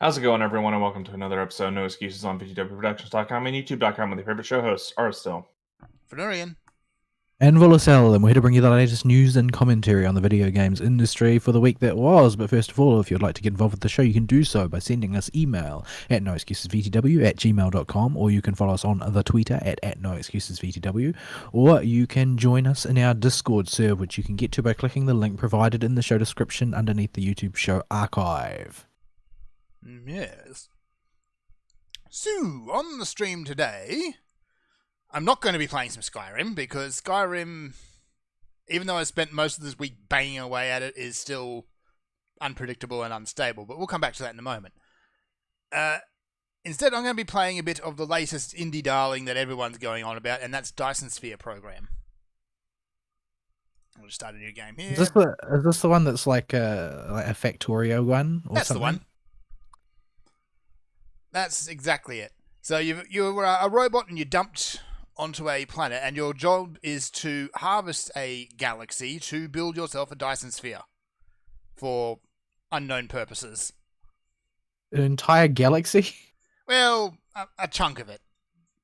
How's it going, everyone, and welcome to another episode of No Excuses on VGWProductions.com and YouTube.com with your favorite show hosts, are still. Fenurian. And Volasel, and we're here to bring you the latest news and commentary on the video games industry for the week that was. But first of all, if you'd like to get involved with the show, you can do so by sending us email at noexcusesvtw@gmail.com, or you can follow us on the Twitter at noexcusesvtw, or you can join us in our Discord server, which you can get to by clicking the link provided in the show description underneath the YouTube show archive. Yes. So, on the stream today, I'm not going to be playing some Skyrim, because Skyrim, even though I spent most of this week banging away at it, is still unpredictable and unstable, but we'll come back to that in a moment. Instead, I'm going to be playing a bit of the latest indie darling that everyone's going on about, and that's Dyson Sphere Program. I'll just start a new game here. Is this the one that's like a Factorio one? Or That's something? the one. That's exactly it. So you were a robot and you dumped onto a planet, and your job is to harvest a galaxy to build yourself a Dyson Sphere for unknown purposes. An entire galaxy? Well, a chunk of it.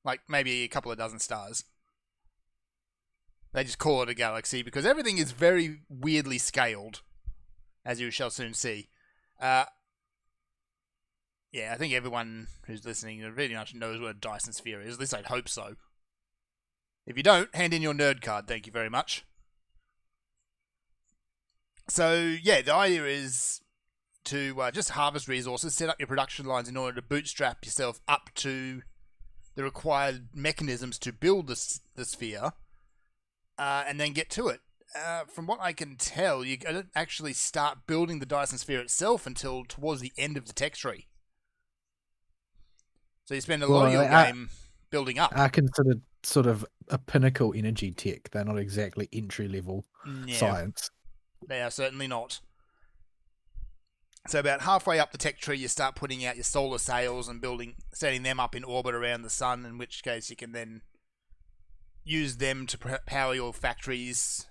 Like maybe a couple of dozen stars. They just call it a galaxy because everything is very weirdly scaled, as you shall soon see. Yeah, I think everyone who's listening really much knows what a Dyson Sphere is. At least I'd hope so. If you don't, hand in your nerd card. Thank you very much. So, yeah, the idea is to just harvest resources, set up your production lines in order to bootstrap yourself up to the required mechanisms to build the sphere, and then get to it. From what I can tell, you don't actually start building the Dyson Sphere itself until towards the end of the tech tree. So you spend a lot of your game building up. Are considered sort of a pinnacle energy tech. They're not exactly entry-level science. They are certainly not. So about halfway up the tech tree, you start putting out your solar sails and setting them up in orbit around the sun, in which case you can then use them to power your factories,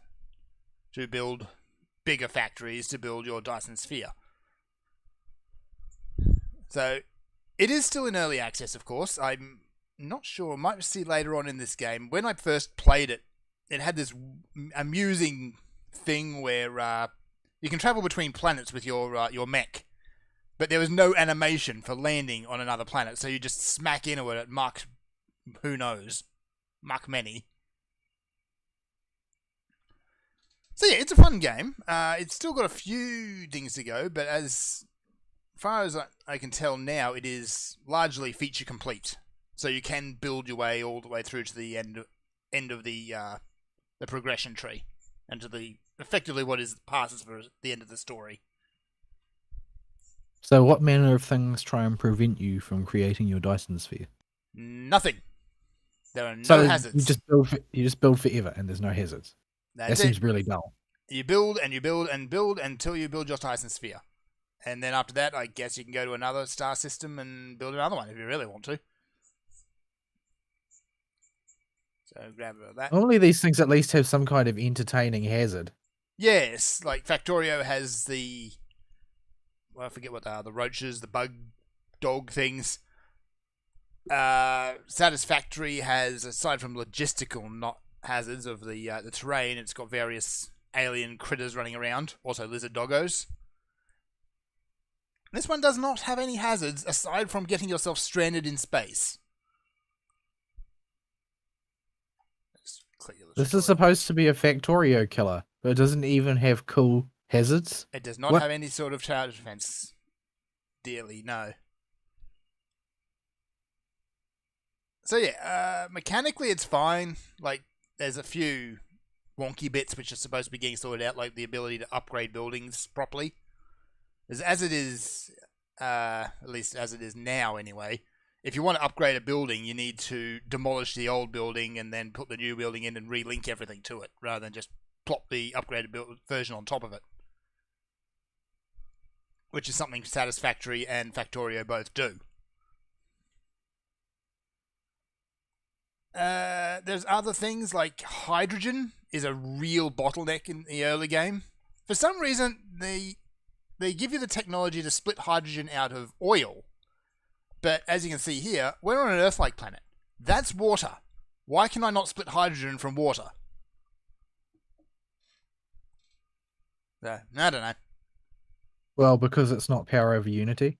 to build bigger factories, to build your Dyson Sphere. So it is still in early access, of course. I'm not sure. I might see later on in this game. When I first played it, it had this amusing thing where you can travel between planets with your mech, but there was no animation for landing on another planet, so you just smack into it at Mach, who knows, Mach many. So yeah, it's a fun game. It's still got a few things to go, but as far as I can tell now, it is largely feature complete. So you can build your way all the way through to the end of the progression tree, and to the effectively what passes for the end of the story. So what manner of things try and prevent you from creating your Dyson Sphere? Nothing. There are no hazards. You just build forever, and there's no hazards. That seems really dull. You build and you build and build until you build your Dyson Sphere. And then after that, I guess you can go to another star system and build another one if you really want to. So grab that. Only these things at least have some kind of entertaining hazard. Yes, like Factorio has I forget what they are, the roaches, the bug dog things. Satisfactory has, aside from logistical not hazards of the terrain, it's got various alien critters running around, also lizard doggos. This one does not have any hazards aside from getting yourself stranded in space. This is supposed to be a Factorio killer, but it doesn't even have cool hazards. It does not have any sort of charge defense. Dearly, no. So yeah, mechanically it's fine. Like, there's a few wonky bits which are supposed to be getting sorted out, like the ability to upgrade buildings properly. As it is, at least as it is now anyway, if you want to upgrade a building, you need to demolish the old building and then put the new building in and relink everything to it, rather than just plop the upgraded version on top of it. Which is something Satisfactory and Factorio both do. There's other things like hydrogen is a real bottleneck in the early game. For some reason, the they give you the technology to split hydrogen out of oil. But as you can see here, we're on an Earth-like planet. That's water. Why can I not split hydrogen from water? I don't know. Well, because it's not power over unity,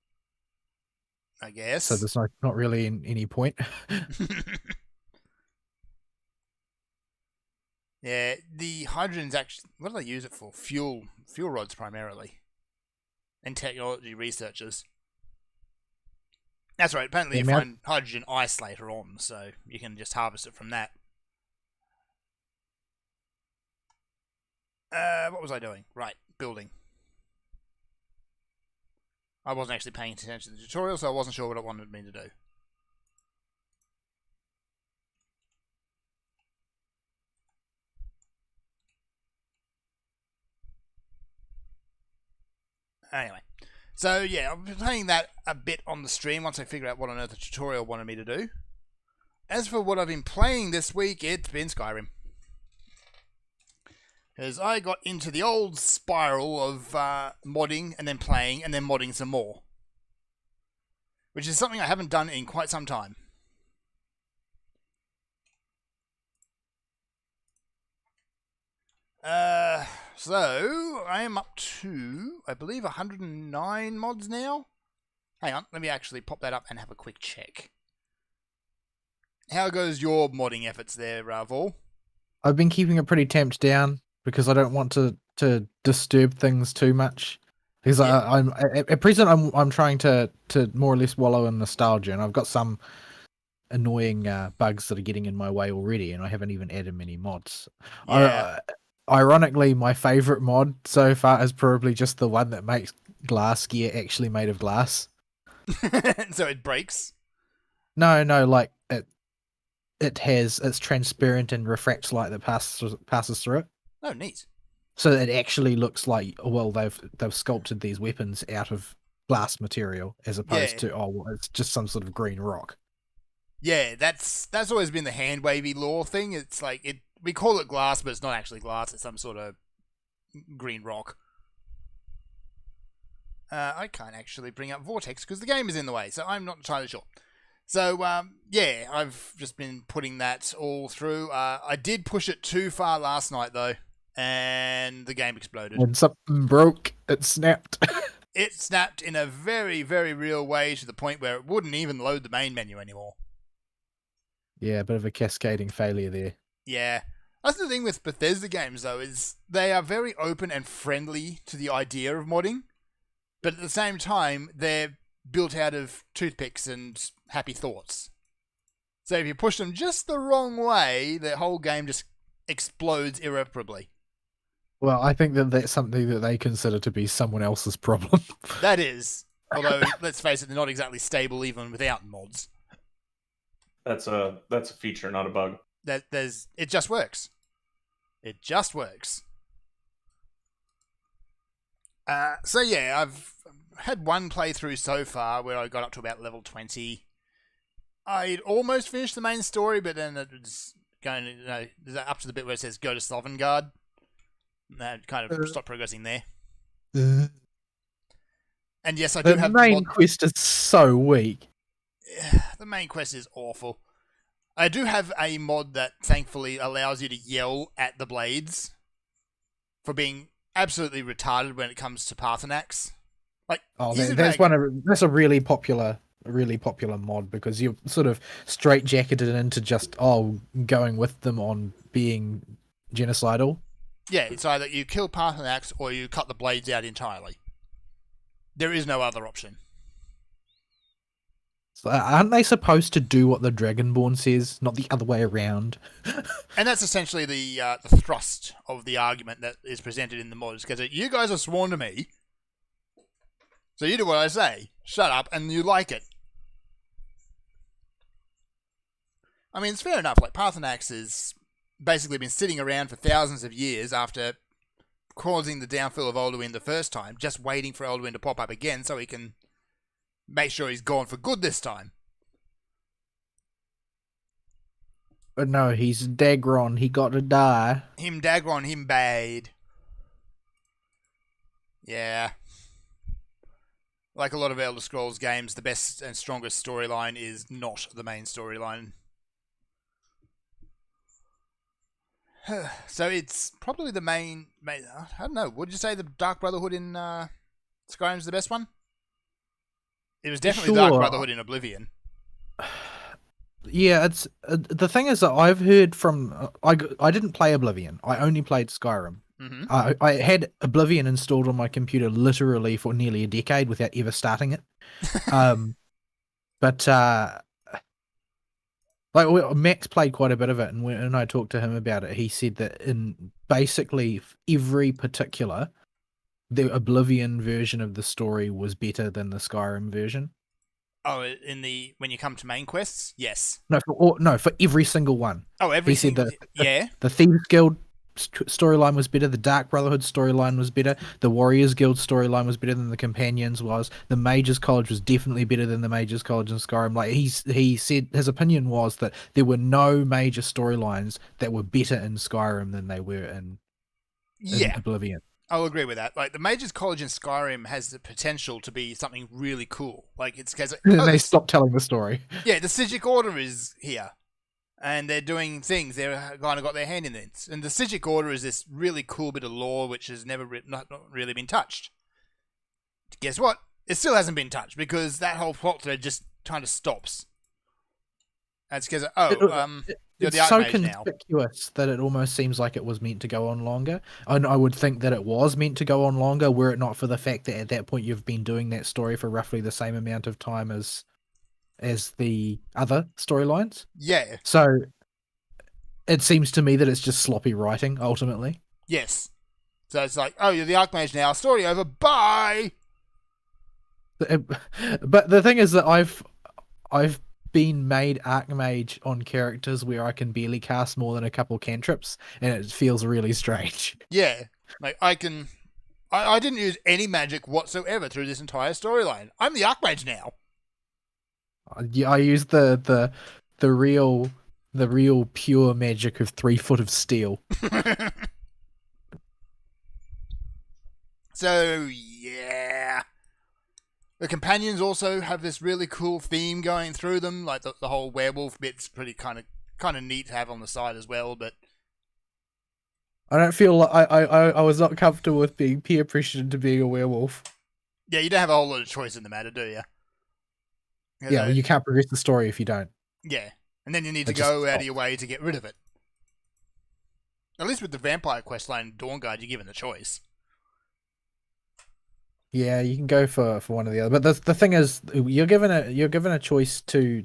I guess. so there's not really any point. Yeah, the hydrogen's actually... What do they use it for? Fuel rods primarily. And technology researchers. That's right, apparently you find hydrogen ice later on, so you can just harvest it from that. What was I doing? Right, building. I wasn't actually paying attention to the tutorial, so I wasn't sure what it wanted me to do. Anyway, so yeah, I'll be playing that a bit on the stream once I figure out what on earth the tutorial wanted me to do. As for what I've been playing this week, it's been Skyrim. Because I got into the old spiral of modding and then playing and then modding some more. Which is something I haven't done in quite some time. So, I am up to, I believe, 109 mods now. Hang on, let me actually pop that up and have a quick check. How goes your modding efforts there, Vol? I've been keeping it pretty tamped down because I don't want to disturb things too much. Because Yeah. I'm at present I'm trying to more or less wallow in nostalgia, and I've got some annoying bugs that are getting in my way already, and I haven't even added many mods. Yeah. Ironically, my favorite mod so far is probably just the one that makes glass gear actually made of glass. So it breaks? No, like it's transparent and refracts light that passes through it. Oh, neat. So it actually looks like, well, they've sculpted these weapons out of glass material as opposed to it's just some sort of green rock. Yeah, that's always been the hand wavy lore thing. It's like we call it glass, but it's not actually glass. It's some sort of green rock. I can't actually bring up Vortex because the game is in the way, so I'm not entirely sure. So, yeah, I've just been putting that all through. I did push it too far last night, though, and the game exploded. When something broke, it snapped. It snapped in a very, very real way to the point where it wouldn't even load the main menu anymore. Yeah, a bit of a cascading failure there. Yeah. That's the thing with Bethesda games, though, is they are very open and friendly to the idea of modding, but at the same time, they're built out of toothpicks and happy thoughts. So if you push them just the wrong way, the whole game just explodes irreparably. Well, I think that that's something that they consider to be someone else's problem. That is. Although, let's face it, they're not exactly stable even without mods. That's a feature, not a bug. It just works. It just works. So yeah, I've had one playthrough so far where I got up to about level 20. I'd almost finished the main story, but then it was going up to the bit where it says go to Sovngarde. And kind of stopped progressing there. And yes, I do have the main quest is so weak. The main quest is awful. I do have a mod that thankfully allows you to yell at the blades for being absolutely retarded when it comes to Paarthurnax. Like, that's a really popular mod because you're sort of straitjacketed into just going with them on being genocidal. Yeah, it's either you kill Paarthurnax or you cut the blades out entirely. There is no other option. So aren't they supposed to do what the Dragonborn says, not the other way around? And that's essentially the thrust of the argument that is presented in the mods, because you guys are sworn to me, so you do what I say. Shut up, and you like it. I mean, it's fair enough. Like, Paarthurnax has basically been sitting around for thousands of years after causing the downfall of Alduin the first time, just waiting for Alduin to pop up again so he can make sure he's gone for good this time. But no, he's Dagron. He got to die. Him Dagron, him bad. Yeah. like a lot of Elder Scrolls games, the best and strongest storyline is not the main storyline. So it's probably the main. I don't know. Would you say the Dark Brotherhood in Skyrim's the best one? It was definitely Dark Sure. Brotherhood in Oblivion. Yeah, it's the thing is that I've heard from I didn't play Oblivion. I only played Skyrim. Mm-hmm. I had Oblivion installed on my computer literally for nearly a decade without ever starting it. But Max played quite a bit of it, and when I talked to him about it, he said that in basically every particular, the Oblivion version of the story was better than the Skyrim version. Oh, when you come to main quests, yes. No, for every single one. Oh, every He said single yeah. The Thieves Guild storyline was better. The Dark Brotherhood storyline was better. The Warriors Guild storyline was better than the Companions was. The Mages College was definitely better than the Mages College in Skyrim. Like he said, his opinion was that there were no major storylines that were better in Skyrim than they were in Oblivion. I'll agree with that. Like the Mages College in Skyrim has the potential to be something really cool. Like it's because They stopped telling the story. Yeah, the Psijic Order is here, and they're doing things. They're kind of got their hand in it. And the Psijic Order is this really cool bit of lore which has never not really been touched. Guess what? It still hasn't been touched because that whole plot thread just kind of stops. That's because you're the It's so Archmage now. conspicuous that it almost seems like it was meant to go on longer. And I would think that it was meant to go on longer were it not for the fact that at that point you've been doing that story for roughly the same amount of time as the other storylines. Yeah. So it seems to me that it's just sloppy writing, ultimately. Yes. So it's like, oh, you're the Archmage now. Story over. Bye. But the thing is that I've been made Archmage on characters where I can barely cast more than a couple cantrips, and it feels really strange. Yeah. Like I didn't use any magic whatsoever through this entire storyline. I'm the Archmage now. I use the real pure magic of 3 foot of steel. So yeah. The companions also have this really cool theme going through them, like the whole werewolf bit's pretty kind of neat to have on the side as well. But I don't feel like I was not comfortable with being peer pressured to being a werewolf. Yeah, you don't have a whole lot of choice in the matter, do you? Yeah, well, you can't progress the story if you don't. Yeah, and then you need to go out of your way to get rid of it. At least with the vampire questline Dawnguard, you're given the choice. Yeah, you can go for one or the other, but the thing is, you're given a choice to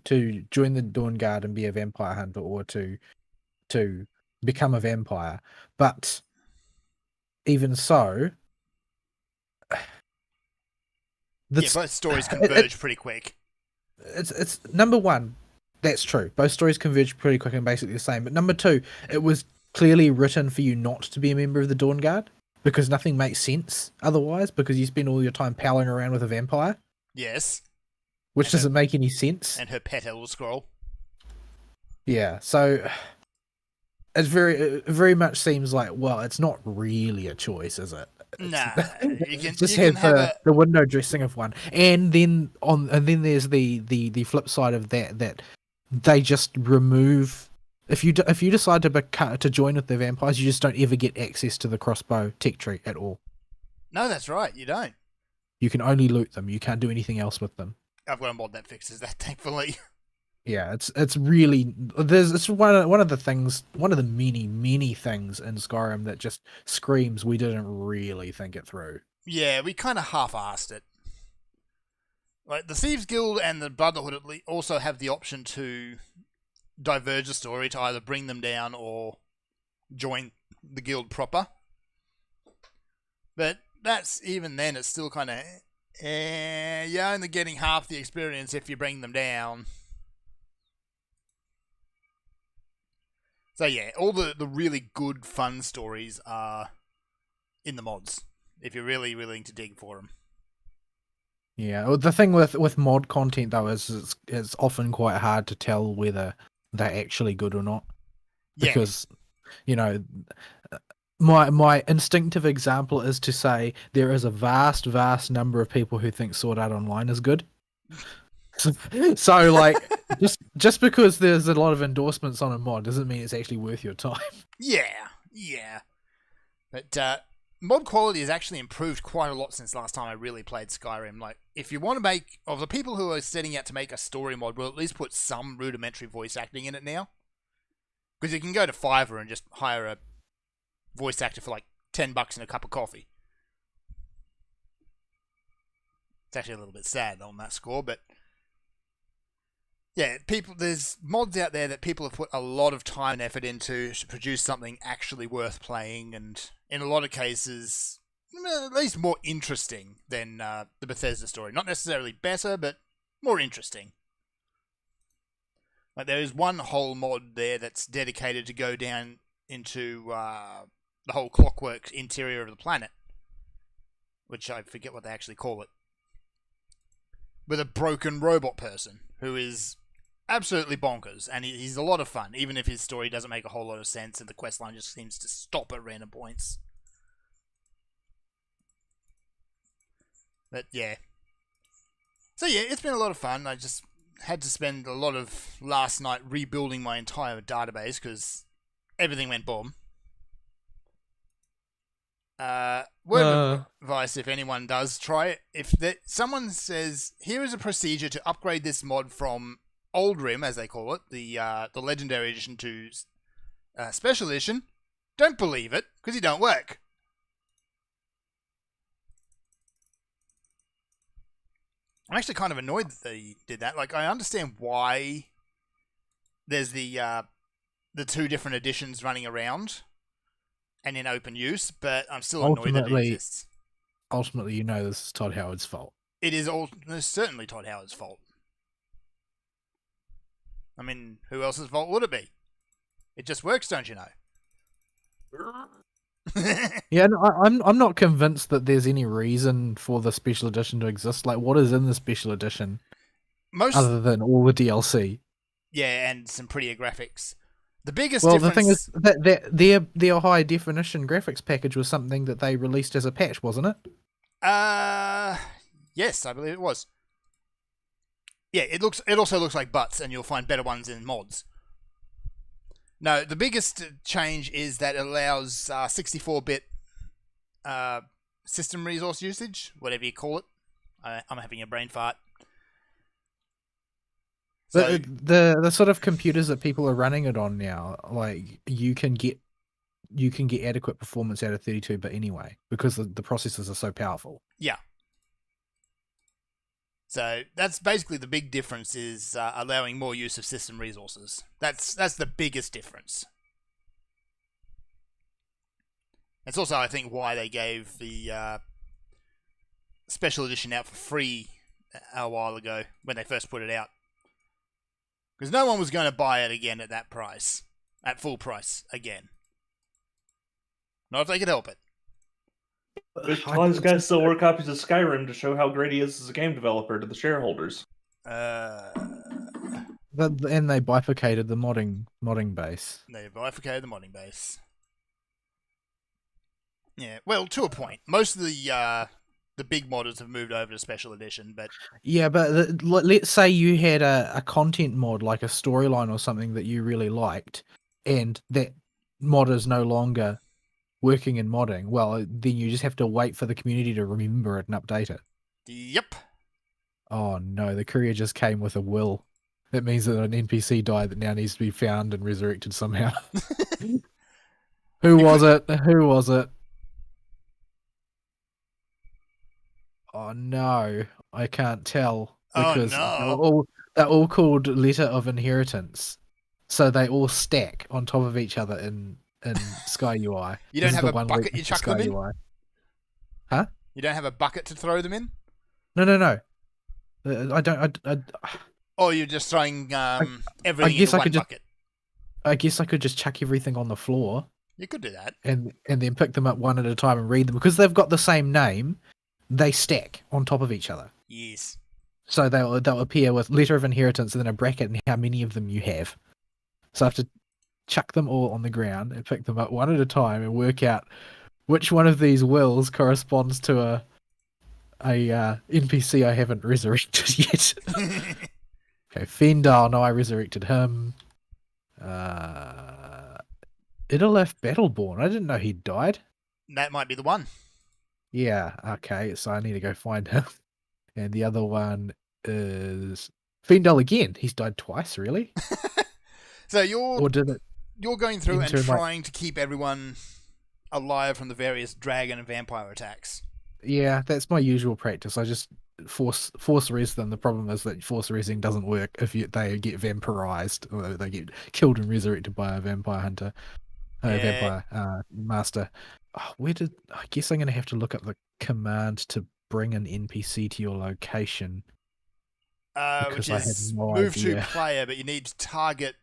join the Dawnguard and be a vampire hunter, or to become a vampire. But even so, both stories converge pretty quick. It's number one, that's true. Both stories converge pretty quick and basically the same. But number two, it was clearly written for you not to be a member of the Dawnguard, because nothing makes sense otherwise, because you spend all your time palling around with a vampire. Yes. Which doesn't make any sense. And her pet Elder Scroll. Yeah, so it very much seems like, well, it's not really a choice, is it? Nah, you can just have the window dressing of one, and then there's the flip side of that they just remove. If you decide to join with the vampires, you just don't ever get access to the crossbow tech tree at all. No, that's right. You don't. You can only loot them. You can't do anything else with them. I've got a mod that fixes that, thankfully. Yeah, it's really it's one of the many things in Skyrim that just screams we didn't really think it through. Yeah, we kind of half-assed it. Like the Thieves Guild and the Brotherhood also have the option to diverge the story to either bring them down or join the guild proper. But even then, it's still kind of you're only getting half the experience if you bring them down. So yeah, all the really good, fun stories are in the mods, if you're really willing to dig for them. Yeah, well, the thing with mod content, though, is it's often quite hard to tell whether they're actually good or not. Because, My instinctive example is to say there is a vast number of people who think Sword Art Online is good. So like just because there's a lot of endorsements on a mod doesn't mean it's actually worth your time. Yeah. But mod quality has actually improved quite a lot since last time I really played Skyrim. Like, if you want to make, of the people who are setting out to make a story mod, will at least put some rudimentary voice acting in it now. Because you can go to Fiverr and just hire a voice actor for like $10 and a cup of coffee. It's actually a little bit sad on that score, but yeah, there's mods out there that people have put a lot of time and effort into to produce something actually worth playing, and in a lot of cases, at least more interesting than the Bethesda story. Not necessarily better, but more interesting. Like, there is one whole mod there that's dedicated to go down into the whole clockwork interior of the planet, which I forget what they actually call it, with a broken robot person who is absolutely bonkers, and he's a lot of fun, even if his story doesn't make a whole lot of sense and the questline just seems to stop at random points. But yeah. So yeah, it's been a lot of fun. I just had to spend a lot of last night rebuilding my entire database because everything went boom. Word of advice, if anyone does try it, if someone says, here is a procedure to upgrade this mod from Old Rim, as they call it, the Legendary Edition to Special Edition, don't believe it, because it don't work. I'm actually kind of annoyed that they did that. Like, I understand why there's the two different editions running around and in open use, but I'm still annoyed that it exists. Ultimately, you know this is Todd Howard's fault. It is certainly Todd Howard's fault. I mean, who else's fault would it be? It just works, don't you know? Yeah, no, I'm not convinced that there's any reason for the special edition to exist. Like, what is in the special edition other than all the DLC? Yeah, and some prettier graphics. The biggest well, difference... the thing is that their high definition graphics package was something that they released as a patch, wasn't it? Yes, I believe it was. Yeah, it also looks like butts, and you'll find better ones in mods. No, the biggest change is that it allows 64-bit system resource usage, whatever you call it. I'm having a brain fart. So, the sort of computers that people are running it on now, like you can get adequate performance out of 32-bit anyway because the processors are so powerful. Yeah. So that's basically the big difference, is allowing more use of system resources. That's the biggest difference. It's also, I think, why they gave the special edition out for free a while ago when they first put it out. Because no one was going to buy it again at that price. At full price again. Not if they could help it. Todd's got to still work copies of Skyrim to show how great he is as a game developer to the shareholders. And they bifurcated the modding base. They bifurcated the modding base. Yeah, well, to a point. Most of the big modders have moved over to Special Edition, but... Yeah, but let's say you had a content mod, like a storyline or something that you really liked, and that mod is no longer working in modding. Well, then you just have to wait for the community to remember it and update it. Yep. Oh no, the courier just came with a will. That means that an NPC died that now needs to be found and resurrected somehow. Who was it? Who was it? Oh no, I can't tell because they're all called Letter of Inheritance, so they all stack on top of each other in Sky UI. You don't have a bucket you chuck them in? UI. Huh? You don't have a bucket to throw them in? No. I don't. Oh, you're just throwing everything into one bucket. I guess I could just chuck everything on the floor. You could do that. And then pick them up one at a time and read them. Because they've got the same name, they stack on top of each other. Yes. So they'll appear with Letter of Inheritance and then a bracket and how many of them you have. So I have to chuck them all on the ground and pick them up one at a time and work out which one of these wills corresponds to a NPC I haven't resurrected yet. Okay, Fendal, no, I resurrected him. Idolef Battleborn, I didn't know he died. That might be the one. Yeah, okay, so I need to go find him. And the other one is Fendal again. He's died twice, really? So Or did it? you're going through and Into my- trying to keep everyone alive from the various dragon and vampire attacks. Yeah, that's my usual practice. I just force res them. The problem is that force resing doesn't work if they get vampirized or they get killed and resurrected by a vampire hunter, Yeah. vampire master. Oh, I guess I'm gonna have to look up the command to bring an NPC to your location. Which Because I had is no move idea. to player, but you need to target.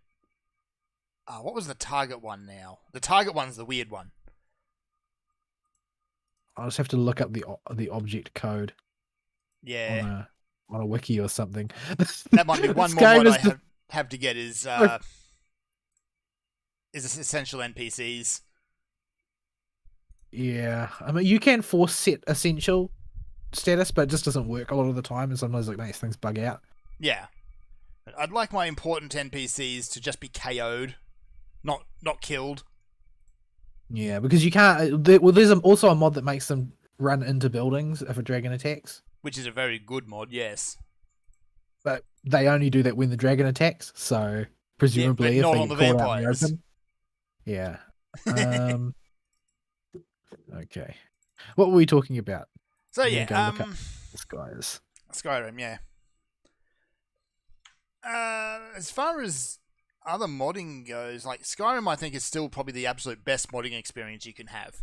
What was the target one now? The target one's the weird one. I'll just have to look up the object code Yeah, on a wiki or something. that might be one This more game mod is I have to get is essential NPCs. Yeah, I mean, you can force set essential status, but it just doesn't work a lot of the time, and sometimes like these things bug out. Yeah, I'd like my important NPCs to just be KO'd, not killed. Yeah, because you can't. There's also a mod that makes them run into buildings if a dragon attacks, Which is a very good mod, yes. but they only do that when the dragon attacks. So presumably, if not they on get the caught out in the vampires. open, yeah. Okay, what were we talking about? So I'm yeah, gonna go look up this guy's. Skyrim, yeah. As far as other modding goes, like Skyrim, I think is still probably the absolute best modding experience you can have.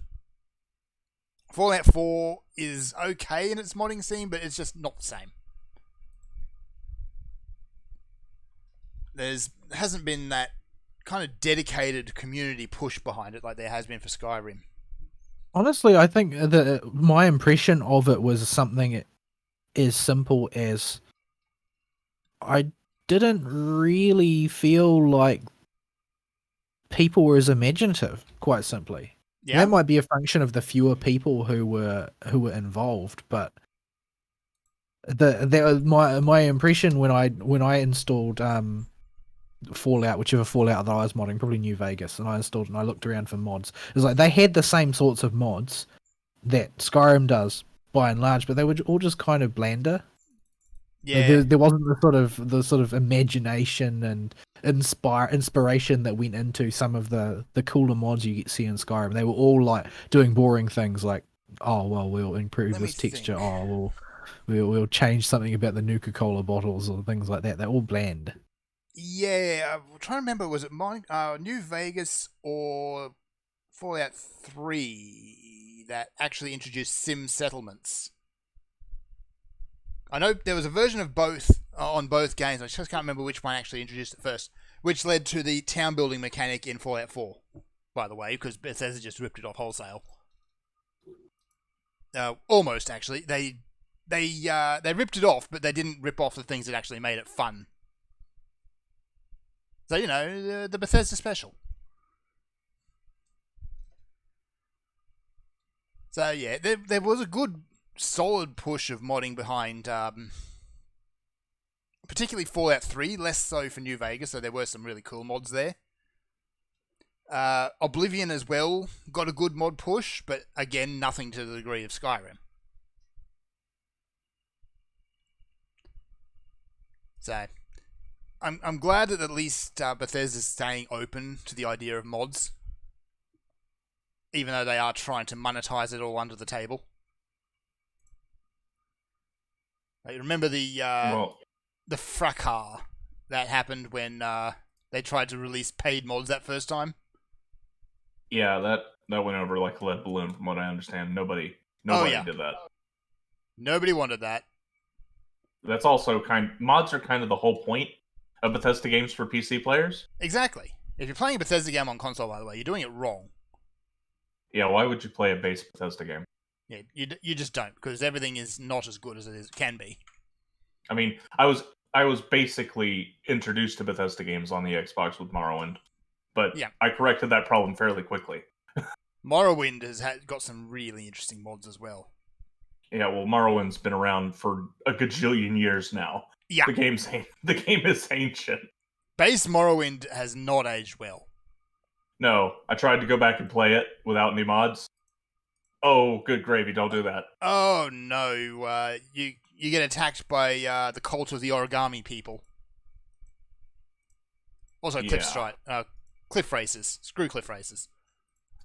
Fallout 4 is okay in its modding scene, but it's just not the same. There hasn't been that kind of dedicated community push behind it like there has been for Skyrim. Honestly, I think my impression of it was something as simple as I didn't really feel like people were as imaginative, quite simply. Yeah, That might be a function of the fewer people who were involved, but my impression when I installed Fallout, whichever Fallout that I was modding, probably New Vegas, and I installed and I looked around for mods. It was like they had the same sorts of mods that Skyrim does by and large, but they were all just kind of blander. yeah. There wasn't the sort of imagination and inspiration that went into some of the cooler mods you see in Skyrim. They were all like doing boring things like, oh well, we'll improve Let me this texture. think. Oh we'll change something about the Nuka-Cola bottles or things like that. They're all bland. Yeah, I'm trying to remember, was it New Vegas or Fallout 3 that actually introduced sim settlements? I know there was a version of both on both games. I just can't remember which one actually introduced it first, which led to the town building mechanic in Fallout 4, by the way, because Bethesda just ripped it off wholesale. Almost, actually. They ripped it off, but they didn't rip off the things that actually made it fun. So, you know, the Bethesda special. So, yeah, there was a good, solid push of modding behind, particularly Fallout 3, less so for New Vegas, so there were some really cool mods there. Oblivion as well got a good mod push, but again, nothing to the degree of Skyrim. So, I'm glad that at least Bethesda's staying open to the idea of mods, even though they are trying to monetize it all under the table. Like, remember the fracas that happened when they tried to release paid mods that first time? Yeah, that went over like a lead balloon from what I understand. Nobody yeah. did that. Nobody wanted that. That's also mods are kind of the whole point of Bethesda games for PC players. Exactly. If you're playing a Bethesda game on console, by the way, you're doing it wrong. Yeah, why would you play a base Bethesda game? Yeah, you just don't, because everything is not as good as it can be. I mean, I was basically introduced to Bethesda games on the Xbox with Morrowind. but Yeah. I corrected that problem fairly quickly. Morrowind has got some really interesting mods as well. Yeah, well, Morrowind's been around for a gajillion years now. Yeah. The game is ancient. Base Morrowind has not aged well. No, I tried to go back and play it without any mods. Oh, good gravy! Don't do that. Oh no, you get attacked by the cult of the origami people. Also, cliff racers. Screw cliff racers.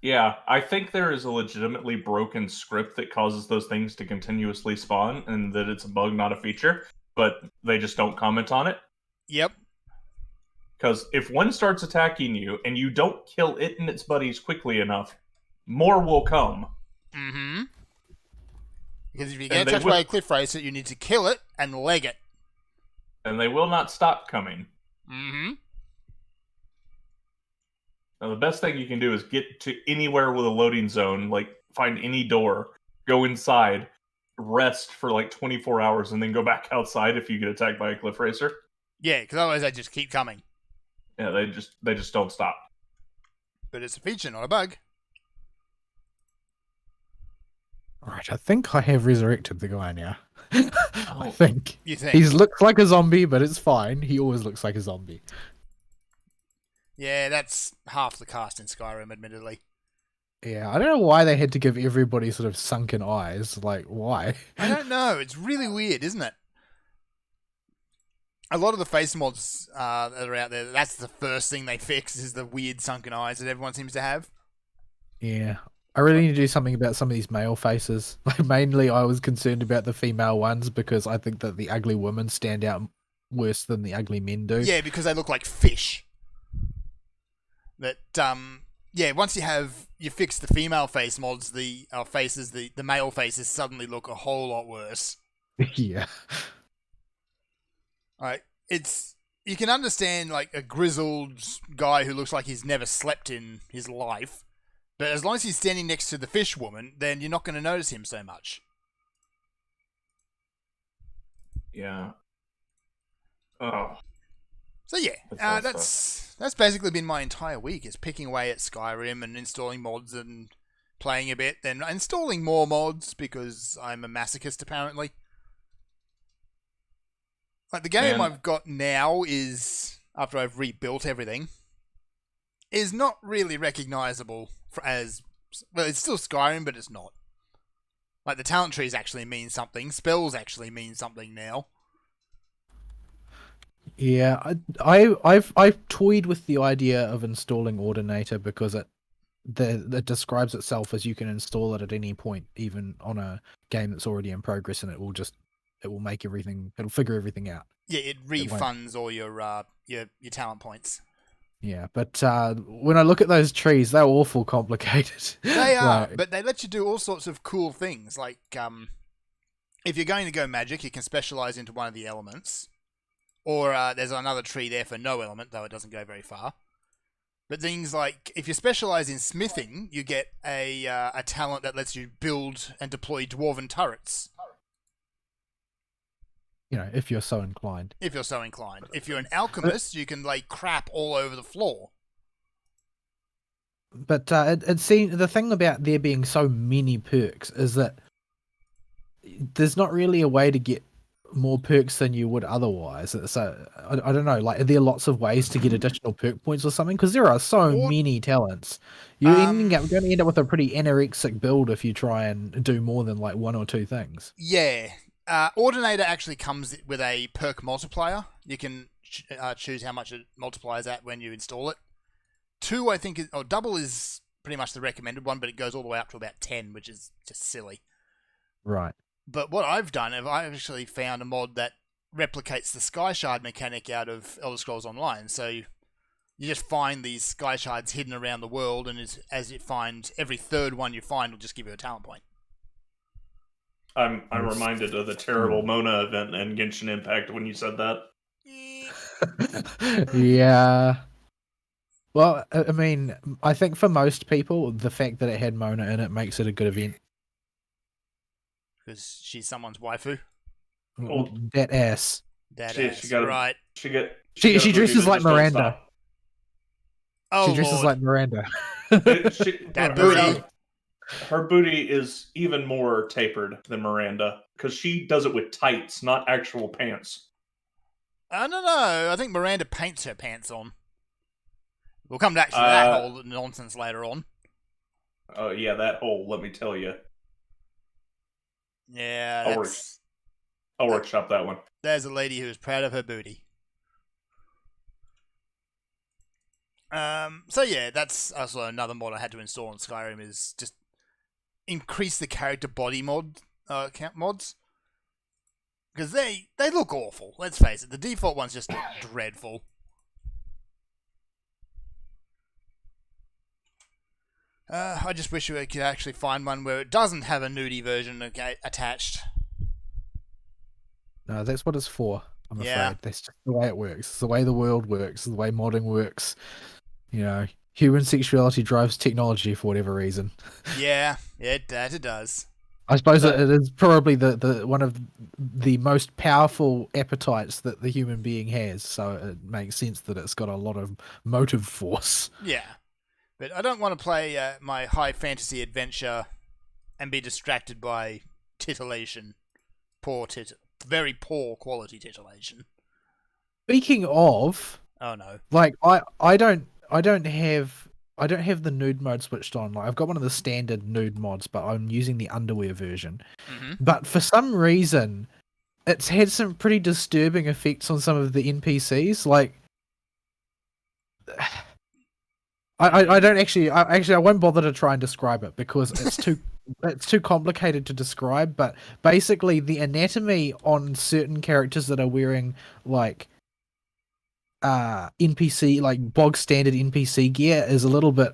Yeah, I think there is a legitimately broken script that causes those things to continuously spawn, and that it's a bug, not a feature. But they just don't comment on it. Yep. Because if one starts attacking you and you don't kill it and its buddies quickly enough, more will come. Mm-hmm. Because if you get attacked by a cliff racer, you need to kill it and leg it. And they will not stop coming. Mm-hmm. Now, the best thing you can do is get to anywhere with a loading zone, like find any door, go inside, rest for like 24 hours, and then go back outside if you get attacked by a cliff racer. Yeah, because otherwise they just keep coming. Yeah, they just don't stop. But it's a feature, not a bug. Alright, I think I have resurrected the guy now. I think. You think? He looks like a zombie, but it's fine. He always looks like a zombie. Yeah, that's half the cast in Skyrim, admittedly. Yeah, I don't know why they had to give everybody sort of sunken eyes. Like, why? I don't know. It's really weird, isn't it? A lot of the face mods that are out there, that's the first thing they fix is the weird sunken eyes that everyone seems to have. Yeah. I really need to do something about some of these male faces. Like, mainly I was concerned about the female ones because I think that the ugly women stand out worse than the ugly men do. Yeah, because they look like fish. But, yeah, once you fix the female face mods, the male faces suddenly look a whole lot worse. Yeah. Right, you can understand like a grizzled guy who looks like he's never slept in his life, but as long as he's standing next to the fish woman, then you're not going to notice him so much. Yeah. Oh. So yeah, that's basically been my entire week, is picking away at Skyrim and installing mods and playing a bit, then installing more mods because I'm a masochist apparently. Like the game I've got now is, after I've rebuilt everything, is not really recognizable as, well, it's still Skyrim, but it's not. Like the talent trees actually mean something, spells actually mean something now. Yeah, I've toyed with the idea of installing Ordinator because it describes itself as you can install it at any point, even on a game that's already in progress, and it will make everything, it'll figure everything out. Yeah, it refunds all your talent points. Yeah, but when I look at those trees, they're awful complicated. They are, but they let you do all sorts of cool things. Like, if you're going to go magic, you can specialize into one of the elements. Or there's another tree there for no element, though it doesn't go very far. But things like, if you specialize in smithing, you get a talent that lets you build and deploy dwarven turrets. You know, if you're so inclined. If you're so inclined. If you're an alchemist, you can lay crap all over the floor. But it seems the thing about there being so many perks is that there's not really a way to get more perks than you would otherwise. So I don't know. Like, are there lots of ways to get additional perk points or something? Because there are so many talents. You're going to end up with a pretty anorexic build if you try and do more than like one or two things. Yeah. Ordinator actually comes with a perk multiplier. You can choose how much it multiplies at when you install it. 2, I think, double is pretty much the recommended one, but it goes all the way up to about 10, which is just silly. Right. But what I've done, I've actually found a mod that replicates the Sky Shard mechanic out of Elder Scrolls Online. So you just find these Sky Shards hidden around the world, and as you find, every third one you find will just give you a talent point. I'm reminded of the terrible Mona event and Genshin Impact when you said that. Yeah. Well, I mean, I think for most people, the fact that it had Mona in it makes it a good event. Because she's someone's waifu. Oh, that ass. That she ass, got right. She dresses like Miranda. Oh, she dresses Lord. like Miranda. That booty. Her booty is even more tapered than Miranda because she does it with tights, not actual pants. I don't know. I think Miranda paints her pants on. We'll come back to that whole nonsense later on. Oh, yeah, that whole, let me tell you. Yeah, I'll workshop that one. there's a lady who is proud of her booty. So yeah, that's also another mod I had to install on Skyrim is just increase the character body mods. Because they look awful, let's face it. The default ones just look dreadful. I just wish we could actually find one where it doesn't have a nudie version attached. No, that's what it's for. I'm Yeah. afraid that's just the way it works. It's the way the world works. It's the way modding works. You know, human sexuality drives technology for whatever reason. Yeah, it does. I suppose it is probably the one of the most powerful appetites that the human being has. So it makes sense that it's got a lot of motive force. Yeah. But I don't want to play my high fantasy adventure and be distracted by titillation. Very poor quality titillation. Speaking of, Oh no. like I don't have the nude mode switched on. Like I've got one of the standard nude mods, but I'm using the underwear version. Mm-hmm. But for some reason, it's had some pretty disturbing effects on some of the NPCs. Like, I don't actually. I won't bother to try and describe it because it's too complicated to describe. But basically, the anatomy on certain characters that are wearing like NPC, like bog standard NPC gear, is a little bit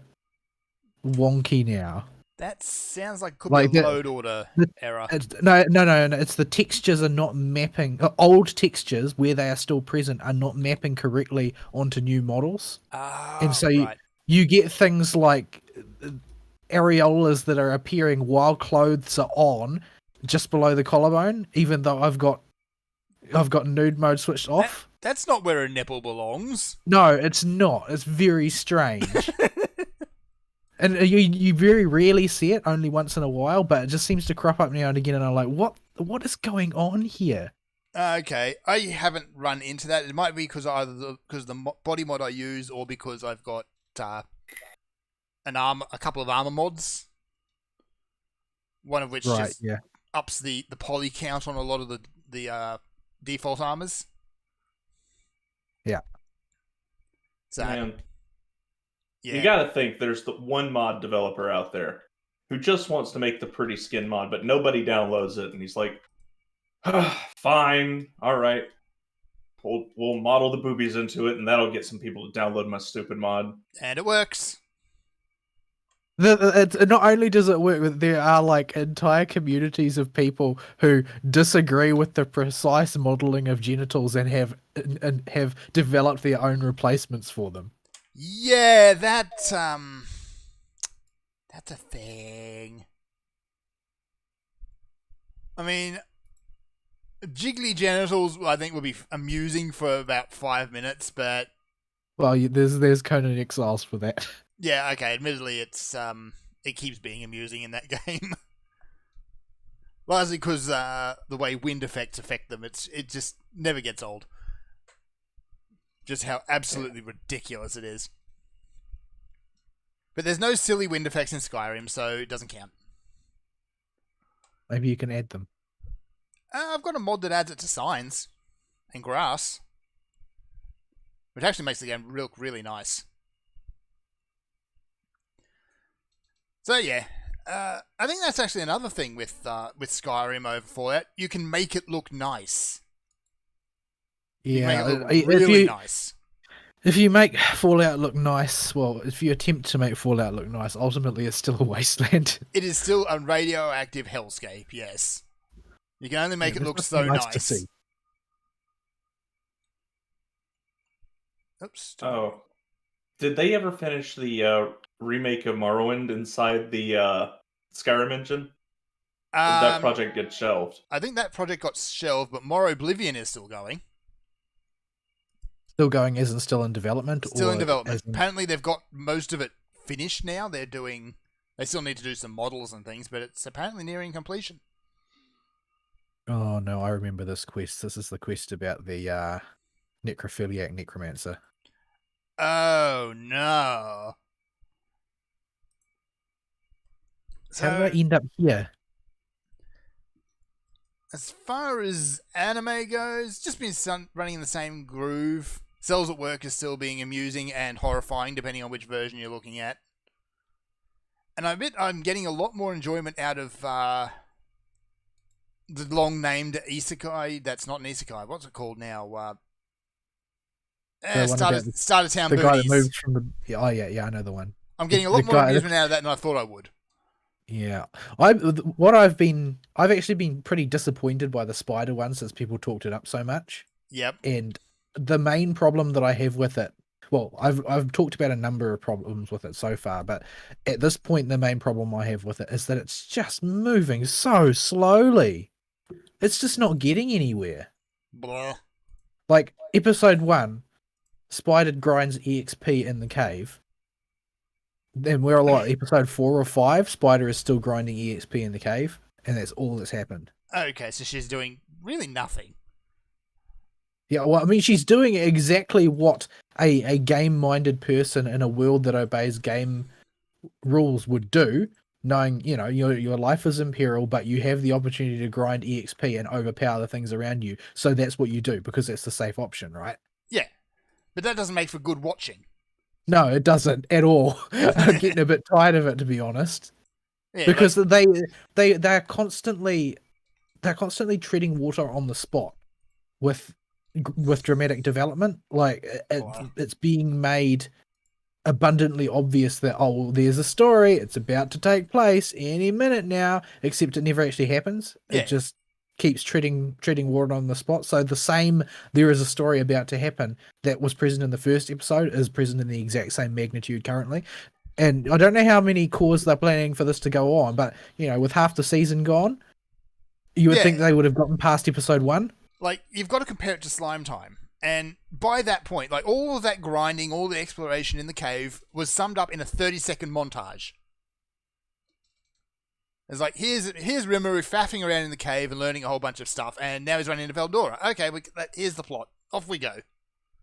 wonky now. That sounds like could Like be a the- load order error. No. It's the textures are not mapping. Old textures where they are still present are not mapping correctly onto new models, and so right. you get things like areolas that are appearing while clothes are on, just below the collarbone, even though I've got nude mode switched off. That's not where a nipple belongs. No, it's not. It's very strange. And you very rarely see it, only once in a while, but it just seems to crop up now and again, and I'm like, what is going on here? Okay, I haven't run into that. It might be because the body mod I use, or because I've got a couple of armor mods. One of which just ups the poly count on a lot of the default armors. Yeah. So, Man, yeah. you gotta think there's the one mod developer out there who just wants to make the pretty skin mod, but nobody downloads it, and he's like, fine, all right, we'll model the boobies into it, and that'll get some people to download my stupid mod. And it works. Not only does it work, but there are like entire communities of people who disagree with the precise modeling of genitals and have developed their own replacements for them. Yeah, that's a thing. I mean, jiggly genitals, I think, would be amusing for about 5 minutes, but well, there's Conan Exiles for that. Yeah, okay. Admittedly, it keeps being amusing in that game. Largely because the way wind effects affect them, it just never gets old. Just how absolutely ridiculous it is. But there's no silly wind effects in Skyrim, so it doesn't count. Maybe you can add them. I've got a mod that adds it to signs and grass, which actually makes the game look really nice. So yeah, I think that's actually another thing with Skyrim over Fallout. You can make it look nice. You Yeah, can make it look really nice. If you make Fallout look nice, well, if you attempt to make Fallout look nice, ultimately it's still a wasteland. It is still a radioactive hellscape. Yes, you can only make it look so nice. To see. Oops. Oh, did they ever finish the remake of Morrowind inside the Skyrim engine? Or did that project get shelved? I think that project got shelved, but More Oblivion is still going. Still going, isn't still in development? Still in or development. as in- Apparently, they've got most of it finished now. They still need to do some models and things, but it's apparently nearing completion. Oh no, I remember this quest. This is the quest about the necrophiliac necromancer. Oh no! How did I end up here? As far as anime goes, just been running in the same groove. Cells at Work is still being amusing and horrifying, depending on which version you're looking at. And I admit I'm getting a lot more enjoyment out of the long-named isekai. That's not an isekai. What's it called now? The one about Starter Town The guy that Boonies. moved from the yeah, I know the one. I'm getting a the lot more guy- amusement out of that than I thought I would. Yeah, I've actually been pretty disappointed by the spider one since people talked it up so much. Yep. And the main problem that I have with it, well, I've talked about a number of problems with it so far, but at this point, the main problem I have with it is that it's just moving so slowly. It's just not getting anywhere. Blah. Like episode 1, Spider grinds EXP in the cave. Then we're like episode 4 or 5, Spider is still grinding EXP in the cave, and that's all that's happened. Okay, so she's doing really nothing. Yeah, well, I mean, she's doing exactly what a game-minded person in a world that obeys game rules would do, knowing, you know, your life is in peril, but you have the opportunity to grind EXP and overpower the things around you. So that's what you do, because that's the safe option, right? Yeah, but that doesn't make for good watching. No, it doesn't at all. I'm getting a bit tired of it, to be honest. Yeah, Because they're constantly treading water on the spot with dramatic development. Like it's being made abundantly obvious that, oh, well, there's a story, it's about to take place any minute now, except it never actually happens. Yeah. It just keeps treading water on the spot. So the same, there is a story about to happen that was present in the first episode is present in the exact same magnitude currently. And I don't know how many cores they're planning for this to go on, but, you know, with half the season gone, you would think they would have gotten past episode 1. Like, you've got to compare it to Slime Time. And by that point, like, all of that grinding, all the exploration in the cave was summed up in a 30-second montage. It's like, here's Rimuru faffing around in the cave and learning a whole bunch of stuff, and now he's running into Veldora. Okay, here's the plot. Off we go.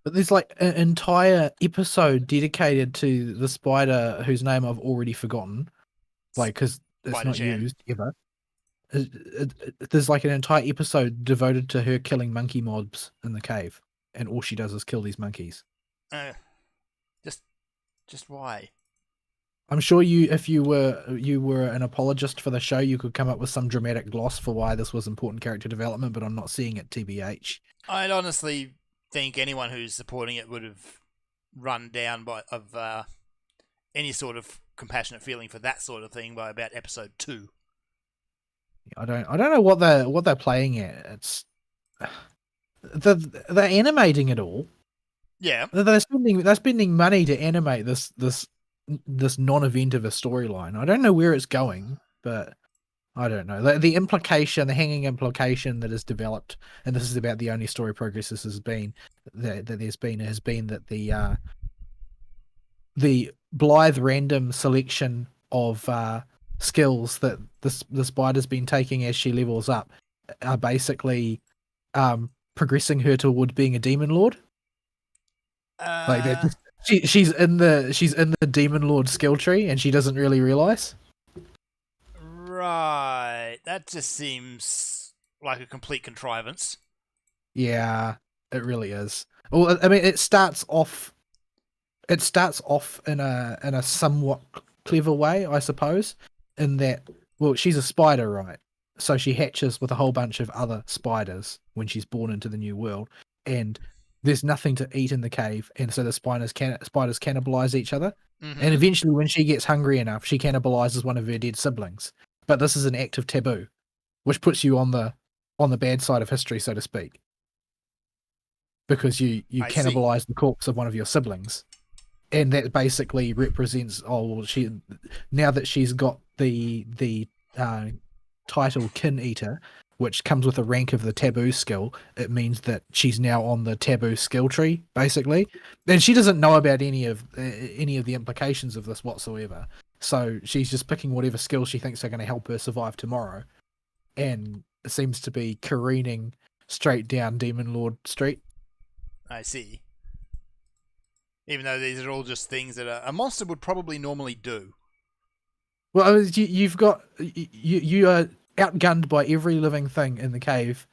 But there's like an entire episode dedicated to the spider whose name I've already forgotten, like, because it's not Spider-Chan. used ever. There's like an entire episode devoted to her killing monkey mobs in the cave, and all she does is kill these monkeys. Just why? I'm sure if you were an apologist for the show, you could come up with some dramatic gloss for why this was important character development, but I'm not seeing it, TBH. I'd honestly think anyone who's supporting it would have run down of any sort of compassionate feeling for that sort of thing by about episode 2. I don't know what they're playing at. It's they're animating it all. Yeah. They're spending money to animate this non-event of a storyline. I don't know where it's going, but I don't know. The implication, the hanging implication that is developed, and this is about the only story progress this has been that has been that the blithe random selection of skills that the spider's been taking as she levels up are basically progressing her toward being a demon lord. Like they're just, she's in the demon lord skill tree and she doesn't really realize. Right. That just seems like a complete contrivance. Yeah, it really is. Well, I mean, it starts off in a somewhat clever way, I suppose, in that, well, she's a spider, right? So she hatches with a whole bunch of other spiders when she's born into the new world, and there's nothing to eat in the cave, and so the spiders cannibalize each other. Mm-hmm. And eventually, when she gets hungry enough, she cannibalizes one of her dead siblings. But this is an act of taboo, which puts you on the bad side of history, so to speak, because you cannibalize the corpse of one of your siblings, and that basically represents, now that she's got the title Kin Eater, which comes with a rank of the taboo skill, it means that she's now on the taboo skill tree, basically. And she doesn't know about any of the implications of this whatsoever. So she's just picking whatever skills she thinks are going to help her survive tomorrow, and it seems to be careening straight down Demon Lord Street. I see. Even though these are all just things that a monster would probably normally do. Well, you are outgunned by every living thing in the cave,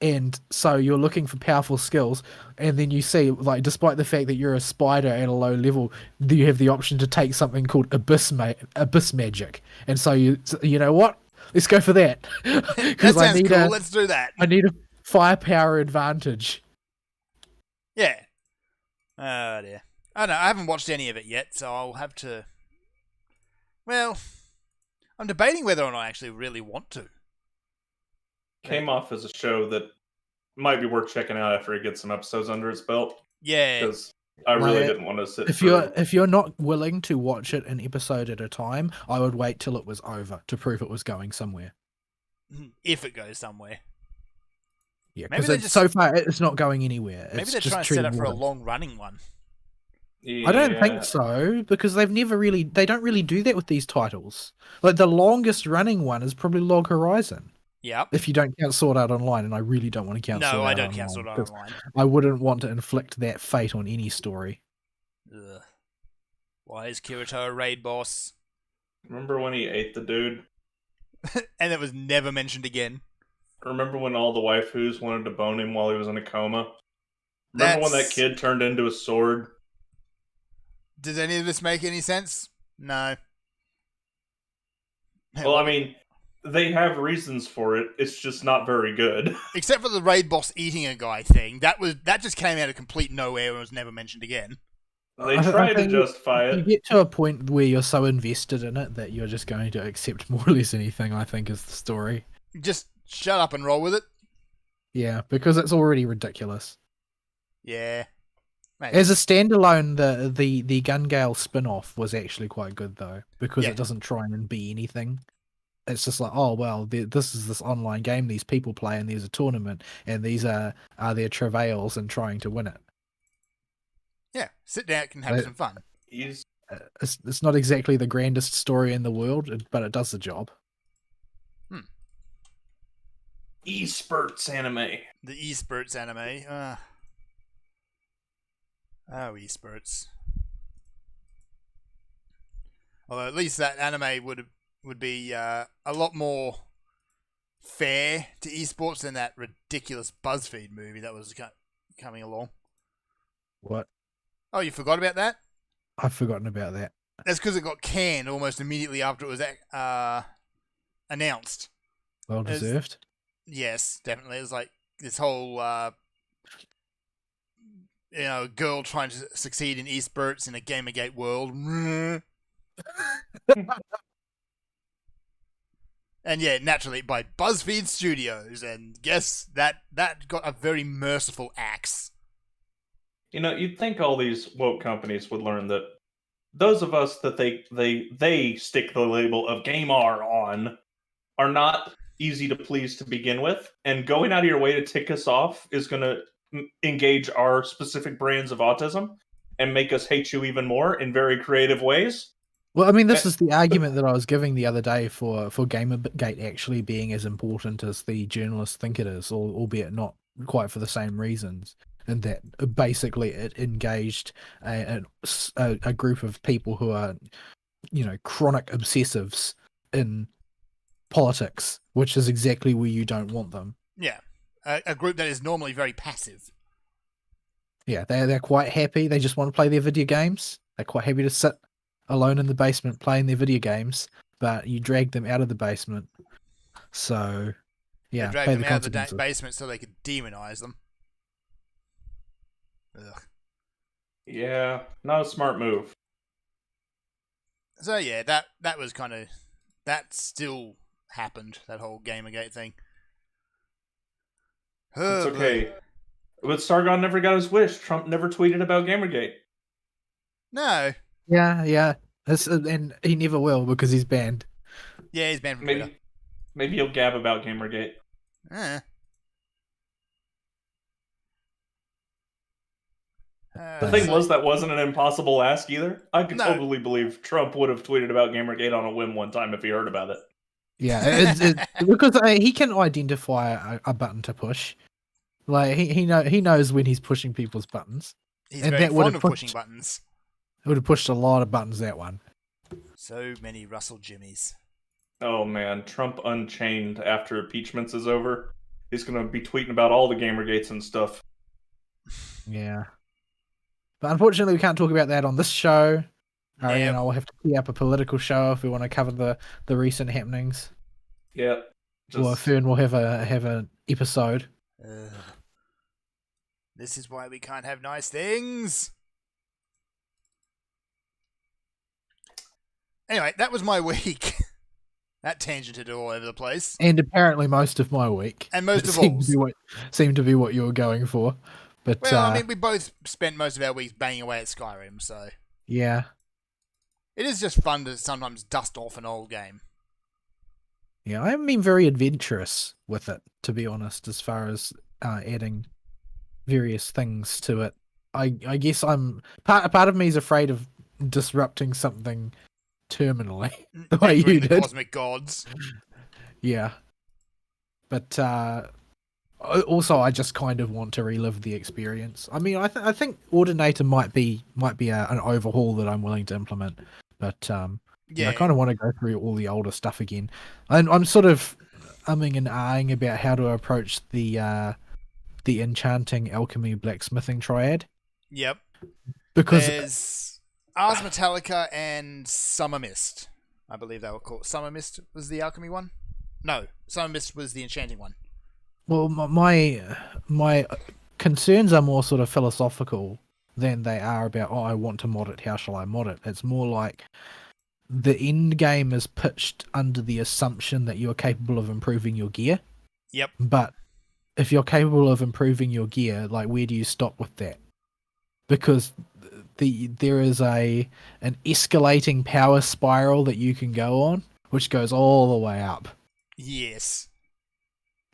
and so you're looking for powerful skills, and then you see, like, despite the fact that you're a spider at a low level, you have the option to take something called abyss magic, and so you know what? Let's go for that. That sounds cool. Let's do that. I need a firepower advantage. Yeah. Oh dear. I don't know. I haven't watched any of it yet, so I'll have to. Well, I'm debating whether or not I actually really want to. Came off as a show that might be worth checking out after it gets some episodes under its belt. Yeah. Because I really didn't want to sit if you're not willing to watch it an episode at a time, I would wait till it was over to prove it was going somewhere. If it goes somewhere. Yeah, because so far it's not going anywhere. Maybe they're trying to set up for a long-running one. Yeah. I don't think so, because they don't really do that with these titles. Like, the longest running one is probably Log Horizon. Yep. If you don't count Sword Art Online, and I really don't want to count Sword Art Online. No, I don't count Sword Art Online. I wouldn't want to inflict that fate on any story. Ugh. Why is Kirito a raid boss? Remember when he ate the dude? And it was never mentioned again. Remember when all the waifus wanted to bone him while he was in a coma? Remember when that kid turned into a sword? Does any of this make any sense? No. Well, I mean, they have reasons for it. It's just not very good. Except for the raid boss eating a guy thing. That just came out of complete nowhere and was never mentioned again. They tried to justify it. You get to a point where you're so invested in it that you're just going to accept more or less anything, I think, is the story. Just shut up and roll with it. Yeah, because it's already ridiculous. Yeah. Maybe. As a standalone, the Gun Gale spin-off was actually quite good, though, because it doesn't try and be anything. It's just like, oh, well, this is this online game these people play, and there's a tournament, and these are their travails in trying to win it. Yeah, sit down and have some fun. It's not exactly the grandest story in the world, but it does the job. Esports anime. The esports anime. Oh, esports. Although at least that anime would be a lot more fair to esports than that ridiculous BuzzFeed movie that was coming along. What? Oh, you forgot about that? I've forgotten about that. That's because it got canned almost immediately after it was announced. Well deserved. Yes, definitely. It was like this whole girl trying to succeed in esports in a Gamergate world. And yeah, naturally by BuzzFeed Studios, and guess that got a very merciful axe. You know, you'd think all these woke companies would learn that those of us that they stick the label of game R on are not easy to please to begin with, and going out of your way to tick us off is going to engage our specific brands of autism and make us hate you even more in very creative ways. Well, I mean, this is the argument that I was giving the other day for Gamergate actually being as important as the journalists think it is, albeit not quite for the same reasons. And that basically it engaged a group of people who are, chronic obsessives in politics, which is exactly where you don't want them. Yeah, a group that is normally very passive. Yeah, they're quite happy. They just want to play their video games. They're quite happy to sit alone in the basement playing their video games, but you drag them out of the basement. So, yeah, drag them out of the basement so they could demonize them. Ugh. Yeah, not a smart move. So yeah, that was kind of, that still happened, that whole Gamergate thing. It's okay. But Sargon never got his wish. Trump never tweeted about Gamergate. No. Yeah. And he never will because he's banned. Yeah, he's banned from Twitter. Maybe he'll gab about Gamergate. Eh. The thing So- was, that wasn't an impossible ask either. I could No. totally believe Trump would have tweeted about Gamergate on a whim one time if he heard about it. Yeah, because he can identify a button to push. Like he knows when he's pushing people's buttons. He's And very that would fond have of pushing pushed- buttons. It would have pushed a lot of buttons, that one. So many Russell Jimmies. Oh man, Trump Unchained after impeachments is over. He's gonna be tweeting about all the Gamergates and stuff. Yeah. But unfortunately, we can't talk about that on this show. Yep. You know, we'll have to tee up a political show if we want to cover the recent happenings. Yeah. Or Fern will have an episode. Ugh. This is why we can't have nice things. Anyway, that was my week. That tangented all over the place. And apparently most of my week. And most It of seemed all. to be seemed to be what you were going for. But Well, I mean, we both spent most of our weeks banging away at Skyrim, so yeah. it is just fun to sometimes dust off an old game. Yeah, I haven't been very adventurous with it, to be honest, as far as adding various things to it. I guess I'm part of me is afraid of disrupting something terminally. The way Angering you the did. cosmic gods. Yeah. But also I just kind of want to relive the experience. I mean, I think Ordinator might be an overhaul that I'm willing to implement, but yeah, I kind of want to go through all the older stuff again. I'm sort of umming and ahhing about how to approach the enchanting, alchemy, blacksmithing triad, Yep. because There's Ars Metallica and Summer Mist. I believe they were called. Summer Mist was the alchemy one? No, Summer Mist was the enchanting one. well, my concerns are more sort of philosophical than they are about, oh, I want to mod it, how shall I mod it? It's more like the end game is pitched under the assumption that you are capable of improving your gear. Yep. But if you're capable of improving your gear, like, where do you stop with that? Because there is an escalating power spiral that you can go on, which goes all the way up, Yes.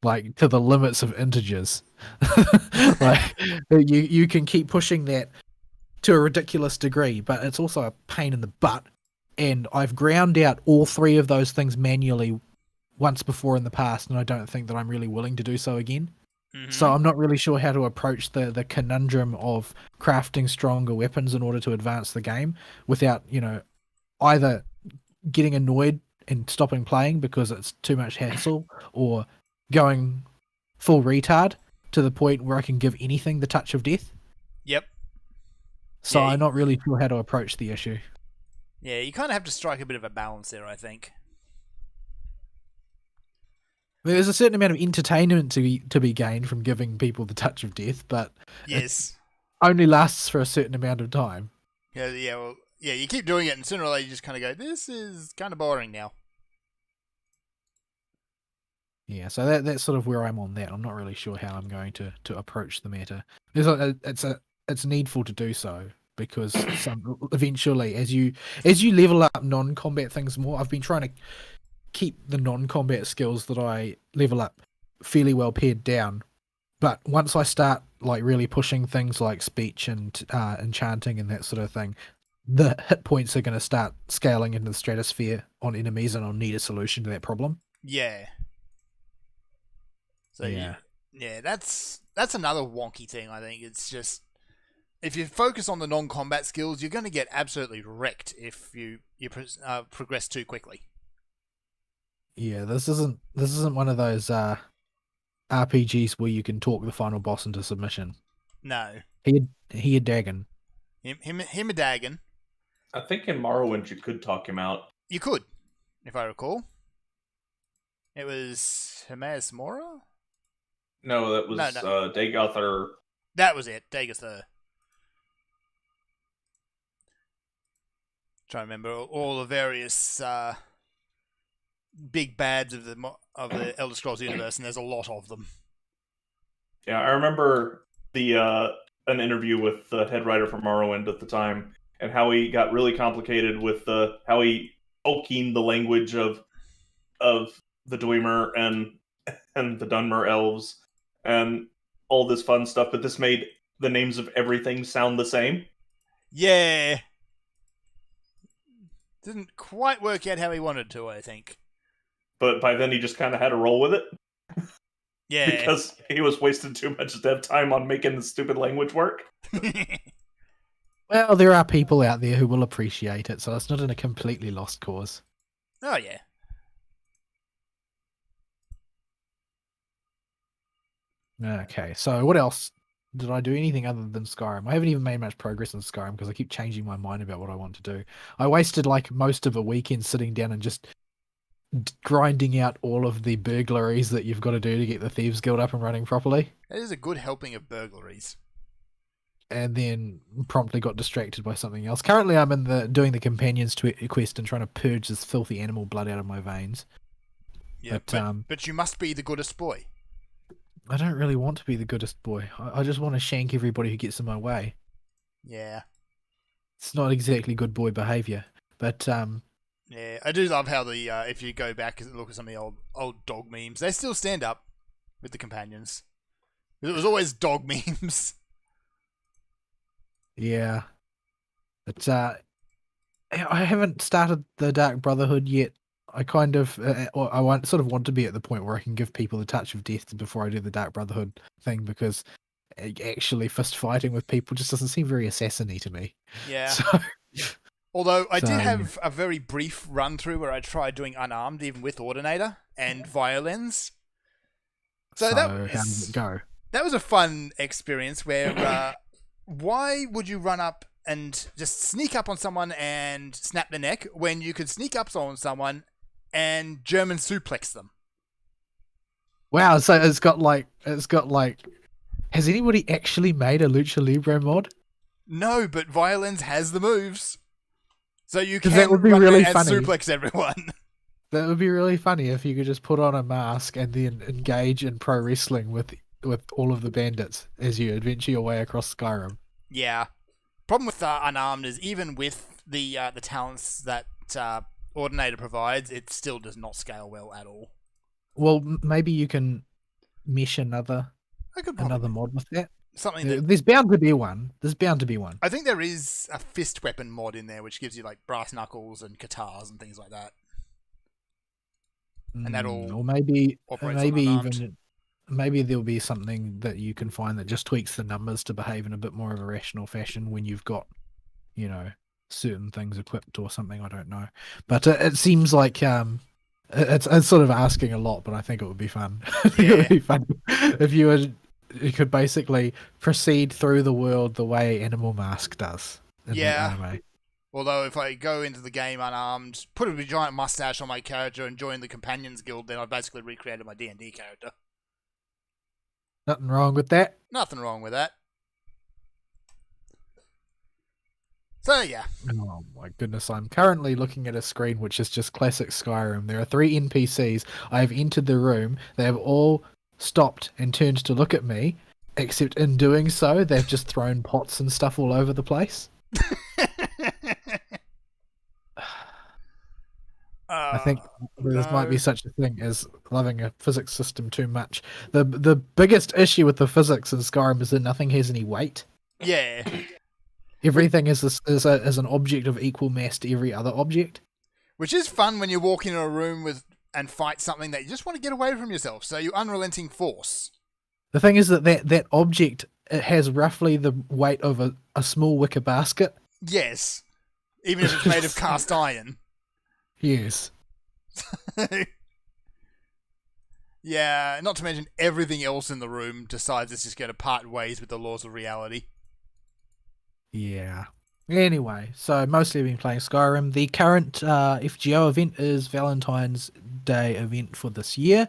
like to the limits of integers. Like you can keep pushing that to a ridiculous degree, but it's also a pain in the butt. And I've ground out all three of those things manually once before in the past, and I don't think that I'm really willing to do so again. Mhm. So I'm not really sure how to approach the conundrum of crafting stronger weapons in order to advance the game without, either getting annoyed and stopping playing because it's too much hassle, or going full retard to the point where I can give anything the touch of death. Yep. So Yeah, I'm not really sure how to approach the issue. Yeah, you kind of have to strike a bit of a balance there, I think. I mean, there's a certain amount of entertainment to be gained from giving people the touch of death, but Yes. only lasts for a certain amount of time. Well, you keep doing it, and sooner or later you just kind of go, this is kind of boring now. Yeah, so that's sort of where I'm on that. I'm not really sure how I'm going to approach the matter. It's needful to do so because eventually, as you level up non-combat things more, I've been trying to keep the non-combat skills that I level up fairly well pared down. But once I start like really pushing things like speech and enchanting and that sort of thing, the hit points are going to start scaling into the stratosphere on enemies, and I'll need a solution to that problem. Yeah. So Yeah. that's another wonky thing. I think it's just if you focus on the non-combat skills, you're going to get absolutely wrecked if you progress too quickly. Yeah, this isn't one of those RPGs where you can talk the final boss into submission. No, He a Dagon. him a Dagon. I think in Morrowind you could talk him out. You could, if I recall. It was Hermaeus Mora? No, that was No. Dagoth. That was it, Dagoth. Trying to remember all the various big bads of the Elder Scrolls universe, and there's a lot of them. Yeah, I remember an interview with the head writer for Morrowind at the time, and how he got really complicated with how he Tolkien the language of the Dwemer, and and the Dunmer elves and all this fun stuff, but this made the names of everything sound the same. Yeah. Didn't quite work out how he wanted to, I think. But by then he just kind of had to roll with it Yeah. because he was wasting too much dev time on making the stupid language work. Well, there are people out there who will appreciate it, so it's not in a completely lost cause. Oh, yeah. Okay, so what else? Did I do anything other than Skyrim? I haven't even made much progress in Skyrim because I keep changing my mind about what I want to do. I wasted like most of a weekend sitting down and just grinding out all of the burglaries that you've got to do to get the Thieves Guild up and running properly. That is a good helping of burglaries. And then promptly got distracted by something else. Currently, I'm in doing the companions quest and trying to purge this filthy animal blood out of my veins. Yeah, but you must be the goodest boy. I don't really want to be the goodest boy. I just want to shank everybody who gets in my way. Yeah. It's not exactly good boy behavior, but yeah, I do love how the if you go back and look at some of the old dog memes, they still stand up with the companions. It was always dog memes. Yeah, but I haven't started the Dark Brotherhood yet. I kind of, sort of want to be at the point where I can give people the touch of death before I do the Dark Brotherhood thing, because actually fist fighting with people just doesn't seem very assassiny to me. Yeah. So, although I did have a very brief run through where I tried doing unarmed, even with Ordinator and Violence. So how that did it go? That was a fun experience where why would you run up and just sneak up on someone and snap the neck when you could sneak up on someone and German suplex them? Wow, so it's got like, has anybody actually made a Lucha Libre mod? No, but Violence has the moves. So you can that would be run really and funny. suplex everyone. That would be really funny if you could just put on a mask and then engage in pro wrestling with all of the bandits as you adventure your way across Skyrim. Yeah. Problem with unarmed is even with the talents that Ordinator provides, it still does not scale well at all. Well, maybe you can mesh another mod with that. Something that There's bound to be one. I think there is a fist weapon mod in there which gives you like brass knuckles and katars and things like that. And that all, or maybe unarmed. even maybe there'll be something that you can find that just tweaks the numbers to behave in a bit more of a rational fashion when you've got, certain things equipped or something. I don't know, but it seems like it's sort of asking a lot, but I think it would be fun. It would be fun if you could basically proceed through the world the way Animal Mask does in the anime. Although if I go into the game unarmed, put a giant mustache on my character and join the Companions Guild, then I've basically recreated my D&D character. Nothing wrong with that. Nothing wrong with that. So, yeah. Oh my goodness, I'm currently looking at a screen which is just classic Skyrim. There are 3 NPCs. I have entered the room. They have all stopped and turned to look at me, except in doing so, they've just thrown pots and stuff all over the place. I think there might be such a thing as loving a physics system too much. The biggest issue with the physics in Skyrim is that nothing has any weight. Yeah. Everything is an object of equal mass to every other object. Which is fun when you walk into a room and fight something that you just want to get away from yourself. So you unrelenting force. The thing is that object, it has roughly the weight of a small wicker basket. Yes. Even if it's made of cast iron. Yes. Yeah, not to mention everything else in the room decides it's just going to part ways with the laws of reality. Yeah. Anyway, so mostly I've been playing Skyrim. The current FGO event is Valentine's Day event for this year,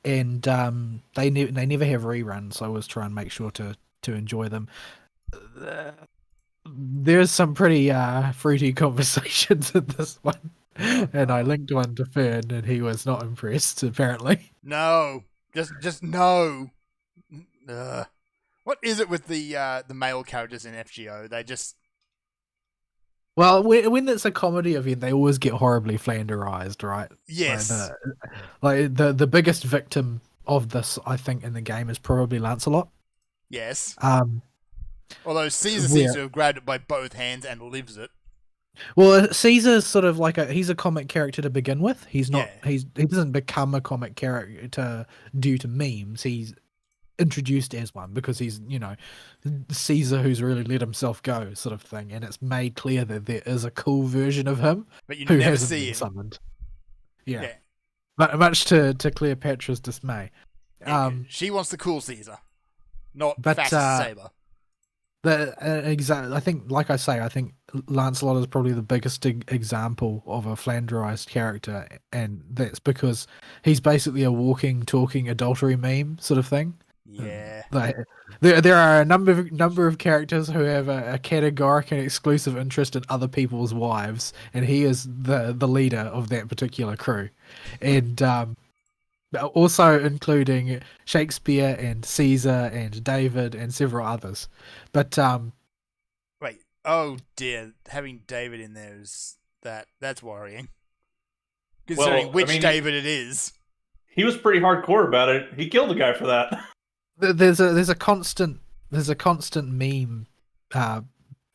and they never have reruns, so I always try and make sure to enjoy them. There's some pretty fruity conversations in this one, and I linked one to Fern, and he was not impressed, apparently. No. Just no. What is it with the male characters in FGO? They just... Well, when it's a comedy event, they always get horribly flanderized, right? Yes. The biggest victim of this, I think, in the game is probably Lancelot. Yes. Um, Although Caesar where- seems to have grabbed it by both hands and lives it. Well, Caesar's sort of like he's a comic character to begin with. He's not. Yeah. He doesn't become a comic character due to memes. He's introduced as one because he's Caesar who's really let himself go, sort of thing. And it's made clear that there is a cool version of him But you who never hasn't see been him. summoned. Yeah. Yeah. Much to Cleopatra's dismay. She wants the cool Caesar, not But, fascist Saber. Exactly. I think, like I say, I think Lancelot is probably the biggest example of a flanderized character, and that's because he's basically a walking, talking adultery meme sort of thing. Yeah. Like, there are a number of characters who have a categoric and exclusive interest in other people's wives, and he is the leader of that particular crew, and also including Shakespeare and Caesar and David and several others. But Wait. Oh dear. Having David in there that's worrying. Considering Well, I which mean, David it is. He was pretty hardcore about it. He killed a guy for that. there's a constant meme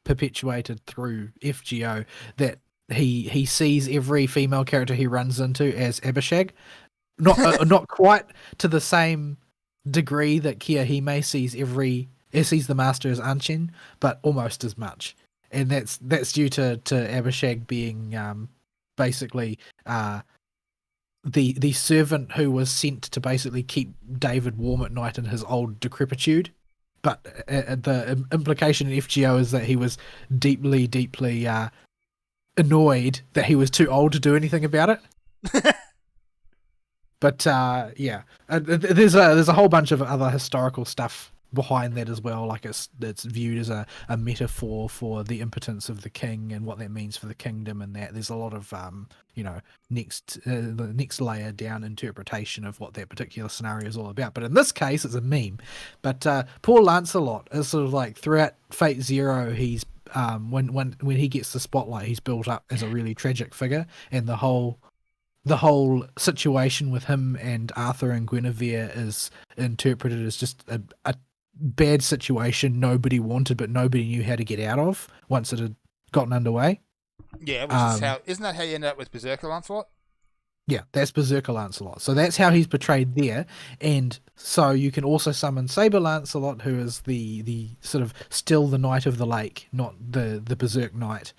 perpetuated through FGO that he sees every female character he runs into as Abishag. Not quite to the same degree that Kiyohime sees the master as Anshin, but almost as much. And that's due to Abishag being basically the servant who was sent to basically keep David warm at night in his old decrepitude. But the implication in FGO is that he was deeply annoyed that he was too old to do anything about it. But yeah, there's a whole bunch of other historical stuff behind that as well. Like it's viewed as a metaphor for the impotence of the king and what that means for the kingdom, and that there's a lot of the next layer down interpretation of what that particular scenario is all about. But in this case, it's a meme. But poor Lancelot is sort of like throughout Fate Zero, he's when he gets the spotlight, he's built up as a really tragic figure, and the whole situation with him and Arthur and Guinevere is interpreted as just a bad situation nobody wanted, but nobody knew how to get out of once it had gotten underway. Yeah, which is isn't that how you end up with Berserker Lancelot? Yeah, that's Berserker Lancelot. So that's how he's portrayed there. And so you can also summon Saber Lancelot, who is the sort of still the Knight of the Lake, not the Berserk Knight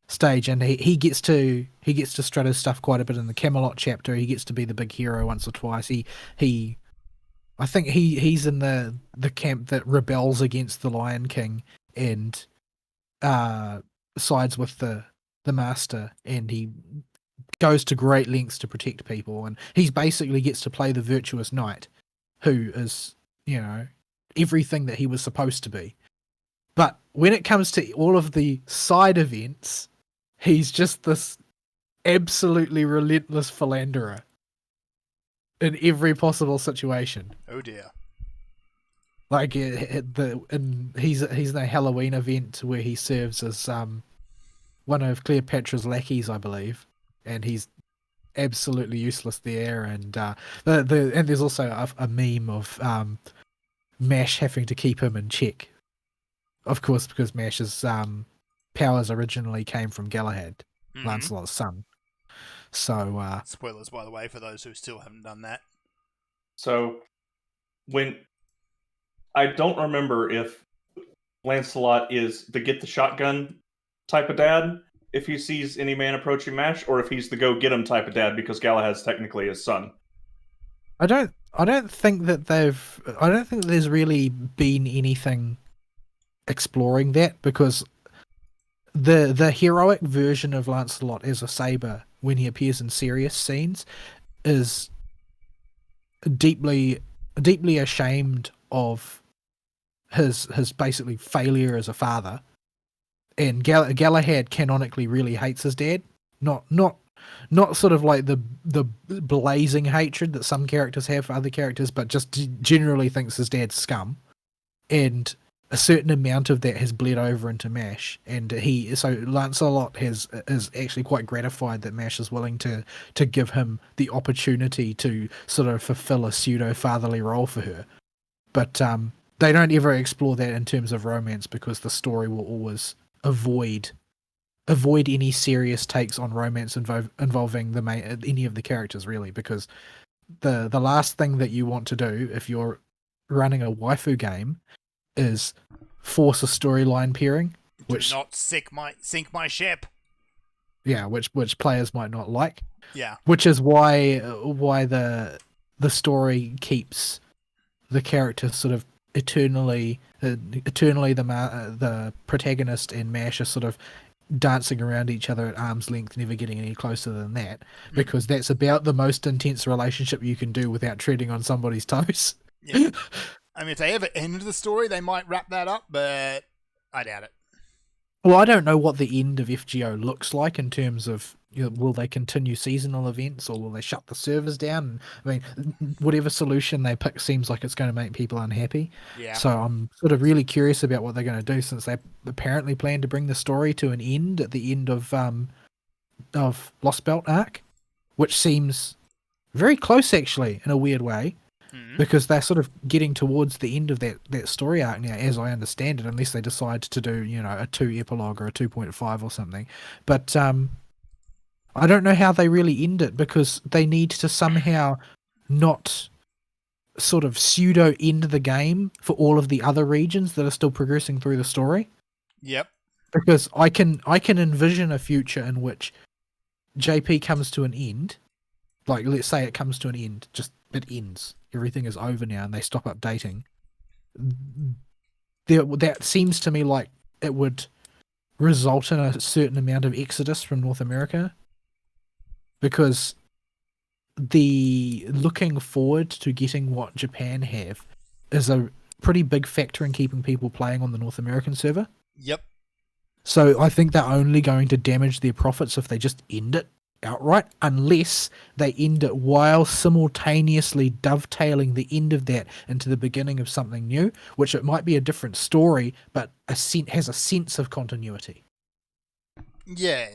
stage. And he gets to strut his stuff quite a bit in the Camelot chapter. He gets to be the big hero once or twice. I think he's in the camp that rebels against the Lion King and sides with the master, and he goes to great lengths to protect people, and he basically gets to play the virtuous knight who is, everything that he was supposed to be. But when it comes to all of the side events, he's just this absolutely relentless philanderer in every possible situation. Oh dear. Like he's in a Halloween event where he serves as one of Cleopatra's lackeys, I believe, and he's absolutely useless there. And and there's also a meme of Mash having to keep him in check, of course, because Mash's powers originally came from Galahad, Lancelot's son. So spoilers, by the way, for those who still haven't done that. So when I don't remember if Lancelot is the get the shotgun type of dad if he sees any man approaching Mash, or if he's the go get him type of dad because Galahad's technically his son. I don't think there's really been anything exploring that, because the heroic version of Lancelot as a saber when he appears in serious scenes is deeply ashamed of his basically failure as a father, and Galahad canonically really hates his dad. Not sort of like the blazing hatred that some characters have for other characters, but just generally thinks his dad's scum. And a certain amount of that has bled over into MASH, and Lancelot is actually quite gratified that MASH is willing to give him the opportunity to sort of fulfill a pseudo fatherly role for her. But they don't ever explore that in terms of romance, because the story will always avoid any serious takes on romance involving any of the characters, really, because the last thing that you want to do if you're running a waifu game is force a storyline pairing, which Do not sink my ship. which players might not like. Yeah. Which is why the story keeps the characters sort of eternally the protagonist and MASH are sort of dancing around each other at arm's length, never getting any closer than that, because that's about the most intense relationship you can do without treading on somebody's toes. Yeah. I mean, if they ever end the story, they might wrap that up, but I doubt it. Well, I don't know what the end of FGO looks like in terms of, will they continue seasonal events, or will they shut the servers down? I mean, whatever solution they pick seems like it's going to make people unhappy. Yeah. So I'm sort of really curious about what they're going to do, since they apparently plan to bring the story to an end at the end of Lost Belt arc, which seems very close, actually, in a weird way. Because they're sort of getting towards the end of that story arc now, as I understand it, unless they decide to do, a 2 epilogue or a 2.5 or something. But I don't know how they really end it, because they need to somehow not sort of pseudo end the game for all of the other regions that are still progressing through the story. Yep. Because I can envision a future in which JP comes to an end. Like, let's say it comes to an end, just it ends. Everything is over now and they stop updating. That seems to me like it would result in a certain amount of exodus from North America, because the looking forward to getting what Japan have is a pretty big factor in keeping people playing on the North American server. Yep. So I think they're only going to damage their profits if they just end it outright, unless they end it while simultaneously dovetailing the end of that into the beginning of something new, which it might be a different story, but has a sense of continuity. Yeah.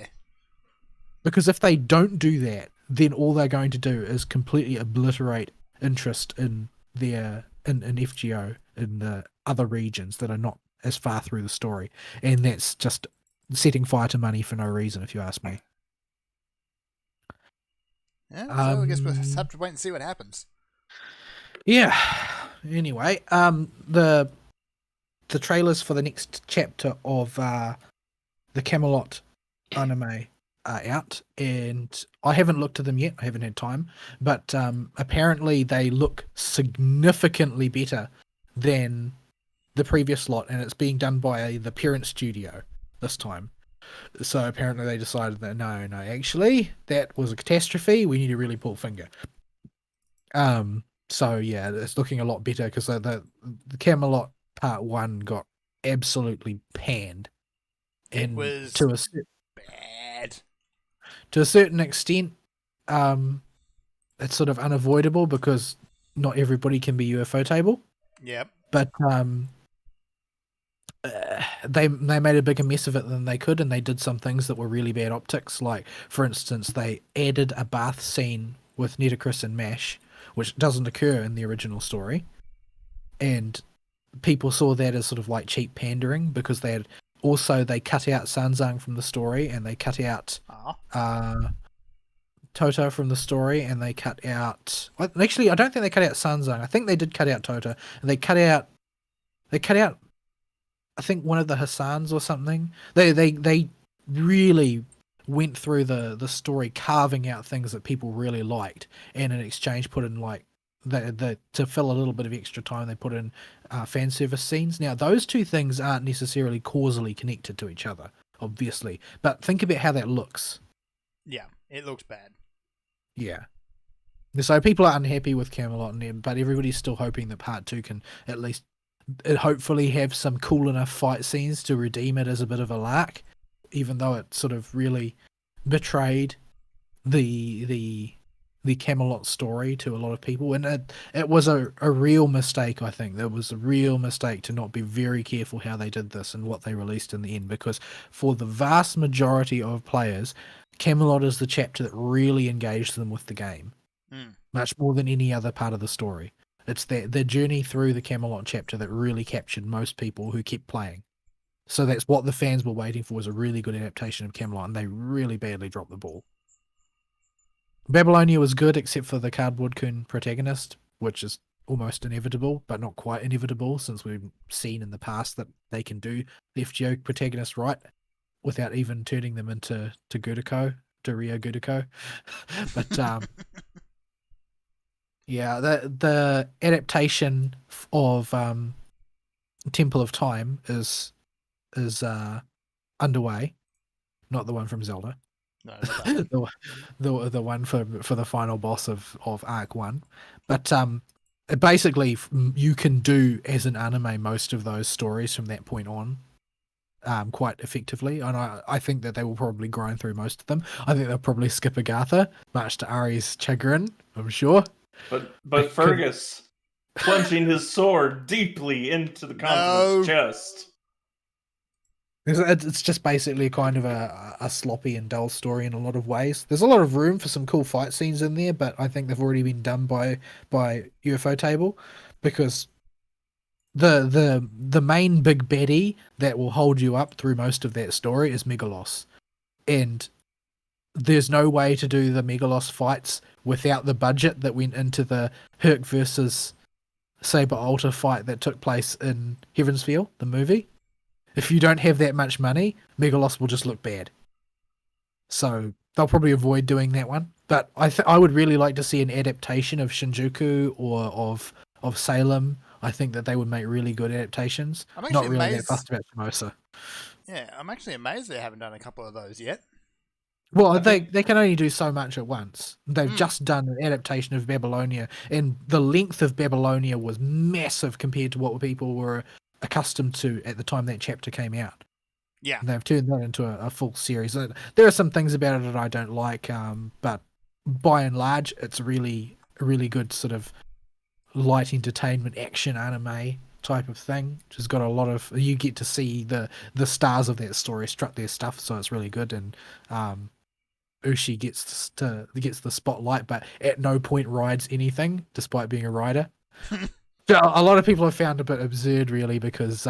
Because if they don't do that, then all they're going to do is completely obliterate interest in their in FGO in the other regions that are not as far through the story, and that's just setting fire to money for no reason, if you ask me. Yeah, so I guess we'll just have to wait and see what happens. Yeah. Anyway, the trailers for the next chapter of the Camelot anime are out, and I haven't looked at them yet. I haven't had time, but apparently they look significantly better than the previous lot, and it's being done by the parent studio this time. So apparently they decided that no, actually that was a catastrophe. We need to really pull finger. So yeah, it's looking a lot better, because the Camelot Part 1 got absolutely panned. It was bad. To a certain extent, it's sort of unavoidable because not everybody can be UFO table. Yep. But they made a bigger mess of it than they could, and they did some things that were really bad optics. Like, for instance, they added a bath scene with Nitocris and MASH, which doesn't occur in the original story. And people saw that as sort of like cheap pandering, because they cut out Sanzang from the story, and they cut out Tota from the story, and they cut out... Actually, I don't think they cut out Sanzang. I think they did cut out Tota, and they cut out I think one of the Hassans or something. They really went through the story, carving out things that people really liked, and in exchange put in like to fill a little bit of extra time, they put in fan service scenes. Now those two things aren't necessarily causally connected to each other, obviously, but think about how that looks. Yeah, it looks bad. Yeah. So people are unhappy with Camelot, but everybody's still hoping that Part 2 can at least hopefully have some cool enough fight scenes to redeem it as a bit of a lark, even though it sort of really betrayed the Camelot story to a lot of people, and it was a real mistake. I think there was a real mistake to not be very careful how they did this and what they released in the end, because for the vast majority of players, Camelot is the chapter that really engaged them with the game, much more than any other part of the story. It's the journey through the Camelot chapter that really captured most people who kept playing. So that's what the fans were waiting for, was a really good adaptation of Camelot, and they really badly dropped the ball. Babylonia was good, except for the Cardboard Coon protagonist, which is almost inevitable, but not quite inevitable, since we've seen in the past that they can do the FGO protagonist right without even turning them into Rio Gudiko. But yeah, the adaptation of Temple of Time is underway, not the one from Zelda. No, the one for the final boss of Arc 1. But basically you can do as an anime most of those stories from that point on quite effectively, and I think that they will probably grind through most of them. I think they'll probably skip Agatha, much to Ari's chagrin, I'm sure. But Fergus plunging his sword deeply into the Continent's chest. It's just basically kind of a sloppy and dull story in a lot of ways. There's a lot of room for some cool fight scenes in there, but I think they've already been done by UFO Table, because the main big baddie that will hold you up through most of that story is Megalos, and there's no way to do the Megalos fights without the budget that went into the Herc versus Saber Alter fight that took place in Heaven's Feel, the movie. If you don't have that much money, Megalos will just look bad. So they'll probably avoid doing that one. But I would really like to see an adaptation of Shinjuku or of Salem. I think that they would make really good adaptations. I'm actually Not really amazed. that fussed about Samosa. Yeah, I'm actually amazed they haven't done a couple of those yet. Well, they can only do so much at once. They've just done an adaptation of Babylonia, and the length of Babylonia was massive compared to what people were accustomed to at the time that chapter came out. Yeah. And they've turned that into a full series. There are some things about it that I don't like, but by and large, it's a really good sort of light entertainment action anime type of thing. Which has got a lot of, you get to see the stars of that story strut their stuff, so it's really good. And Ushi gets the spotlight, but at no point rides anything, despite being a rider. A lot of people have found it a bit absurd, really, because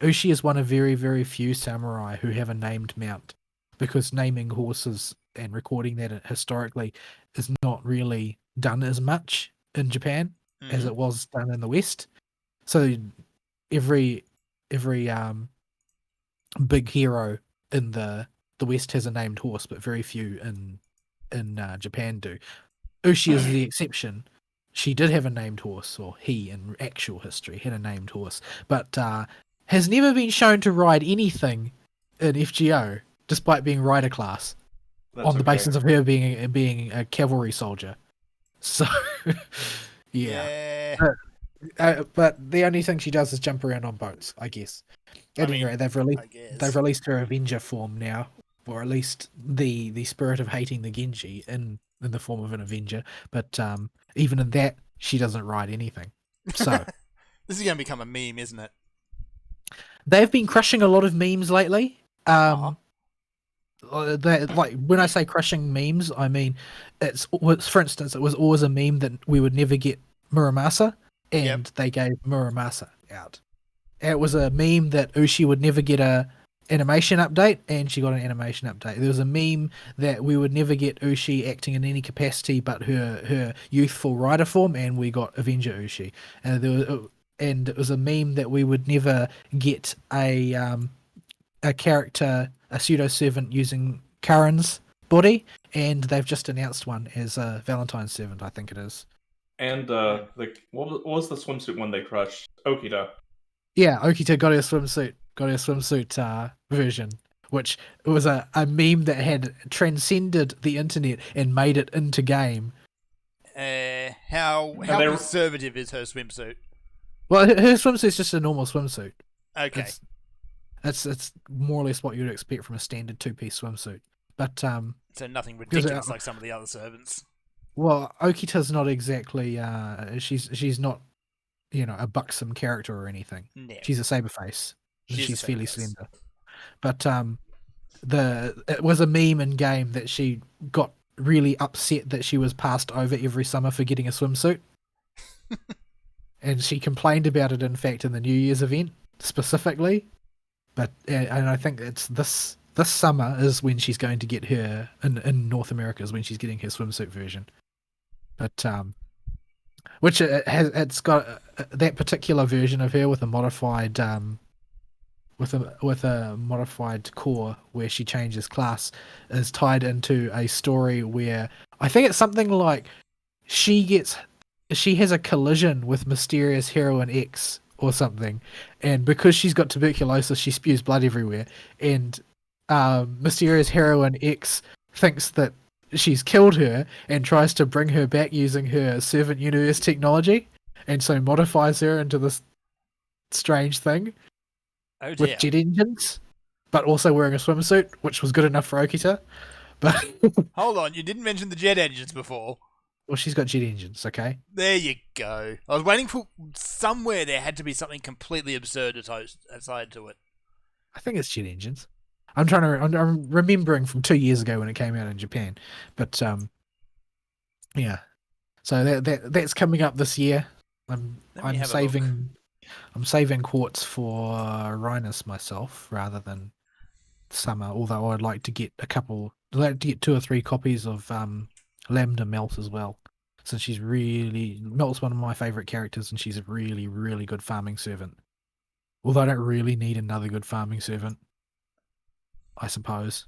Ushi is one of very, very few samurai who have a named mount, because naming horses and recording that historically is not really done as much in Japan as it was done in the West. So every big hero in the West has a named horse, but very few in Japan do. Ushi is the exception. She did have a named horse, or he in actual history had a named horse, but has never been shown to ride anything in FGO, despite being rider class, on the basis of her being a cavalry soldier. So, yeah. But the only thing she does is jump around on boats, I guess. At any rate, they've released her Avenger form now, or at least the spirit of hating the Genji in the form of an Avenger. But even in that, she doesn't ride anything. So this is going to become a meme, isn't it? They've been crushing a lot of memes lately. Like when I say crushing memes, I mean for instance, it was always a meme that we would never get Muramasa, and they gave Muramasa out. And it was a meme that Ushi would never get a animation update, and she got an animation update. There was a meme that we would never get Ushi acting in any capacity but her youthful rider form, and we got Avenger Ushi. And it was a meme that we would never get a character, a pseudo servant using Karen's body, and they've just announced one as a Valentine's servant, I think it is. And what was the swimsuit one they crushed? Okita. Yeah, Okita got her swimsuit version, which was a meme that had transcended the internet and made it into game. How conservative is her swimsuit? Well, her swimsuit's just a normal swimsuit. Okay. It's more or less what you'd expect from a standard two-piece swimsuit. But so nothing ridiculous like some of the other servants. Well, Okita's not exactly. She's not, a buxom character or anything. No. She's a saber face, and She's a she's fairly saberface. slender. But it was a meme in game that she got really upset that she was passed over every summer for getting a swimsuit, and she complained about it. In fact, in the New Year's event specifically. But and I think it's this summer is when she's going to get her in North America is when she's getting her swimsuit version. But which it's got that particular version of her with a modified with a modified core where she changes class is tied into a story where I think it's something like she has a collision with mysterious heroine X or something, and because she's got tuberculosis she spews blood everywhere, and mysterious heroine X thinks that she's killed her and tries to bring her back using her servant universe technology, and so modifies her into this strange thing Oh with dear. jet engines, but also wearing a swimsuit, which was good enough for Okita. But Hold on, you didn't mention the jet engines before. well, she's got jet engines, okay? There you go. I was waiting for somewhere there had to be something completely absurd aside to it. I think it's jet engines. I'm remembering from 2 years ago when it came out in Japan, but yeah. So that's coming up this year. Let me I'm have a look. saving quartz for Rhinus myself rather than Summer. Although I'd like to get I'd like to get 2 or 3 copies of Lambda Melt as well, since Melt's one of my favorite characters, and she's a really, really good farming servant. Although I don't really need another good farming servant, I suppose.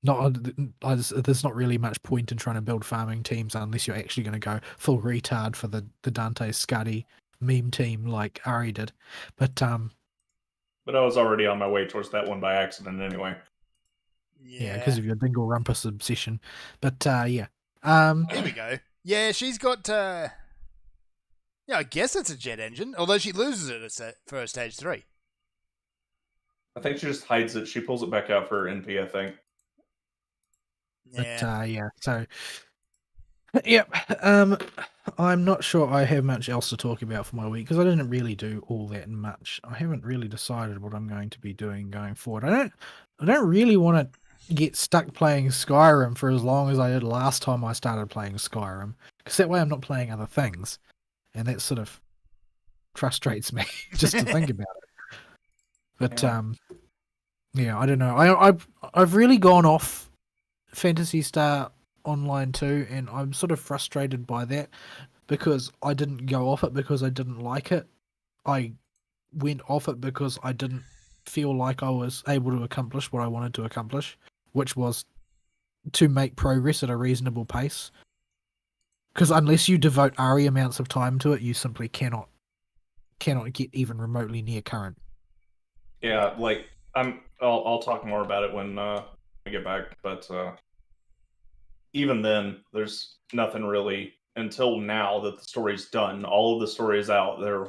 There's not really much point in trying to build farming teams unless you're actually going to go full retard for the Dante Scuddy meme team like Ari did. But But I was already on my way towards that one by accident anyway. yeah, because of your Dingle Rumpus obsession. But yeah. Here we go. Yeah, she's got. Yeah, I guess it's a jet engine. Although she loses it for stage 3. I think she just hides it. She pulls it back out for her NP, I think. But Yeah. yeah, so yep. I'm not sure I have much else to talk about for my week because I didn't really do all that much. I haven't really decided what I'm going to be doing going forward. I don't really want to get stuck playing Skyrim for as long as I did last time I started playing Skyrim, because that way I'm not playing other things, and that sort of frustrates me just to think about it. But yeah, I don't know. I've really gone off Phantasy Star Online 2, and I'm sort of frustrated by that because I didn't go off it because I didn't like it. I went off it because I didn't feel like I was able to accomplish what I wanted to accomplish, which was to make progress at a reasonable pace. Because unless you devote Ari amounts of time to it, you simply cannot get even remotely near current. Yeah, like I'll talk more about it when I get back, but even then, there's nothing really until now that the story's done. All of the story is out. There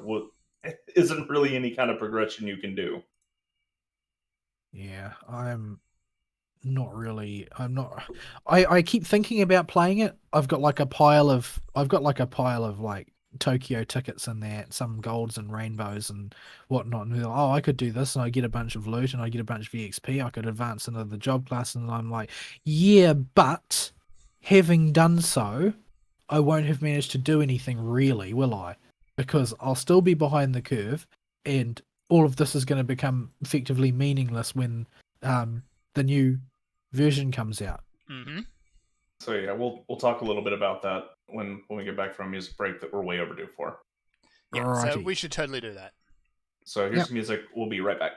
isn't really any kind of progression you can do. Yeah, I'm not. I keep thinking about playing it. I've got like a pile of like Tokyo tickets in there, some golds and rainbows and whatnot. And they're like, oh, I could do this, and I get a bunch of loot, and I get a bunch of EXP. I could advance into the job class, and I'm like, yeah, but having done so, I won't have managed to do anything really, will I? Because I'll still be behind the curve, and all of this is going to become effectively meaningless when the new version comes out. Mm-hmm. So yeah, we'll talk a little bit about that when we get back from music break that we're way overdue for. Yeah, so Alrighty. we should totally do that. So here's some music. We'll be right back.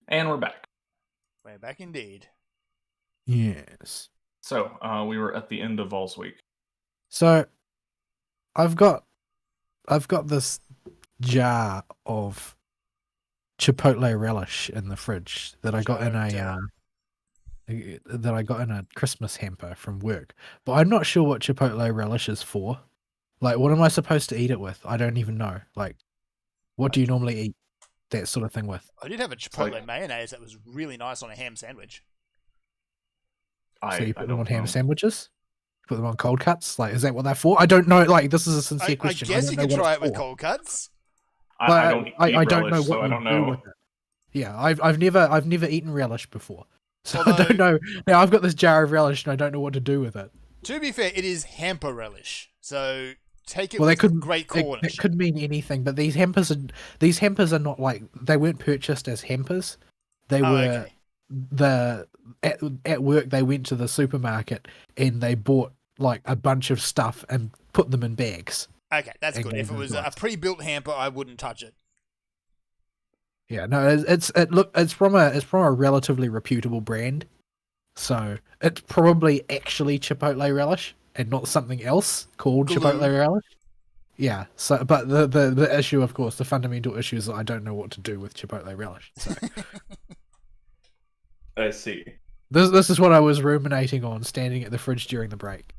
And we're back. We're back indeed. Yes. So, we were at the end of Vols Week. So, I've got this jar of Chipotle relish in the fridge that I got in a Christmas hamper from work. But I'm not sure what Chipotle relish is for. Like, what am I supposed to eat it with? I don't even know. Like, what do you normally eat that sort of thing with? I did have a Chipotle mayonnaise that was really nice on a ham sandwich. So you put them don't on ham know. sandwiches? Put them on cold cuts? Like, is that what they're for? I don't know. Like, this is a sincere I question. guess don't you know could what try it's it with for. cold cuts. I don't eat I don't know relish, what so I you don't do know. with it. Yeah, I've never eaten relish before, so I Although- don't know. Now I've got this jar of relish and I don't know what to do with it. To be fair, it is hamper relish, so take it Well, they with couldn't. great It Cornish. could mean anything, but these hampers are not like they weren't purchased as hampers. They Oh, were at work. They went to the supermarket and they bought like a bunch of stuff and put them in bags. Okay, that's and good. gave If it them was to a us. pre-built hamper, I wouldn't touch it. Yeah, no, it's from a relatively reputable brand, so it's probably actually Chipotle relish and not something else called Glue. Chipotle relish. Yeah, so but the issue, of course, the fundamental issue is that I don't know what to do with Chipotle relish. So I see. this is what I was ruminating on, standing at the fridge during the break.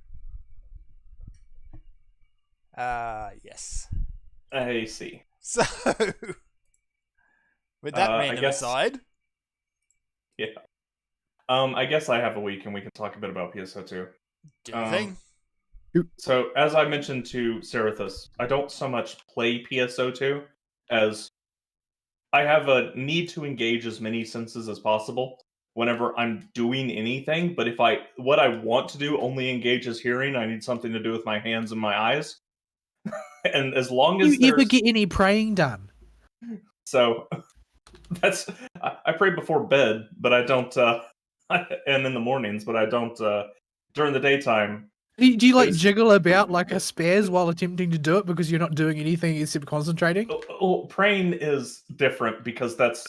Yes. I see. So, with that I random guess- aside, I guess I have a week and we can talk a bit about PSO2. do the thing. So, as I mentioned to Serathus, I don't so much play PSO2 as I have a need to engage as many senses as possible whenever I'm doing anything. But if what I want to do only engages hearing, I need something to do with my hands and my eyes. And as long as You ever there's... get any praying done? So, I pray before bed, but I don't, and in the mornings, but I don't, during the daytime. Do you like There's- jiggle about like a spaz while attempting to do it because you're not doing anything except concentrating? Well, praying is different because that's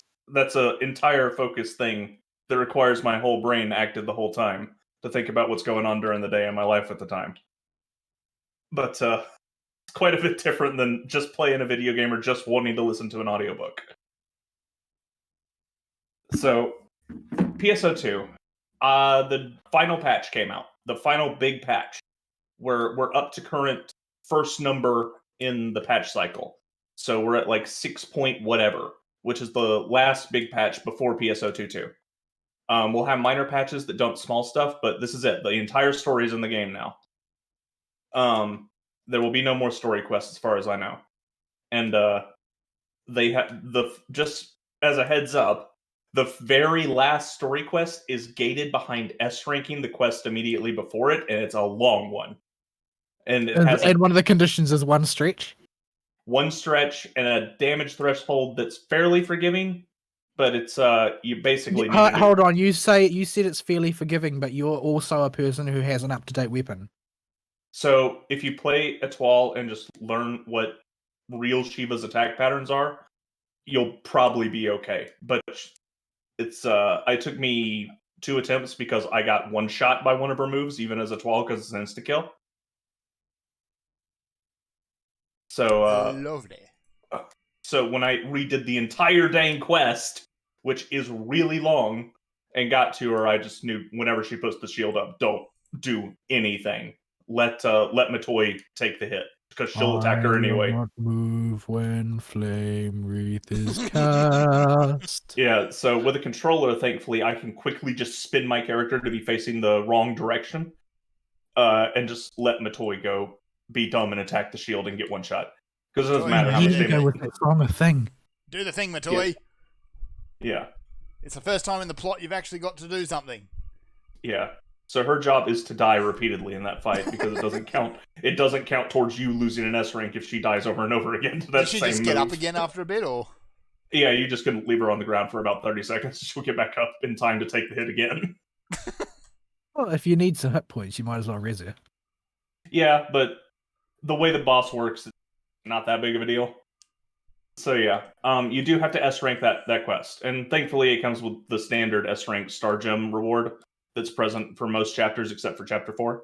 an entire focus thing that requires my whole brain active the whole time to think about what's going on during the day in my life at the time. But it's quite a bit different than just playing a video game or just wanting to listen to an audiobook. So, PSO2, the final patch came out. The final big patch. We're up to current first number in the patch cycle. So we're at like 6 point whatever, which is the last big patch before PSO2.2. We'll have minor patches that dump small stuff, but this is it. The entire story is in the game now. There will be no more story quests as far as I know. And they have just as a heads up, the very last story quest is gated behind S ranking the quest immediately before it, and it's a long one. And it has And one of the conditions is one stretch. one stretch and a damage threshold that's fairly forgiving, but it's you basically need to do- Hold on, you said it's fairly forgiving, but you're also a person who has an up-to-date weapon. So if you play Etoile and just learn what real Shiva's attack patterns are, you'll probably be okay. But it's it took me 2 attempts because I got one shot by one of her moves, even as Etoile, because it's an insta-kill. So Lovely. So when I redid the entire dang quest, which is really long, and got to her, I just knew whenever she puts the shield up, don't do anything. Let Matoi take the hit because she'll attack her anyway. I will not move when Flame Wreath is cast. Yeah, so with a controller, thankfully, I can quickly just spin my character to be facing the wrong direction, and just let Matoi go, be dumb, and attack the shield and get one shot. Because it doesn't matter how You much need to go damage. with that stronger thing. Do the thing, Matoi. Yeah, It's the first time in the plot you've actually got to do something. yeah. So her job is to die repeatedly in that fight because it doesn't count. It doesn't count towards you losing an S rank if she dies over and over again. To that Does she same just get up move. again after a bit, or? Yeah, you just can leave her on the ground for about 30 seconds. She'll get back up in time to take the hit again. Well, if you need some hit points, you might as well res her. Yeah, but the way the boss works, it's not that big of a deal. So yeah, you do have to S rank that quest, and thankfully it comes with the standard S rank Star Gem reward that's present for most chapters except for Chapter 4.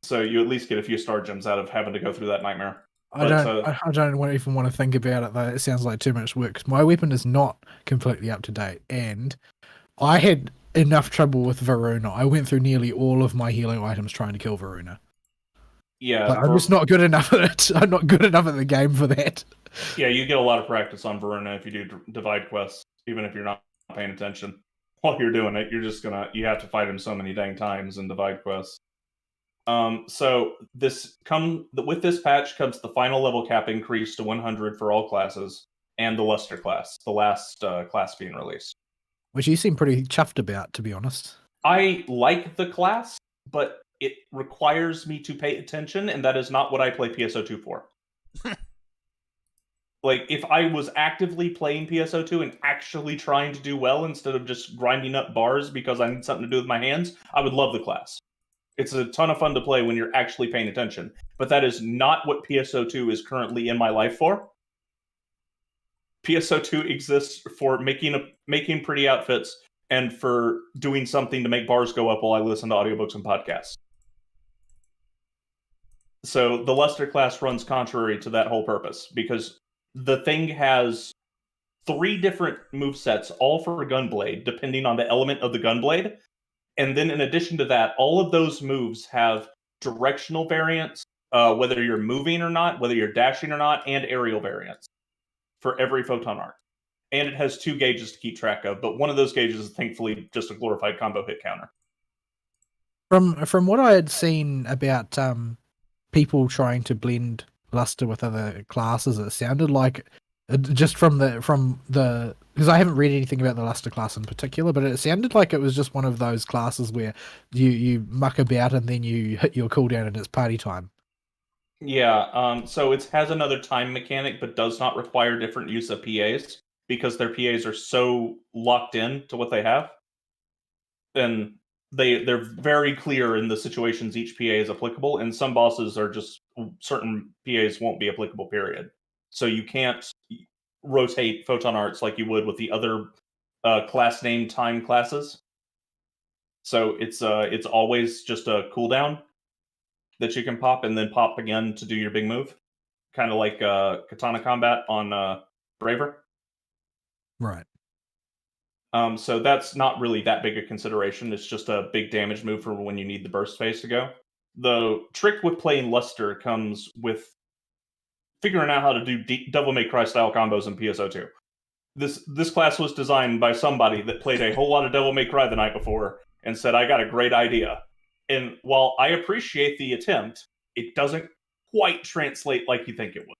So you at least get a few Star Gems out of having to go through that nightmare. I don't even want to think about it though. It sounds like too much work. 'Cause my weapon is not completely up to date, and I had enough trouble with Varuna. I went through nearly all of my healing items trying to kill Varuna. Yeah, But I'm just not good enough at it. I'm not good enough at the game for that. Yeah, you get a lot of practice on Varuna if you do divide quests, even if you're not paying attention. While you're doing it, you have to fight him so many dang times in divide quests. So with this patch comes the final level cap increase to 100 for all classes, and the Luster class, the last class being released. Which you seem pretty chuffed about, to be honest. I like the class, but it requires me to pay attention, and that is not what I play PSO2 for. Like, if I was actively playing PSO2 and actually trying to do well instead of just grinding up bars because I need something to do with my hands, I would love the class. It's a ton of fun to play when you're actually paying attention. But that is not what PSO2 is currently in my life for. PSO2 exists for making pretty outfits and for doing something to make bars go up while I listen to audiobooks and podcasts. So the Luster class runs contrary to that whole purpose, because the thing has 3 different movesets, all for Gunblade, depending on the element of the Gunblade. And then in addition to that, all of those moves have directional variants, whether you're moving or not, whether you're dashing or not, and aerial variants for every photon art. And it has 2 gauges to keep track of, but one of those gauges is thankfully just a glorified combo hit counter. From what I had seen about people trying to blend Luster with other classes, it sounded like just from the because I haven't read anything about the Luster class in particular, but it sounded like it was just one of those classes where you muck about and then you hit your cooldown and it's party time. Yeah, so it has another time mechanic, but does not require different use of PAs, because their PAs are so locked in to what they have. And they're very clear in the situations each PA is applicable, and some bosses are just, certain PAs won't be applicable, period. So you can't rotate photon arts like you would with the other class name time classes. So it's always just a cooldown that you can pop and then pop again to do your big move, kind of like katana combat on Braver. Right. So that's not really that big a consideration. It's just a big damage move for when you need the burst phase to go. The trick with playing Luster comes with figuring out how to do Devil May Cry style combos in PSO2. This class was designed by somebody that played a whole lot of Devil May Cry the night before and said, I got a great idea. And while I appreciate the attempt, it doesn't quite translate like you think it would.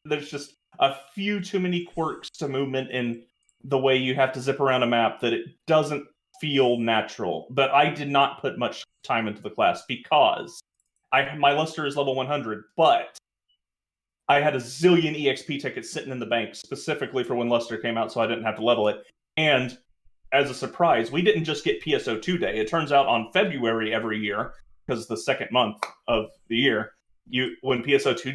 There's just a few too many quirks to movement in the way you have to zip around a map that it doesn't feel natural. But I did not put much time into the class because my Luster is level 100, but I had a zillion EXP tickets sitting in the bank specifically for when Luster came out, so I didn't have to level it. And as a surprise, we didn't just get PSO2 Day. It turns out on February every year, because the second month of the year, when PSO2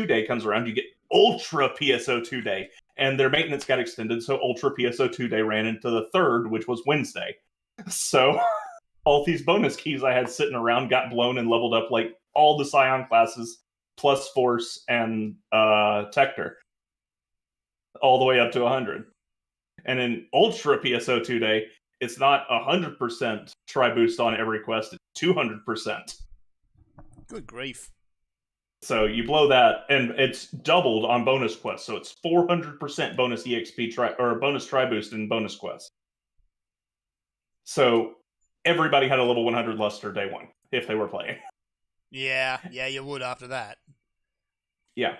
Day comes around, you get Ultra PSO2 Day. And their maintenance got extended, so Ultra PSO2 Day ran into the 3rd, which was Wednesday. So all these bonus keys I had sitting around got blown and leveled up like all the Scion classes, plus Force and Tector, all the way up to 100. And in Ultra PSO2 Day, it's not 100% tri-boost on every quest, it's 200%. Good grief. So you blow that, and it's doubled on bonus quests, so it's 400% bonus EXP bonus tri-boost in bonus quests. So everybody had a level 100 Luster day 1, if they were playing. Yeah, you would after that. Yeah.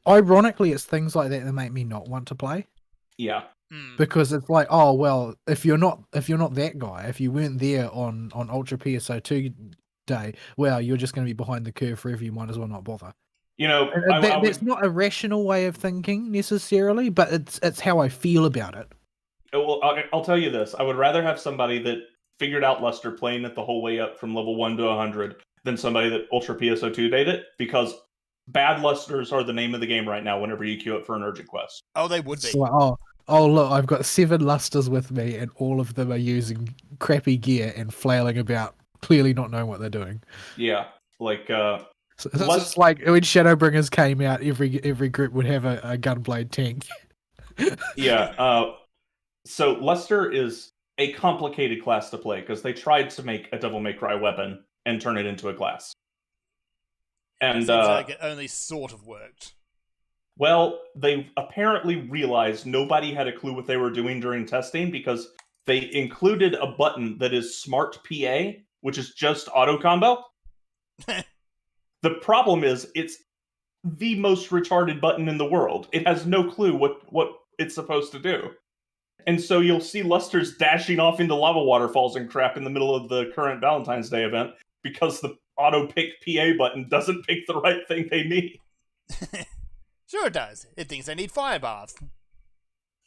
Ironically, it's things like that make me not want to play. Yeah. Because it's like, oh well, if you're not that guy, if you weren't there on Ultra PSO2 Day, well, you're just going to be behind the curve forever. You might as well not bother. You know, that's not a rational way of thinking necessarily, but it's how I feel about it. Well, I'll tell you this: I would rather have somebody that figured out Luster playing it the whole way up from level 1 to 100 than somebody that Ultra PSO2 did it, because bad lusters are the name of the game right now whenever you queue up for an urgent quest. Oh, they would be. It's like, oh look, I've got 7 lusters with me, and all of them are using crappy gear and flailing about, clearly not knowing what they're doing. Yeah, like So it's just like when Shadowbringers came out, every group would have a gunblade tank. yeah. So Luster is a complicated class to play because they tried to make a Devil May Cry weapon and turn it into a class. And Seems like it only sort of worked. Well, they apparently realized nobody had a clue what they were doing during testing, because they included a button that is Smart PA, which is just auto combo. The problem is it's the most retarded button in the world. It has no clue what it's supposed to do. And so you'll see Lusters dashing off into lava waterfalls and crap in the middle of the current Valentine's Day event because the auto pick PA button doesn't pick the right thing they need. Sure it does. It thinks they need fire bath.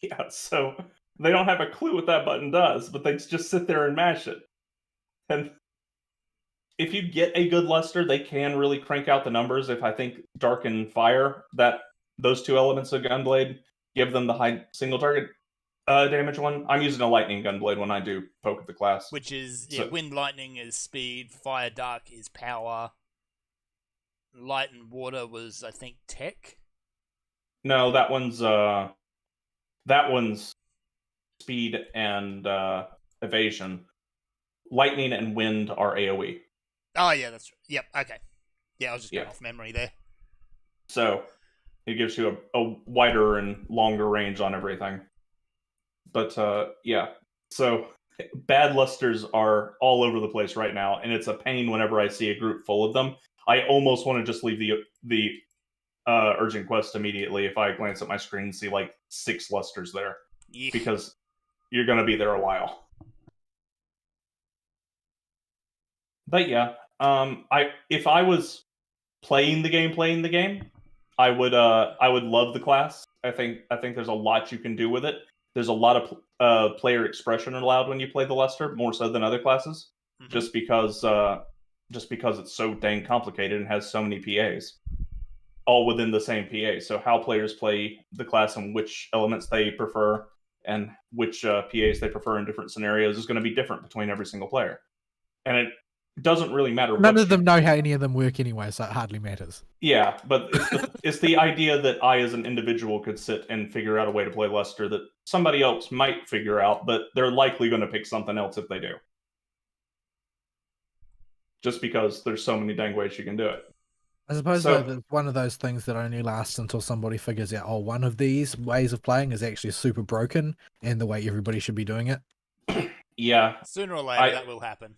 Yeah, so they don't have a clue what that button does, but they just sit there and mash it. And if you get a good luster, they can really crank out the numbers. If I think Dark and Fire, those 2 elements of Gunblade give them the high single target damage one. I'm using a Lightning Gunblade when I do poke at the class. Which is, Wind Lightning is speed, Fire Dark is power, Light and Water was, I think, tech. No, that one's speed and evasion. Lightning and wind are AoE. Oh yeah, that's right. Yep. Okay. Yeah, I was just going off memory there. So it gives you a wider and longer range on everything. But yeah, so bad lusters are all over the place right now, and it's a pain whenever I see a group full of them. I almost want to just leave the urgent quest immediately if I glance at my screen and see like 6 lusters there, because you're going to be there a while. But yeah, if I was playing the game, I would love the class. I think there's a lot you can do with it. There's a lot of player expression allowed when you play the Luster, more so than other classes, just because it's so dang complicated and has so many PAs, all within the same PA. So how players play the class and which elements they prefer and which PAs they prefer in different scenarios is going to be different between every single player, and it doesn't really matter. None of them know how any of them work anyway, so it hardly matters. Yeah, but it's the idea that I, as an individual, could sit and figure out a way to play Luster that somebody else might figure out, but they're likely going to pick something else if they do. Just because there's so many dang ways you can do it. I suppose it's one of those things that only lasts until somebody figures out, one of these ways of playing is actually super broken and the way everybody should be doing it. Yeah. Sooner or later, that will happen.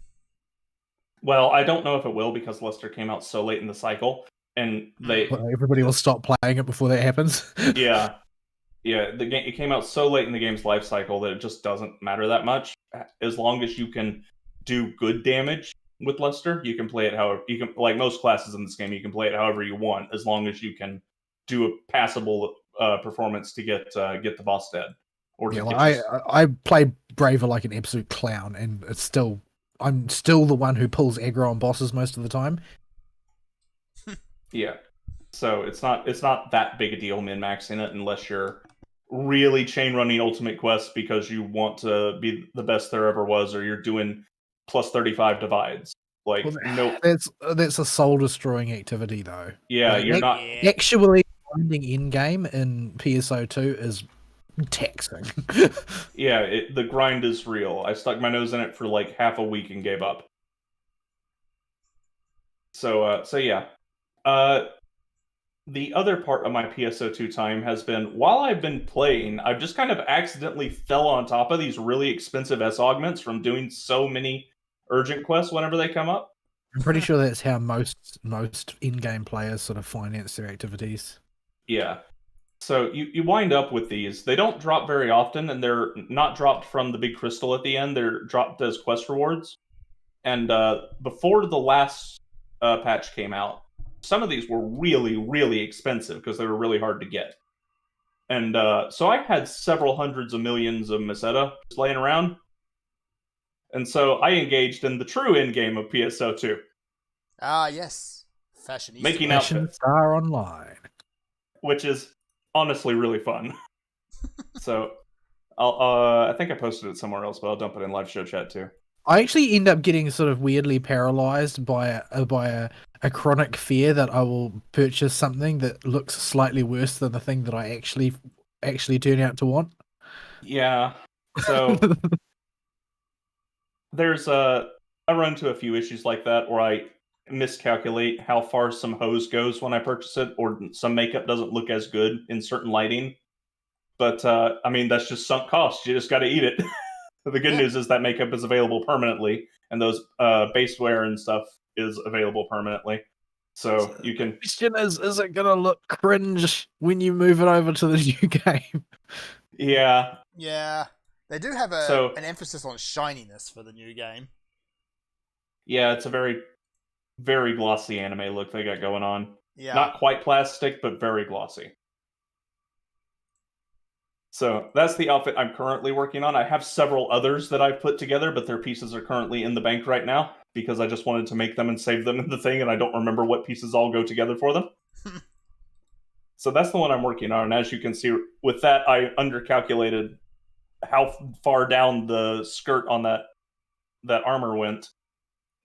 Well, I don't know if it will, because Luster came out so late in the cycle, and everybody will stop playing it before that happens. Yeah. It came out so late in the game's life cycle that it just doesn't matter that much. As long as you can do good damage with Luster, you can play it however you can. Like most classes in this game, you can play it however you want, as long as you can do a passable performance to get the boss dead. Or I play Braver like an absolute clown, and I'm still the one who pulls aggro on bosses most of the time. Yeah. So it's not that big a deal min-maxing it unless you're really chain running Ultimate Quest because you want to be the best there ever was, or you're doing plus 35 divides. Like, no, that's a soul destroying activity though. Yeah, you're not actually grinding in game in PSO2 is taxing. Yeah, the grind is real. I stuck my nose in it for like half a week and gave up. So yeah. The other part of my PSO2 time has been, while I've been playing, I've just kind of accidentally fell on top of these really expensive S augments from doing so many urgent quests whenever they come up. I'm pretty sure that's how most in-game players sort of finance their activities. Yeah. So you wind up with these. They don't drop very often, and they're not dropped from the big crystal at the end. They're dropped as quest rewards. And before the last patch came out, some of these were really, really expensive because they were really hard to get. And so I had several hundreds of millions of Meseta just laying around. And so I engaged in the true endgame of PSO2. Ah, yes. Fashionista. Making Fashion outfits. Star Online. Which is honestly really fun. So, I think I posted it somewhere else, but I'll dump it in live show chat too. I actually end up getting sort of weirdly paralyzed by a chronic fear that I will purchase something that looks slightly worse than the thing that I actually turn out to want. Yeah. So there's I run into a few issues like that where I miscalculate how far some hose goes when I purchase it, or some makeup doesn't look as good in certain lighting. But I mean, that's just sunk cost. You just got to eat it. The good news is that makeup is available permanently, and those base wear and stuff is available permanently. So you can. Question is it gonna look cringe when you move it over to the new game? Yeah. Yeah. They do have an emphasis on shininess for the new game. Yeah, it's a very, very glossy anime look they got going on. Yeah. Not quite plastic, but very glossy. So that's the outfit I'm currently working on. I have several others that I've put together, but their pieces are currently in the bank right now because I just wanted to make them and save them in the thing, and I don't remember what pieces all go together for them. So that's the one I'm working on. And as you can see, with that, I undercalculated how far down the skirt on that armor went,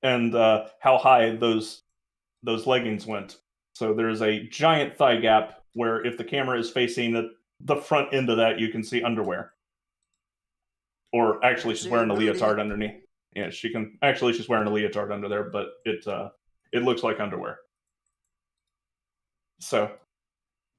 and how high those leggings went. So there's a giant thigh gap where if the camera is facing the front end of that, you can see underwear. Or actually, she's wearing a leotard underneath. Yeah, she can. Actually, she's wearing a leotard under there, but it looks like underwear. So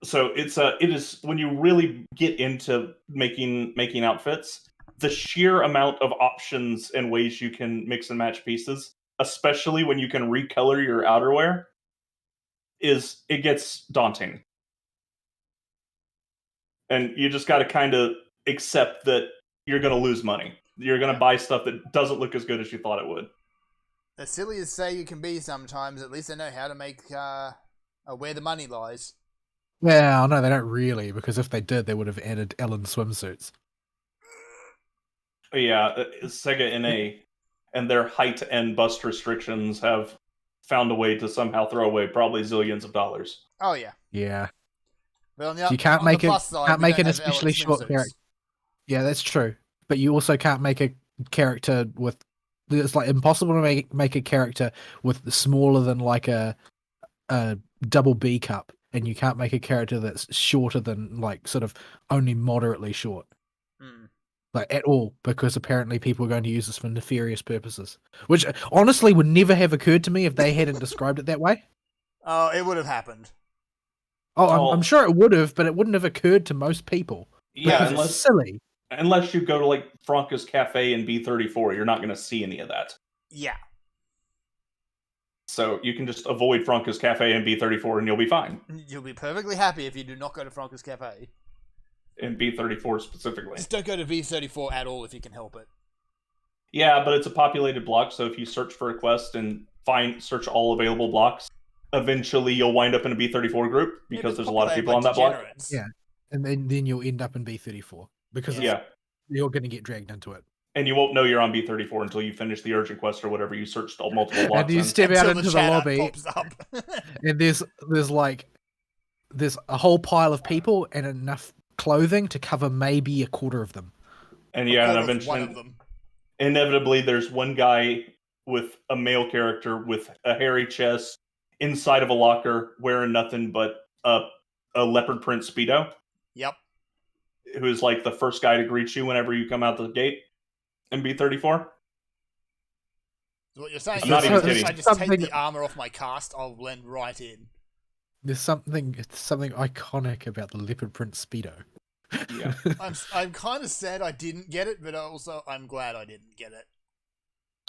it is when you really get into making outfits, the sheer amount of options and ways you can mix and match pieces, especially when you can recolor your outerwear, it gets daunting. And you just got to kind of accept that you're going to lose money. You're going to buy stuff that doesn't look as good as you thought it would. As silly as say you can be sometimes, at least they know how to make where the money lies. Well, no, they don't really, because if they did, they would have added Ellen swimsuits. Yeah, Sega NA and their height and bust restrictions have found a way to somehow throw away probably zillions of dollars. Oh yeah. Yeah. But on the, you can't on make the it. plus side, Can't we make don't an have especially Ellen short swimsuits. character. Yeah, that's true. But you also can't make a character with. It's like impossible to make a character with smaller than like a double B cup, and you can't make a character that's shorter than like sort of only moderately short. Mm. Like at all, because apparently people are going to use this for nefarious purposes, which honestly would never have occurred to me if they hadn't described it that way. Oh, it would have happened. Oh, I'm sure it would have, but it wouldn't have occurred to most people. Yeah, Because it's silly. Unless you go to like Franca's Cafe and B34, you're not going to see any of that. Yeah. So you can just avoid Franca's Cafe and B34 and you'll be fine. You'll be perfectly happy if you do not go to Franca's Cafe. And B34 specifically. Just don't go to V34 at all if you can help it. Yeah, but it's a populated block, so if you search for a quest and search all available blocks, eventually you'll wind up in a B34 group because there's a lot of people on that block. Yeah, and then you'll end up in B34 because you're going to get dragged into it. And you won't know you're on B34 until you finish the urgent quest or whatever you searched all multiple blocks. And you step out into the lobby, pops up. and there's a whole pile of people and enough clothing to cover maybe a quarter of them. And and eventually, inevitably, there's one guy with a male character with a hairy chest inside of a locker wearing nothing but a leopard print Speedo. Yep. Who's like the first guy to greet you whenever you come out the gate in B34. So what you're saying I'm not even kidding. If I just take the armor off my cast, I'll blend right in. There's something iconic about the leopard print Speedo. Yeah. I'm kind of sad I didn't get it, but also I'm glad I didn't get it.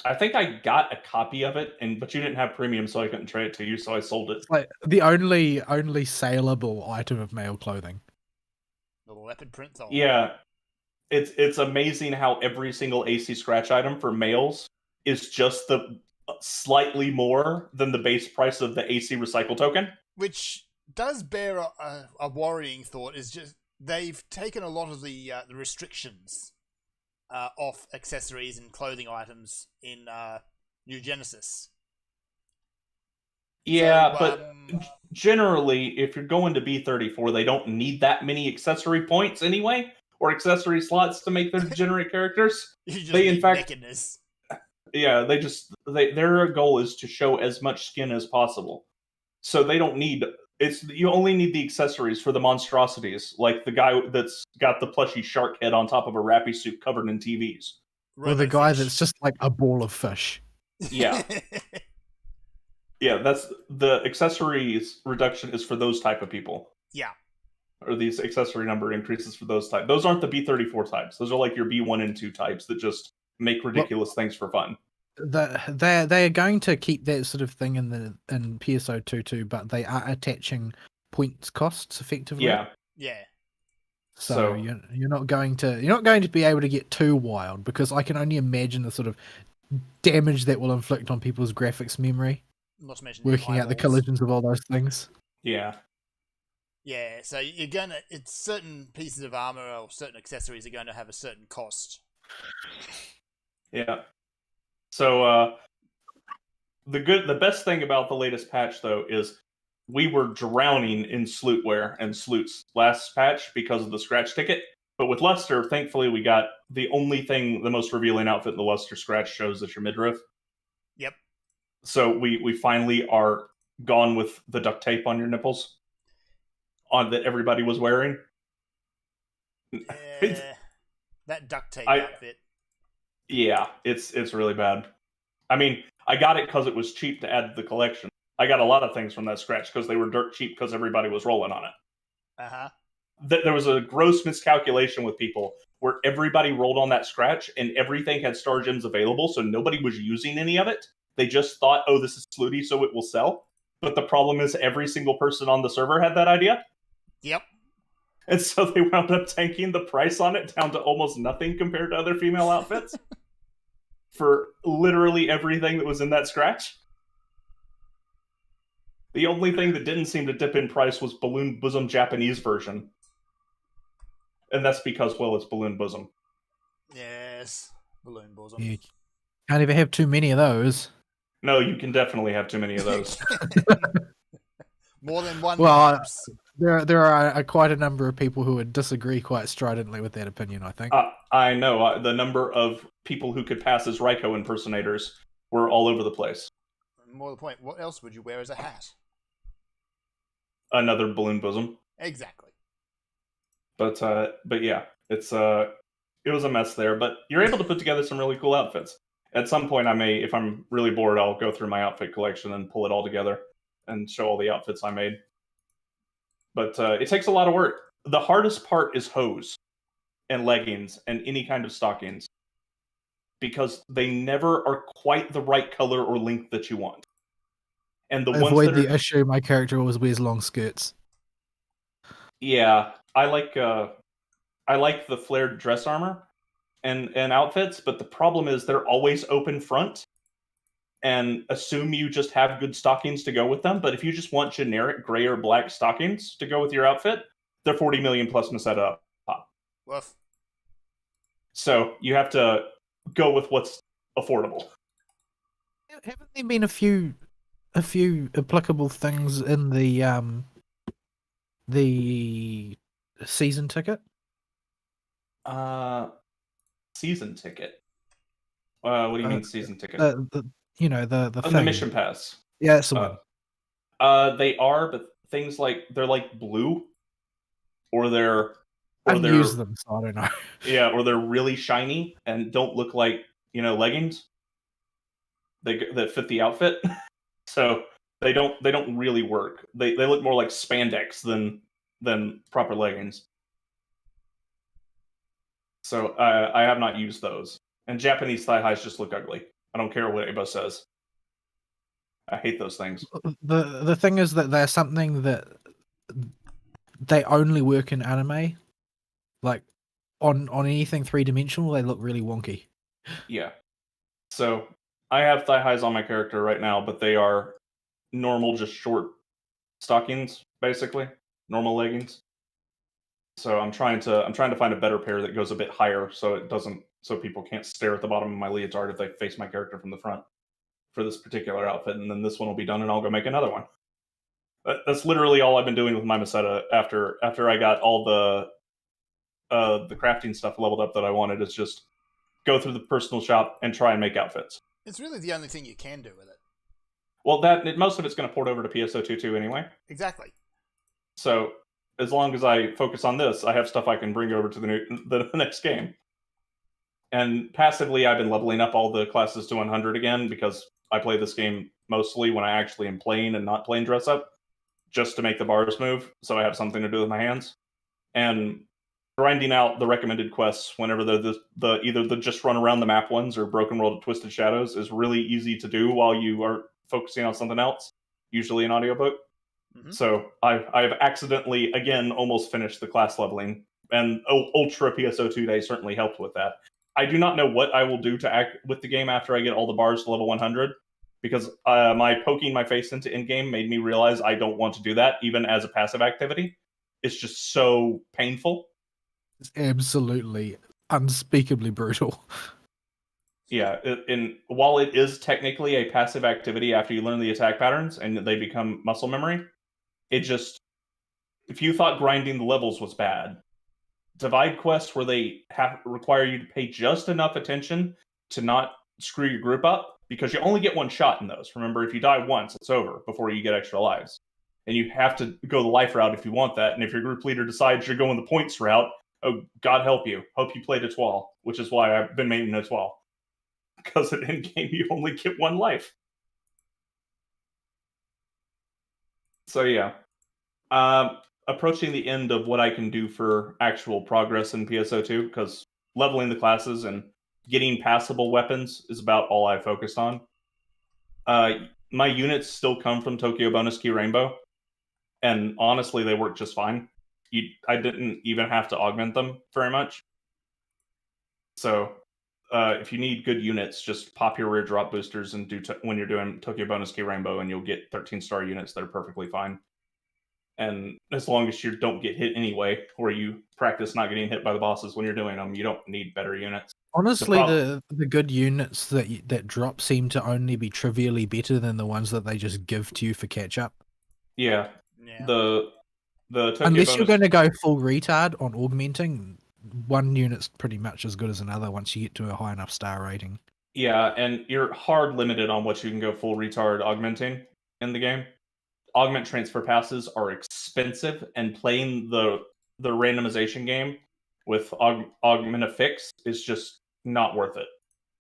I think I got a copy of it, but you didn't have premium, so I couldn't trade it to you, so I sold it. It's like the only saleable item of male clothing. The leopard print. Yeah, it's amazing how every single AC scratch item for males is just the slightly more than the base price of the AC recycle token. Which does bear a worrying thought. Is just they've taken a lot of the restrictions off accessories and clothing items in New Genesis. Yeah, So, but generally, if you're going to B34, they don't need that many accessory points anyway, or accessory slots to make their degenerate characters. you just They, in need fact, nakedness. yeah, their goal is to show as much skin as possible. So they don't need you only need the accessories for the monstrosities, like the guy that's got the plushy shark head on top of a wrappy suit covered in TVs. Or the guy Robofish. that's just like a ball of fish. Yeah. Yeah, that's the accessories reduction is for those type of people. Yeah. Or these accessory number increases for those types. Those aren't the B34 types. Those are like your B1 and 2 types that just make ridiculous things for fun. They're going to keep that sort of thing in PSO 2 too, but they are attaching points costs effectively. Yeah. Yeah. So you're not going to be able to get too wild, because I can only imagine the sort of damage that will inflict on people's graphics memory, Not to mention working out the eyeballs. collisions of all those things. Yeah. Yeah, so it's certain pieces of armor or certain accessories are going to have a certain cost. Yeah. So the best thing about the latest patch though is we were drowning in slootware and sloots last patch because of the scratch ticket. But with Luster, thankfully we got the most revealing outfit in the Luster scratch shows is your midriff. Yep. So we finally are gone with the duct tape on your nipples on that everybody was wearing. Yeah, that duct tape outfit. Yeah, it's really bad. I mean, I got it because it was cheap to add to the collection. I got a lot of things from that scratch because they were dirt cheap because everybody was rolling on it. Uh-huh. There was a gross miscalculation with people where everybody rolled on that scratch and everything had star gems available, so nobody was using any of it. They just thought, oh, this is slooty, so it will sell. But the problem is every single person on the server had that idea. Yep. And so they wound up tanking the price on it down to almost nothing compared to other female outfits for literally everything that was in that scratch. The only thing that didn't seem to dip in price was Balloon Bosom Japanese version. And that's because, well, it's Balloon Bosom. Yes. Balloon Bosom. You can't even have too many of those. No, you can definitely have too many of those. More than one, Well, perhaps. There are quite a number of people who would disagree quite stridently with that opinion, I think. I know. The number of people who could pass as Raikou impersonators were all over the place. More to the point, what else would you wear as a hat? Another Balloon Bosom. Exactly. But yeah, it was a mess there. But you're able to put together some really cool outfits. At some point, I may, if I'm really bored, I'll go through my outfit collection and pull it all together and show all the outfits I made. But it takes a lot of work. The hardest part is hose and leggings and any kind of stockings, because they never are quite the right color or length that you want. And the ones Avoid that the issue my character always wears long skirts. Yeah, I like the flared dress armor and outfits, but the problem is they're always open front and assume you just have good stockings to go with them. But if you just want generic gray or black stockings to go with your outfit, they're 40 million plus Meseta up top. Woof. So you have to go with what's affordable. Haven't there been a few applicable things in the season ticket? Season ticket. What do you mean season ticket? The the thing. mission pass. Yeah, that's the one. They are, but things like they're like blue, or they're I haven't used them, so I don't know. Yeah, or they're really shiny and don't look like leggings. That fit the outfit, so they don't really work. They look more like spandex than proper leggings. So I have not used those. And Japanese thigh highs just look ugly. I don't care what anybody says. I hate those things. The thing is that they're something that they only work in anime. Like on anything 3-dimensional, they look really wonky. Yeah. So I have thigh highs on my character right now, but they are normal, just short stockings, basically normal leggings. So I'm trying to find a better pair that goes a bit higher, so people can't stare at the bottom of my leotard if they face my character from the front for this particular outfit, and then this one will be done, and I'll go make another one. That's literally all I've been doing with my Meseta after I got all the crafting stuff leveled up that I wanted. Is just go through the personal shop and try and make outfits. It's really the only thing you can do with it. Well, most of it's going to port over to PSO2 too anyway. Exactly. So as long as I focus on this, I have stuff I can bring over to the next game. And passively, I've been leveling up all the classes to 100 again because I play this game mostly when I actually am playing and not playing dress up, just to make the bars move, so I have something to do with my hands. And grinding out the recommended quests whenever the either the just run around the map ones or Broken World of Twisted Shadows is really easy to do while you are focusing on something else, usually an audiobook. Mm-hmm. So I've accidentally again almost finished the class leveling, and Ultra PSO2 Day certainly helped with that. I do not know what I will do to act with the game after I get all the bars to level 100, because my poking my face into in-game made me realize I don't want to do that, even as a passive activity. It's just so painful. It's absolutely unspeakably brutal. Yeah, while it is technically a passive activity after you learn the attack patterns and they become muscle memory, it just... If you thought grinding the levels was bad, divide quests where they require you to pay just enough attention to not screw your group up, because you only get one shot in those. Remember, if you die once, it's over before you get extra lives. And you have to go the life route if you want that. And if your group leader decides you're going the points route, oh, God help you. Hope you played Etoile, which is why I've been maining Etoile. Because at endgame, you only get one life. So yeah. Approaching the end of what I can do for actual progress in PSO2, because leveling the classes and getting passable weapons is about all I focused on. My units still come from Tokyo Bonus Key Rainbow, and honestly, they work just fine. I didn't even have to augment them very much. So, if you need good units, just pop your rare drop boosters and do when you're doing Tokyo Bonus Key Rainbow, and you'll get 13-star units that are perfectly fine. And as long as you don't get hit anyway, or you practice not getting hit by the bosses when you're doing them, you don't need better units. Honestly, the good units that drop seem to only be trivially better than the ones that they just give to you for catch-up. Yeah. The Tokyo Unless you're going to go full retard on augmenting, one unit's pretty much as good as another once you get to a high enough star rating. Yeah, and you're hard limited on what you can go full retard augmenting in the game. Augment transfer passes are expensive, and playing the randomization game with Augmentifix is just not worth it.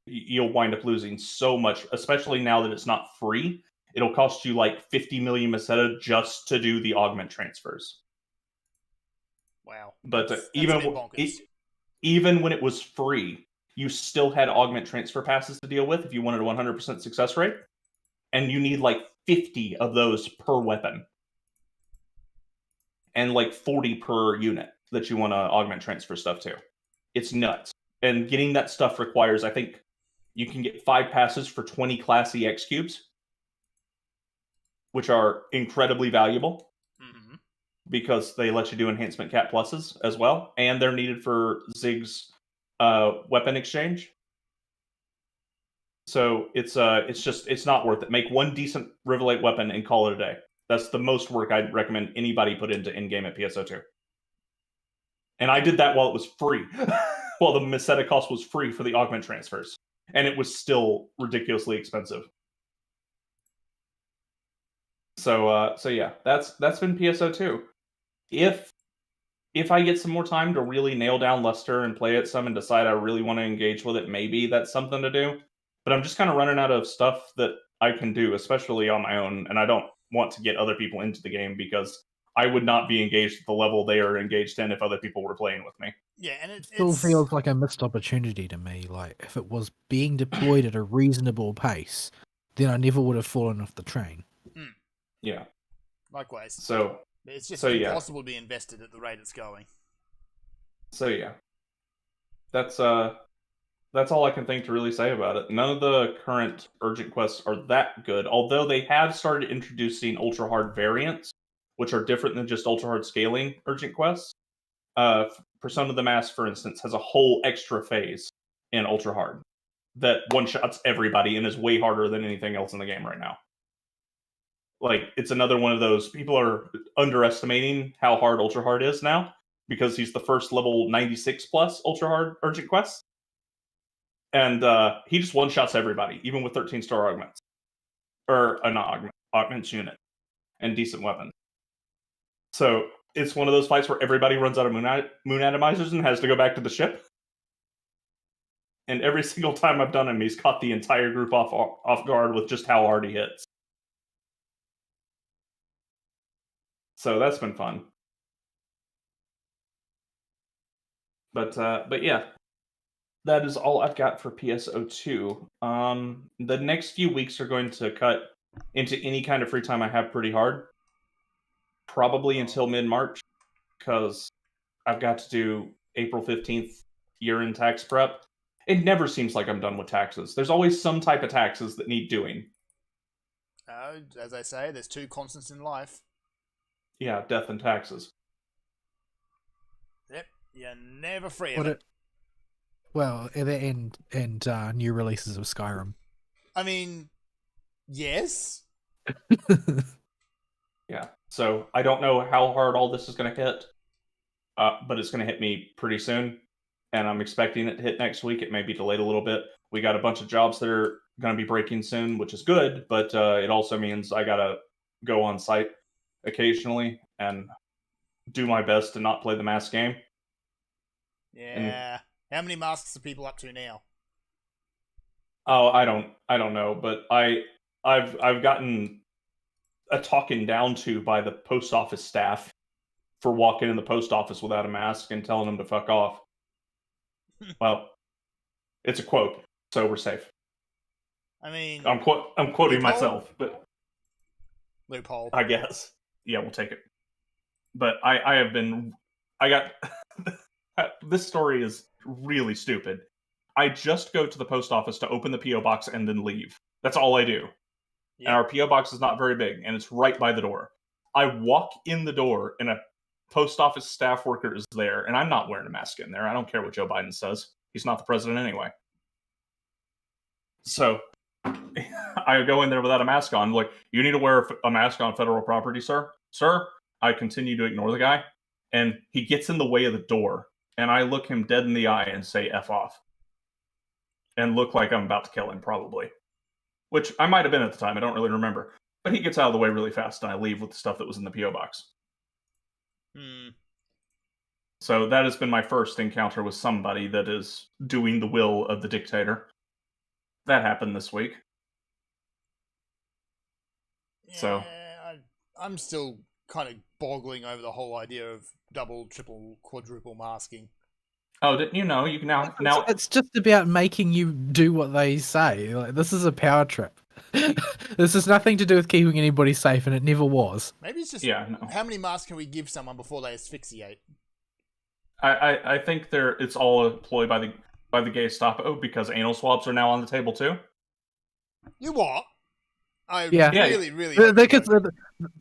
You'll wind up losing so much, especially now that it's not free. It'll cost you like 50 million Meseta just to do the augment transfers. Wow. But that's even when it was free, you still had augment transfer passes to deal with if you wanted a 100% success rate. And you need like 50 of those per weapon. And like 40 per unit that you want to augment transfer stuff to. It's nuts. And getting that stuff requires, I think, you can get 5 passes for 20 class EX cubes, which are incredibly valuable. Mm-hmm. Because they let you do enhancement cat pluses as well. And they're needed for Zig's weapon exchange. So it's not worth it. Make one decent Rivalite weapon and call it a day. That's the most work I'd recommend anybody put into in-game at PSO2. And I did that while it was free. While the Meseta cost was free for the augment transfers. And it was still ridiculously expensive. So yeah, that's been PSO2. If I get some more time to really nail down Luster and play it some and decide I really want to engage with it, maybe that's something to do. But I'm just kind of running out of stuff that I can do, especially on my own, and I don't want to get other people into the game because I would not be engaged at the level they are engaged in if other people were playing with me. Yeah, and it still feels like a missed opportunity to me. Like, if it was being deployed at a reasonable pace, then I never would have fallen off the train. Yeah. Likewise. So it's just impossible to be invested at the rate it's going. So yeah. That's all I can think to really say about it. None of the current urgent quests are that good, although they have started introducing ultra hard variants, which are different than just ultra hard scaling urgent quests. Persona the Mask, for instance, has a whole extra phase in ultra hard. that one-shots everybody and is way harder than anything else in the game right now. Like, it's another one of those, people are underestimating how hard Ultra Hard is now, because he's the first level 96 plus Ultra Hard Urgent Quest. And he just one-shots everybody, even with 13-star augments. Or, not augments unit. And decent weapons. So, it's one of those fights where everybody runs out of moon atomizers and has to go back to the ship. And every single time I've done him, he's caught the entire group off guard with just how hard he hits. So that's been fun. But yeah, that is all I've got for PSO2. The next few weeks are going to cut into any kind of free time I have pretty hard. Probably until mid-March, because I've got to do April 15th year-end tax prep. It never seems like I'm done with taxes. There's always some type of taxes that need doing. As I say, there's two constants in life. Yeah, death and taxes. Yep, you're never free of it. Well, and new releases of Skyrim. I mean, yes. Yeah, so I don't know how hard all this is going to hit, but it's going to hit me pretty soon, and I'm expecting it to hit next week. It may be delayed a little bit. We got a bunch of jobs that are going to be breaking soon, which is good, but it also means I got to go on site occasionally and do my best to not play the mask game. Yeah. How many masks are people up to now? Oh, I don't know, but I've gotten a talking down to by the post office staff for walking in the post office without a mask and telling them to fuck off. Well, it's a quote, so we're safe. I mean, I'm quoting myself, but loophole. I guess. Yeah, we'll take it. But I got this story is really stupid. I just go to the post office to open the P.O. box and then leave. That's all I do. Yeah. And our P.O. box is not very big, and it's right by the door. I walk in the door, and a post office staff worker is there, and I'm not wearing a mask in there. I don't care what Joe Biden says. He's not the president anyway. So I go in there without a mask on. Like, you need to wear a mask on federal property, sir? Sir? I continue to ignore the guy, and he gets in the way of the door, and I look him dead in the eye and say F off. And look like I'm about to kill him, probably. Which I might have been at the time, I don't really remember. But he gets out of the way really fast, and I leave with the stuff that was in the P.O. box. So that has been my first encounter with somebody that is doing the will of the dictator. That happened this week. Yeah, So I'm still kind of boggling over the whole idea of double, triple, quadruple masking. Oh, didn't you know? You can now. It's just about making you do what they say. Like, this is a power trip. This has nothing to do with keeping anybody safe, and it never was. Maybe it's just no. How many masks can we give someone before they asphyxiate? I think it's all a ploy by the Gestapo because anal swabs are now on the table too. You what? Yeah. Really. Because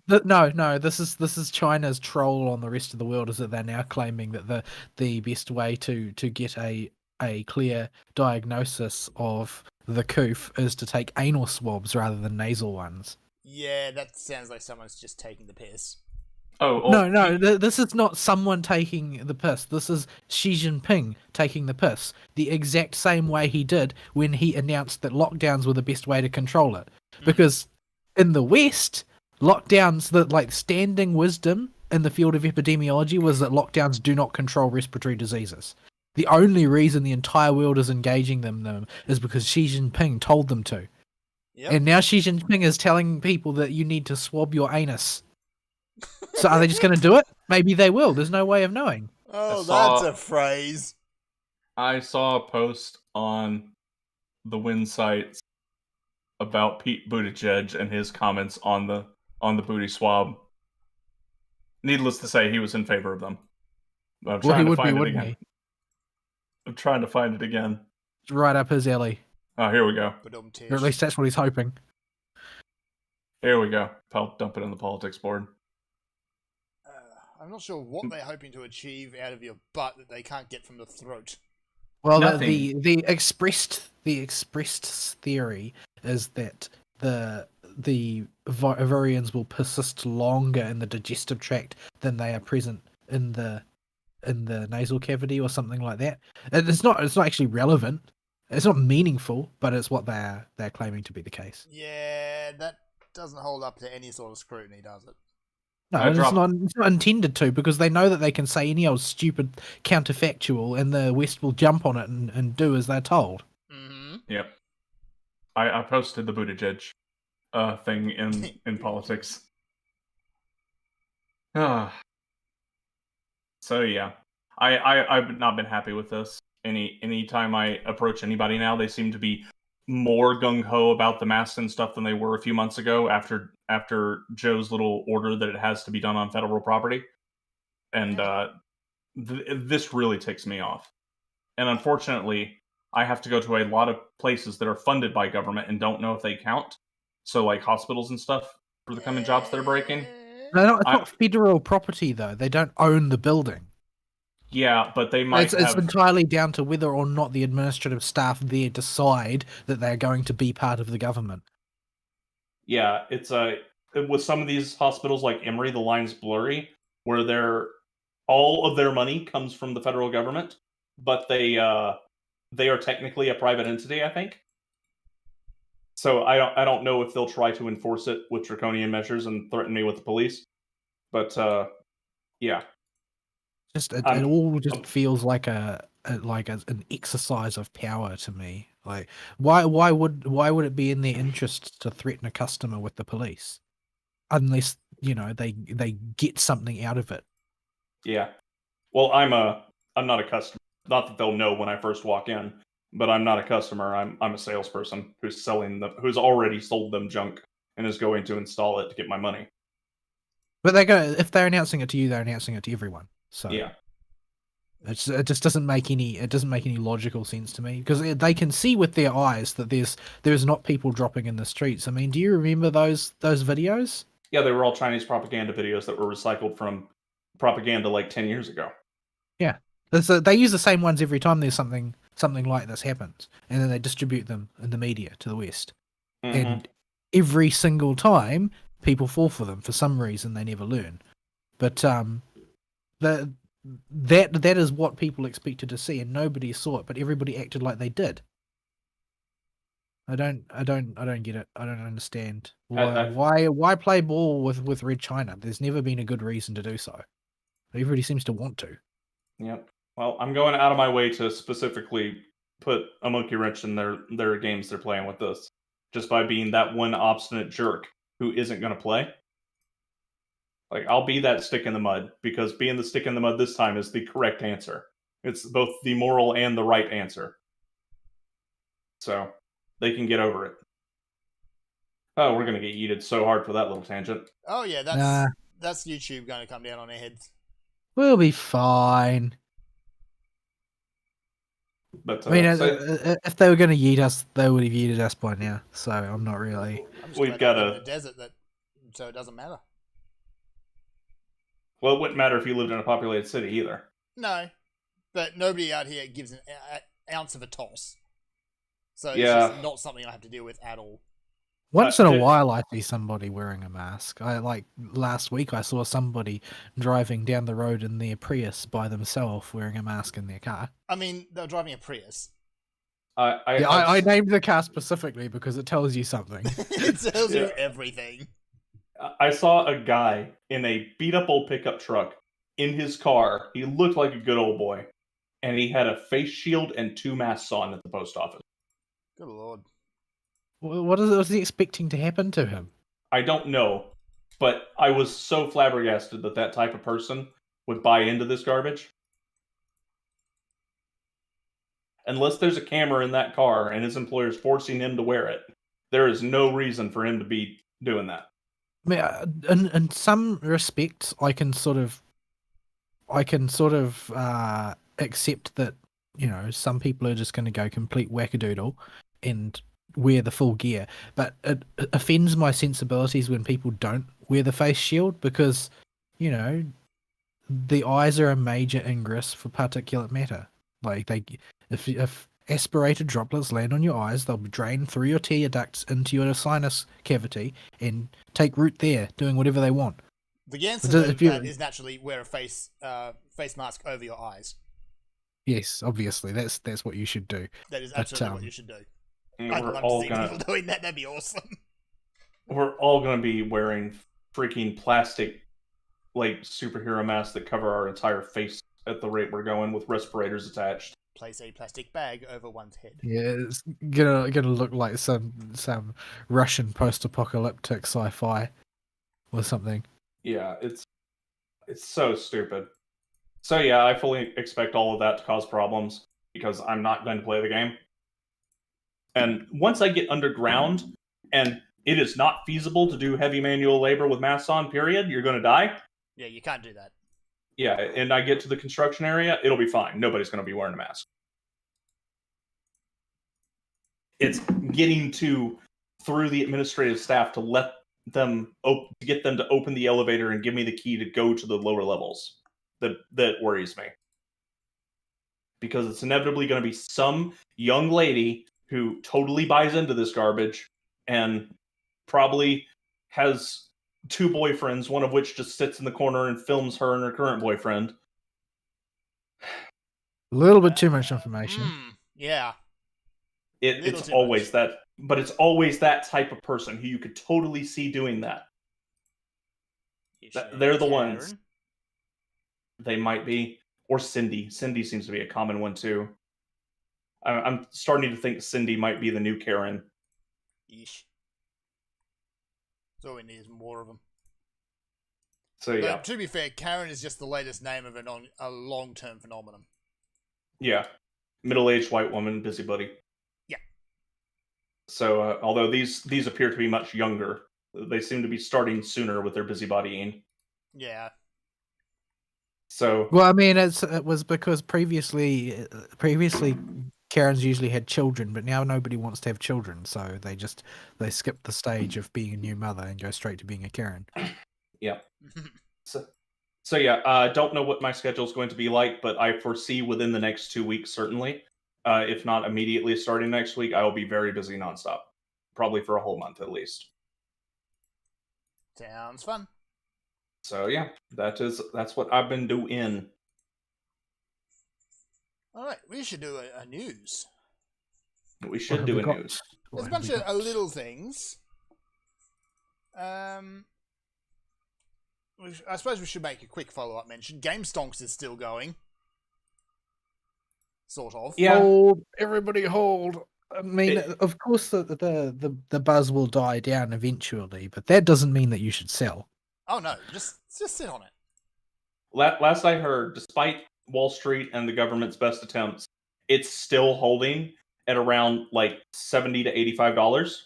no, this is China's troll on the rest of the world. Is that they're now claiming that the best way to get a clear diagnosis of the coof is to take anal swabs rather than nasal ones. Yeah, that sounds like someone's just taking the piss. No, this is not someone taking the piss. This is Xi Jinping taking the piss. The exact same way he did when he announced that lockdowns were the best way to control it. Because in the West, lockdowns, standing wisdom in the field of epidemiology was that lockdowns do not control respiratory diseases. The only reason the entire world is engaging them is because Xi Jinping told them to. Yep. And now Xi Jinping is telling people that you need to swab your anus. So are they just going to do it? Maybe they will. There's no way of knowing. Oh, that's a phrase. I saw a post on the Win sites about Pete Buttigieg and his comments on the booty swab. Needless to say, he was in favor of them. I'm Well, he trying to would be, find it wouldn't again. he? I'm trying to find it again. It's right up his alley. Oh, here we go. Or at least that's what he's hoping. Here we go. I'll dump it in the politics board. I'm not sure what they're hoping to achieve out of your butt that they can't get from the throat. Well, Nothing. the expressed theory is that the virions will persist longer in the digestive tract than they are present in the nasal cavity or something like that. And it's not actually relevant. It's not meaningful, but it's what they're claiming to be the case. Yeah, that doesn't hold up to any sort of scrutiny, does it? No, I and dropped- it's not intended to, because they know that they can say any old stupid counterfactual and the West will jump on it and do as they're told. Mm-hmm. Yep. I posted the Buttigieg thing in politics. So yeah, I've not been happy with this. Anytime I approach anybody now, they seem to be more gung ho about the masks and stuff than they were a few months ago after Joe's little order that it has to be done on federal property, and this really ticks me off. And unfortunately, I have to go to a lot of places that are funded by government and don't know if they count. So like hospitals and stuff for the kind of jobs they're breaking. No, it's I- not federal property though. They don't own the building. Yeah, but they might It's have. entirely down to whether or not the administrative staff there decide that they're going to be part of the government. Yeah, it's with some of these hospitals like Emory, the line's blurry, where all of their money comes from the federal government, but they are technically a private entity, I think. So I don't know if they'll try to enforce it with draconian measures and threaten me with the police. But yeah, It I'm- all just feels like an exercise of power to me. Like why would it be in their interest to threaten a customer with the police, unless they get something out of it? yeah. Well, I'm not a customer. Not that they'll know when I first walk in, but I'm not a customer. I'm a salesperson who's already sold them junk and is going to install it to get my money. But if they're announcing it to you, they're announcing it to everyone. So Yeah. it just doesn't make any logical sense to me, because they can see with their eyes that there's not people dropping in the streets. I mean, do you remember those videos? Yeah, they were all Chinese propaganda videos that were recycled from propaganda like 10 years ago. Yeah, they use the same ones every time there's something like this happens, and then they distribute them in the media to the West. Mm-hmm. And every single time, people fall for them for some reason. They never learn. But that is what people expected to see, and nobody saw it, but everybody acted like they did. I don't get it. I don't understand why play ball with Red China. There's never been a good reason to do so. Everybody seems to want to. Yep. Well, I'm going out of my way to specifically put a monkey wrench in their games they're playing with this, just by being that one obstinate jerk who isn't going to play. Like, I'll be that stick in the mud, because being the stick in the mud this time is the correct answer. It's both the moral and the right answer. So, they can get over it. Oh, we're going to get yeeted so hard for that little tangent. Oh yeah, that's YouTube going to come down on our heads. We'll be fine. But I mean, if they were going to yeet us, they would have yeeted us by now. So I'm not really. I'm just We've glad got they live a- in the desert, so it doesn't matter. well, it wouldn't matter if you lived in a populated city either. No, but nobody out here gives an ounce of a toss. So it's Yeah. just not something I have to deal with at all. Once in a did- while, I see somebody wearing a mask. Last week, I saw somebody driving down the road in their Prius by themselves wearing a mask in their car. I mean, they're driving a Prius. I named the car specifically because it tells you something. It tells you Yeah. everything. I saw a guy in a beat up old pickup truck in his car. He looked like a good old boy, and he had a face shield and 2 masks on at the post office. Good lord. What was he expecting to happen to him? I don't know, but I was so flabbergasted that type of person would buy into this garbage. Unless there's a camera in that car and his employer's forcing him to wear it, there is no reason for him to be doing that. I mean, in some respects, I can sort of accept that some people are just going to go complete wackadoodle and wear the full gear, but it offends my sensibilities when people don't wear the face shield, because the eyes are a major ingress for particulate matter. Like if aspirated droplets land on your eyes, they'll be drained through your tear ducts into your sinus cavity and take root there, doing whatever they want. The answer So to if you- that is naturally wear a face mask over your eyes. Yes, obviously, that's what you should do. That is But, absolutely what you should do. And I'd we're love to all see gonna people doing that. That'd be awesome. we're all gonna be wearing freaking plastic like superhero masks that cover our entire face at the rate we're going with respirators attached. Place a plastic bag over one's head. Yeah, it's gonna look like some Russian post-apocalyptic sci-fi or something. Yeah, it's so stupid. So yeah, I fully expect all of that to cause problems because I'm not going to play the game. And once I get underground and it is not feasible to do heavy manual labor with masks on, period, you're going to die. Yeah, you can't do that. Yeah, and I get to the construction area, it'll be fine. Nobody's going to be wearing a mask. It's getting through the administrative staff to let them to get them to open the elevator and give me the key to go to the lower levels that worries me, because it's inevitably going to be some young lady who totally buys into this garbage and probably has 2 boyfriends, one of which just sits in the corner and films her and her current boyfriend. A little bit too much information. Yeah. It's too always much. that, but it's always that type of person who you could totally see doing that. Is she They're the Karen? ones. They might be. Or Cindy. Cindy seems to be a common one too. I'm starting to think Cindy might be the new Karen. Yeesh. So we need more of them. So yeah, But to be fair, Karen is just the latest name of a long-term phenomenon. yeah, middle-aged white woman, busybody. Yeah. So although these appear to be much younger, they seem to be starting sooner with their busybodying. Yeah. So Well, I mean, it was because previously Karens usually had children, but now nobody wants to have children, so they skip the stage of being a new mother and go straight to being a Karen. yeah. So yeah, don't know what my schedule is going to be like, but I foresee within the next 2 weeks, certainly, if not immediately starting next week, I will be very busy nonstop, probably for a whole month at least. Sounds fun. So yeah, that's what I've been doing. All right, we should do a news. We should do a news. There's What a bunch have we of got? little things. I suppose we should make a quick follow-up mention. Game Stonks is still going. Sort of. Yeah, Hold, everybody hold. I mean, of course, the buzz will die down eventually, but that doesn't mean that you should sell. Oh no, just sit on it. last I heard, despite Wall Street and the government's best attempts, it's still holding at around like $70 to $85.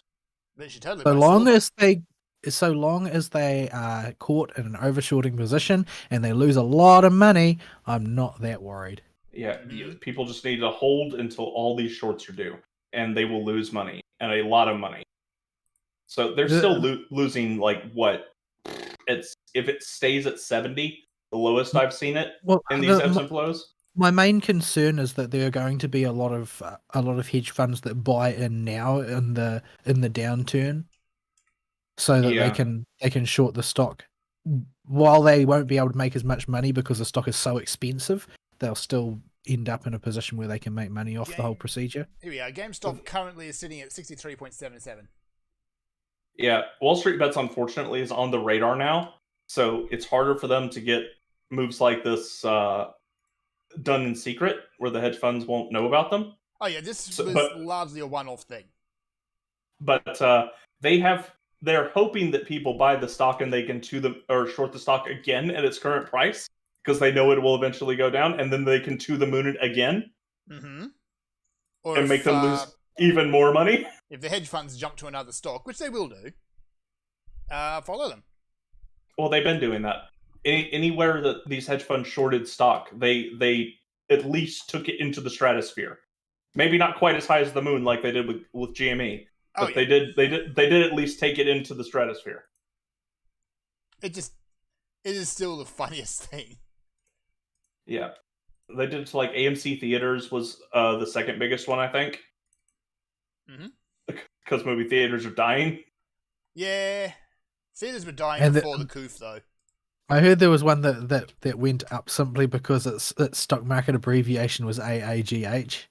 They should totally. So buy long silver. so long as they are caught in an overshorting position and they lose a lot of money, I'm not that worried. Yeah, Mhm. people just need to hold until all these shorts are due, and they will lose money, and a lot of money. So they're still losing like what? If it stays at 70, the lowest I've seen it Well, in these ebbs and flows. my main concern is that there are going to be a lot of hedge funds that buy in now in the downturn, so that Yeah. they can short the stock. While they won't be able to make as much money because the stock is so expensive, they'll still end up in a position where they can make money off the whole procedure. Here we are. GameStop currently is sitting at 63.77. Yeah, Wall Street Bets unfortunately is on the radar now, so it's harder for them to get moves like this done in secret, where the hedge funds won't know about them. Oh yeah, this So- was but- largely a one-off thing. But they're hoping that people buy the stock and they can short the stock again at its current price, because they know it will eventually go down, and then they can to the moon it again Mm-hmm. Or and if, make them lose even more money. if the hedge funds jump to another stock, which they will do, follow them. Well, they've been doing that. Anywhere that these hedge funds shorted stock, they at least took it into the stratosphere. Maybe not quite as high as the moon like they did with GME, Oh, but yeah. they did at least take it into the stratosphere. It is still the funniest thing. Yeah. They did it to like AMC theaters was the second biggest one, I think. Mhm. Because movie theaters are dying. Yeah. Theaters were dying And before the coof, though. I heard there was one that went up simply because its stock market abbreviation was AAGH.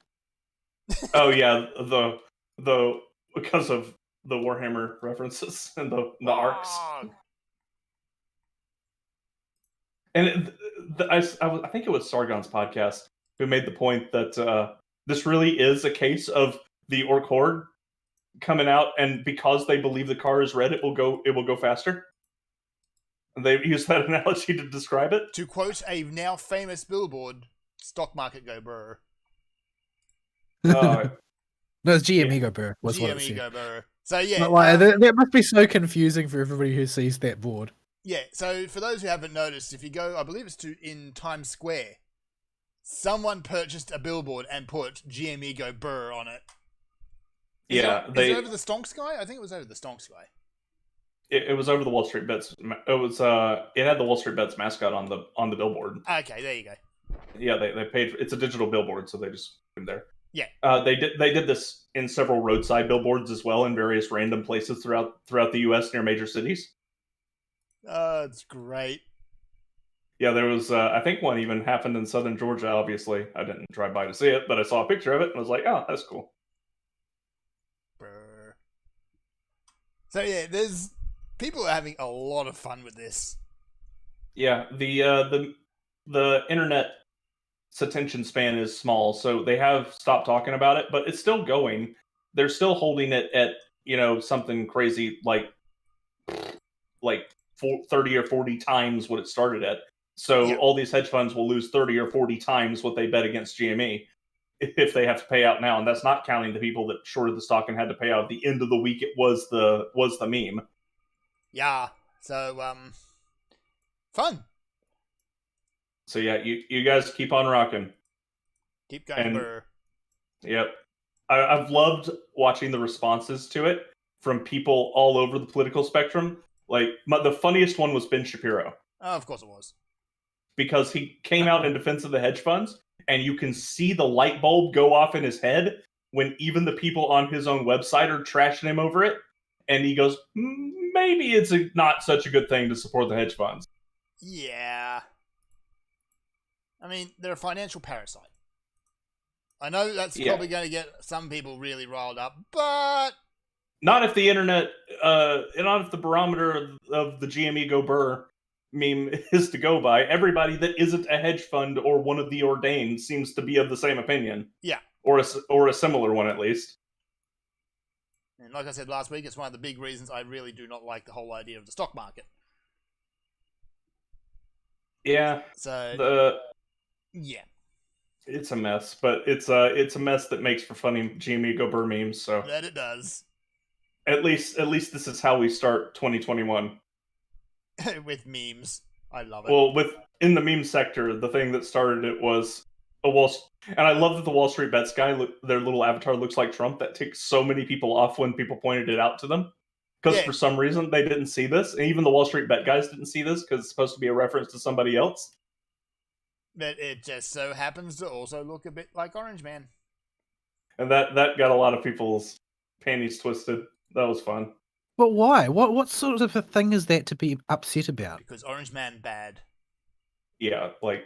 Oh yeah, the because of the Warhammer references and the arcs. Oh, And I think it was Sargon's podcast who made the point that this really is a case of the Orc Horde coming out, and because they believe the car is red, it will go faster. And they use that analogy to describe it. to quote a now famous billboard, stock market go brr. Uh, No, it's GM Ego Burr. Was what it GME said. go brr. So yeah, But, like, that must be so confusing for everybody who sees that board. yeah. So for those who haven't noticed, if you go, I believe it's in Times Square, someone purchased a billboard and put GME go brr on it. Is yeah, it over the Stonk Sky? I think it was over the Stonk Sky. it was over the Wall Street Bets. It had the Wall Street Bets mascot on the billboard. Okay, there you go. Yeah, they paid. It's a digital billboard, so they just put it there. Yeah. They did this in several roadside billboards as well in various random places throughout the U.S. near major cities. It's great. Yeah, there was. I think one even happened in southern Georgia. Obviously, I didn't drive by to see it, but I saw a picture of it and I was like, "Oh, that's cool." Brr. So yeah, there's people are having a lot of fun with this. Yeah, the internet's attention span is small, so they have stopped talking about it, but it's still going. They're still holding it at something crazy like 30 or 40 times what it started at. So Yeah. all these hedge funds will lose 30 or 40 times what they bet against GME if they have to pay out now, and that's not counting the people that shorted the stock and had to pay out at the end of the week. It was the meme. Yeah. So fun. So yeah, you guys keep on rocking. Keep going, And- brr. Yep. I've loved watching the responses to it from people all over the political spectrum. Like, the funniest one was Ben Shapiro, Oh, of course it was. because he came out in defense of the hedge funds, and you can see the light bulb go off in his head when even the people on his own website are trashing him over it. And he goes, maybe it's not such a good thing to support the hedge funds. Yeah. I mean, they're a financial parasite. I know that's Yeah. probably going to get some people really riled up, but Not if the internet, not if the barometer of the GME Go Burr meme is to go by. Everybody that isn't a hedge fund or one of the ordained seems to be of the same opinion. Yeah. Or a similar one, at least. and like I said last week, it's one of the big reasons I really do not like the whole idea of the stock market. Yeah, So yeah, it's a mess, but it's a mess that makes for funny GME Go Burr memes. So that it does. at least this is how we start 2021. With memes. I love it. Well, in the meme sector, the thing that started it was and I love that the Wall Street Bets guy, their little avatar looks like Trump. That takes so many people off when people pointed it out to them, because Yeah. for some reason they didn't see this, and even the Wall Street Bet guys didn't see this because it's supposed to be a reference to somebody else. But it just so happens to also look a bit like Orange Man. And that got a lot of people's panties twisted. That was fun. But why? What sort of a thing is that to be upset about? Because Orange Man bad. Yeah, like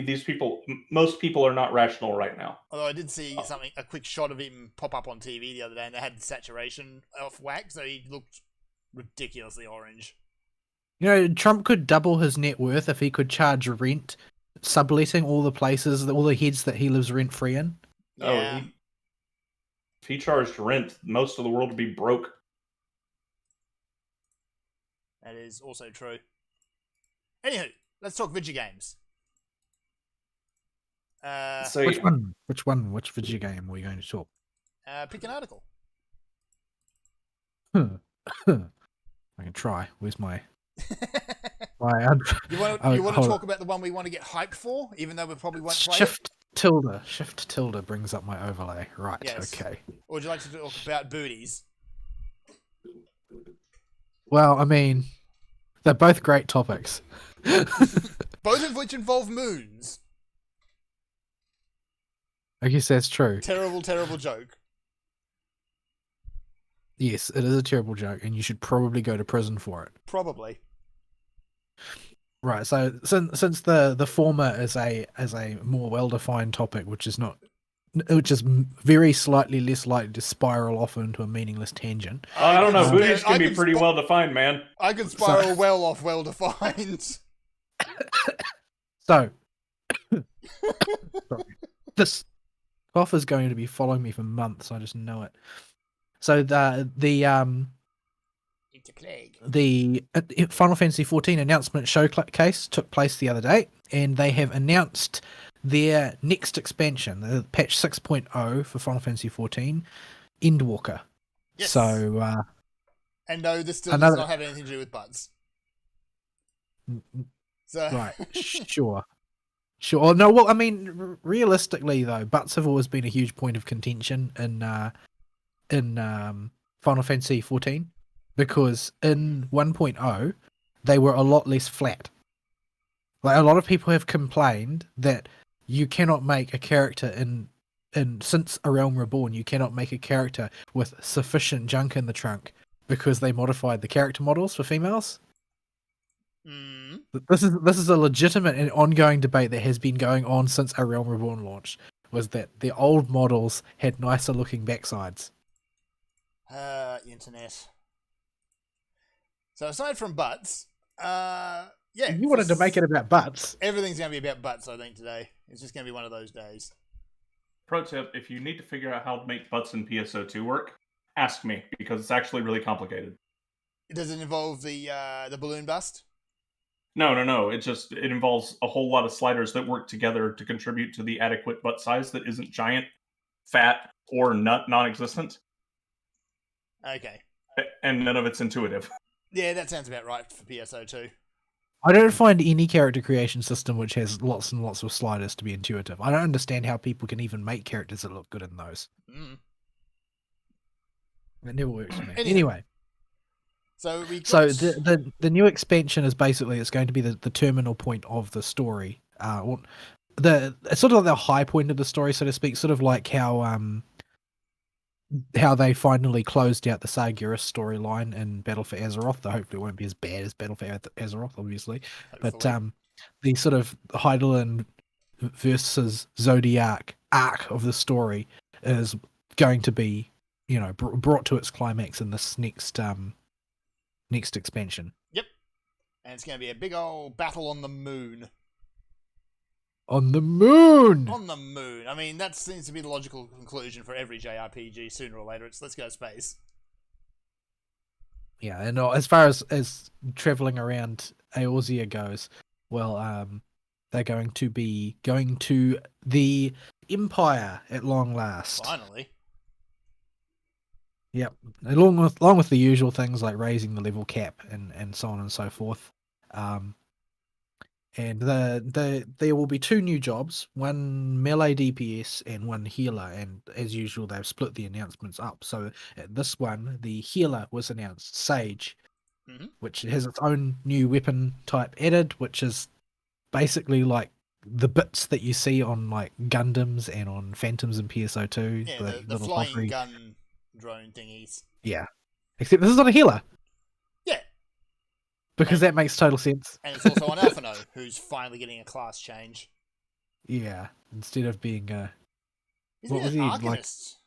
these people, most people are not rational right now. Although I did see a quick shot of him pop up on TV the other day, and they had saturation off whack, so he looked ridiculously orange. You know, Trump could double his net worth if he could charge rent, subletting all the places, all the heads that he lives rent free in. Yeah. If he charged rent, most of the world would be broke. That is also true. Anywho, let's talk video games. So Which one? Which video game are we going to talk? Pick an article. I can try. Where's my my You want Oh, to hold talk about the one we want to get hyped for, even though we probably won't play it? Shift tilde brings up my overlay. Right. Yes. Okay. Or would you like to talk about booties? Well, I mean, they're both great topics. Both of which involve moons. I guess that's true. Terrible, terrible joke. Yes, it is a terrible joke, and you should probably go to prison for it. Probably. Right. So since the former is a more well defined topic, which is very slightly less likely to spiral off into a meaningless tangent. I don't know. could Booties spir- I can be could pretty spi- well defined, man. I could spiral well off well defined. So sorry. This cough is going to be following me for months. I just know it. So It's a plague. the Final Fantasy XIV announcement showcase took place the other day, and they have announced their next expansion, the patch 6.0 for Final Fantasy XIV, Endwalker. Yes. So, And no, this still another- does not have anything to do with buds. So right, sure. Sure. No, well, I mean, realistically, though, butts have always been a huge point of contention in Final Fantasy XIV, because in 1.0, they were a lot less flat. Like, a lot of people have complained that you cannot make a character in since A Realm Reborn, you cannot make a character with sufficient junk in the trunk because they modified the character models for females. This is a legitimate and ongoing debate that has been going on since A Realm Reborn launched, was that the old models had nicer looking backsides. internet. So aside from butts, yeah. You wanted to make it about butts. Everything's going to be about butts, I think, today. It's just going to be one of those days. Pro tip, if you need to figure out how to make butts in PSO2 work, ask me, because it's actually really complicated. Does it involve the balloon bust? No. It involves a whole lot of sliders that work together to contribute to the adequate butt size that isn't giant, fat, or non-existent. Okay. And none of it's intuitive. Yeah, that sounds about right for PSO2. I don't find any character creation system which has lots and lots of sliders to be intuitive. I don't understand how people can even make characters that look good in those. It never works for me. Anyway. So the new expansion is basically, it's going to be the terminal point of the story. It's sort of like the high point of the story, so to speak. Sort of like how they finally closed out the Sargeras storyline in Battle for Azeroth. Though hopefully it won't be as bad as Battle for Azeroth, obviously. But the sort of Hydaelyn versus Zodiac arc of the story is going to be, brought to its climax in this next expansion. Yep. And it's going to be a big old battle on the moon. On the moon! On the moon. I mean, that seems to be the logical conclusion for every JRPG. Sooner or later, it's let's go to space. Yeah, and as far as traveling around Eorzea goes, well, they're going to be going to the Empire at long last. Finally. Yep, along with the usual things like raising the level cap and so on and so forth. And there will be 2 new jobs, one melee DPS and one healer, and as usual they've split the announcements up. So at this one, the healer was announced, Sage, which has its own new weapon type added, which is basically like the bits that you see on like Gundams and on Phantoms and PSO2. Yeah, the flying gun drone thingies. Yeah, except this is not a healer. Yeah. Because that makes total sense. And it's also on Alphino, who's finally getting a class change. Yeah, instead of being He's what been was an he Arcanist like? since-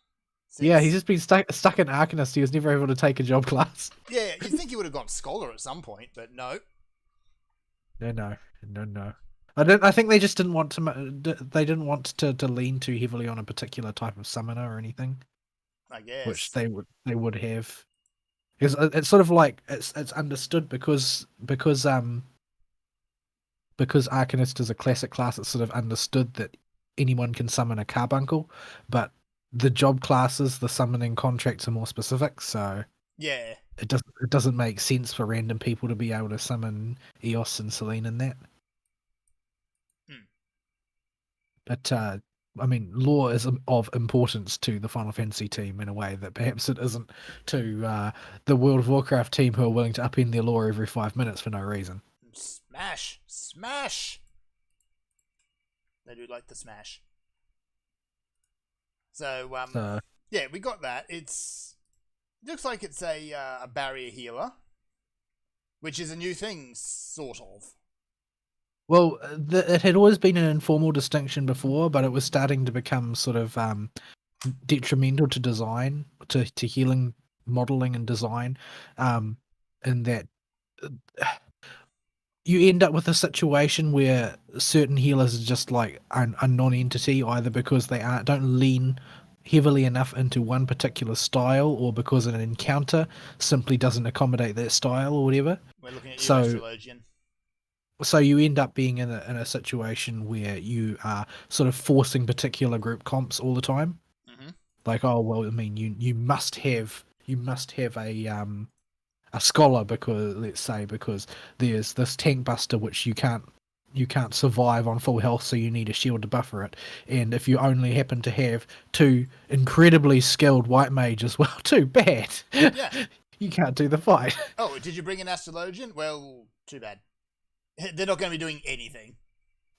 Yeah, he's just been stuck in Arcanist. He was never able to take a job class. Yeah, you'd think he would have gone Scholar at some point, but no. No. I think they just didn't want to. They didn't want to lean too heavily on a particular type of summoner or anything, I guess. which they would have. Because it's sort of like it's understood because Arcanist is a classic class. It's sort of understood that anyone can summon a carbuncle, but the job classes, the summoning contracts are more specific. So yeah, it doesn't make sense for random people to be able to summon Eos and Selene in that. But I mean, lore is of importance to the Final Fantasy team in a way that perhaps it isn't to the World of Warcraft team, who are willing to upend their lore every 5 minutes for no reason. Smash! They do like the smash. So, So yeah, we got that. It looks like it's a barrier healer, which is a new thing, sort of. well, it had always been an informal distinction before, but it was starting to become sort of detrimental to design, to healing, modeling, and design, in that you end up with a situation where certain healers are just like a non-entity, either because they don't lean heavily enough into one particular style, or because an encounter simply doesn't accommodate that style or whatever. We're looking at you, So- Astrologian. So you end up being in a situation where you are sort of forcing particular group comps all the time. Mhm. Like, oh well, I mean, you must have a scholar, because let's say, because there's this tank buster which you can't survive on full health, so you need a shield to buffer it. And if you only happen to have two incredibly skilled white mages, well, too bad. Yeah. You can't do the fight. Oh, did you bring an Astrologian? Well, too bad. They're not going to be doing anything.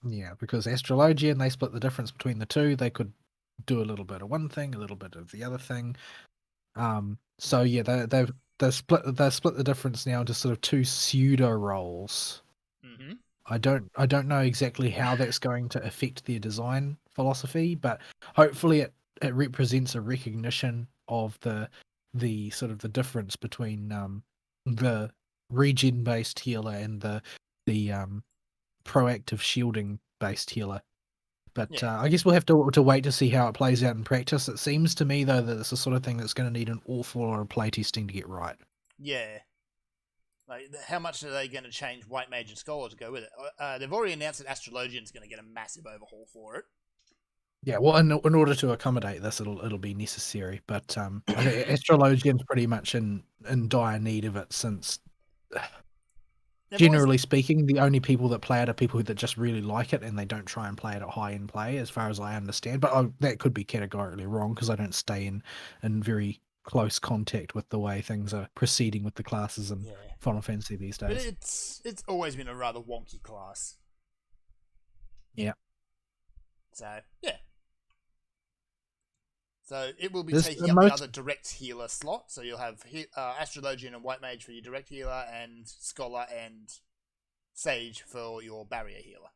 Yeah, because Astrologian, they split the difference between the two. They could do a little bit of one thing, a little bit of the other thing. So yeah, they've split the difference now into sort of two pseudo roles. Mm-hmm. I don't know exactly how that's going to affect their design philosophy, but hopefully it represents a recognition of the sort of the difference between the regen based healer and the proactive shielding based healer. But Yeah. I guess we'll have to wait to see how it plays out in practice. It seems to me though that it's the sort of thing that's going to need an awful lot of playtesting to get right. Yeah. Like, how much are they going to change White Mage and Scholar to go with it? They've already announced that Astrologian's going to get a massive overhaul for it. Yeah, well, in order to accommodate this, it'll be necessary. But I think Astrologian's pretty much in dire need of it, since They've generally speaking, the only people that play it are people that just really like it, and they don't try and play it at high end play, as far as I understand. But that could be categorically wrong, because I don't stay in very close contact with the way things are proceeding with the classes in Yeah. Final Fantasy these But days. it's always been a rather wonky class. Yeah. So, yeah. So it will be This- taking up most- the other direct healer slot. So you'll have Astrologian and White Mage for your direct healer, and Scholar and Sage for your barrier healer.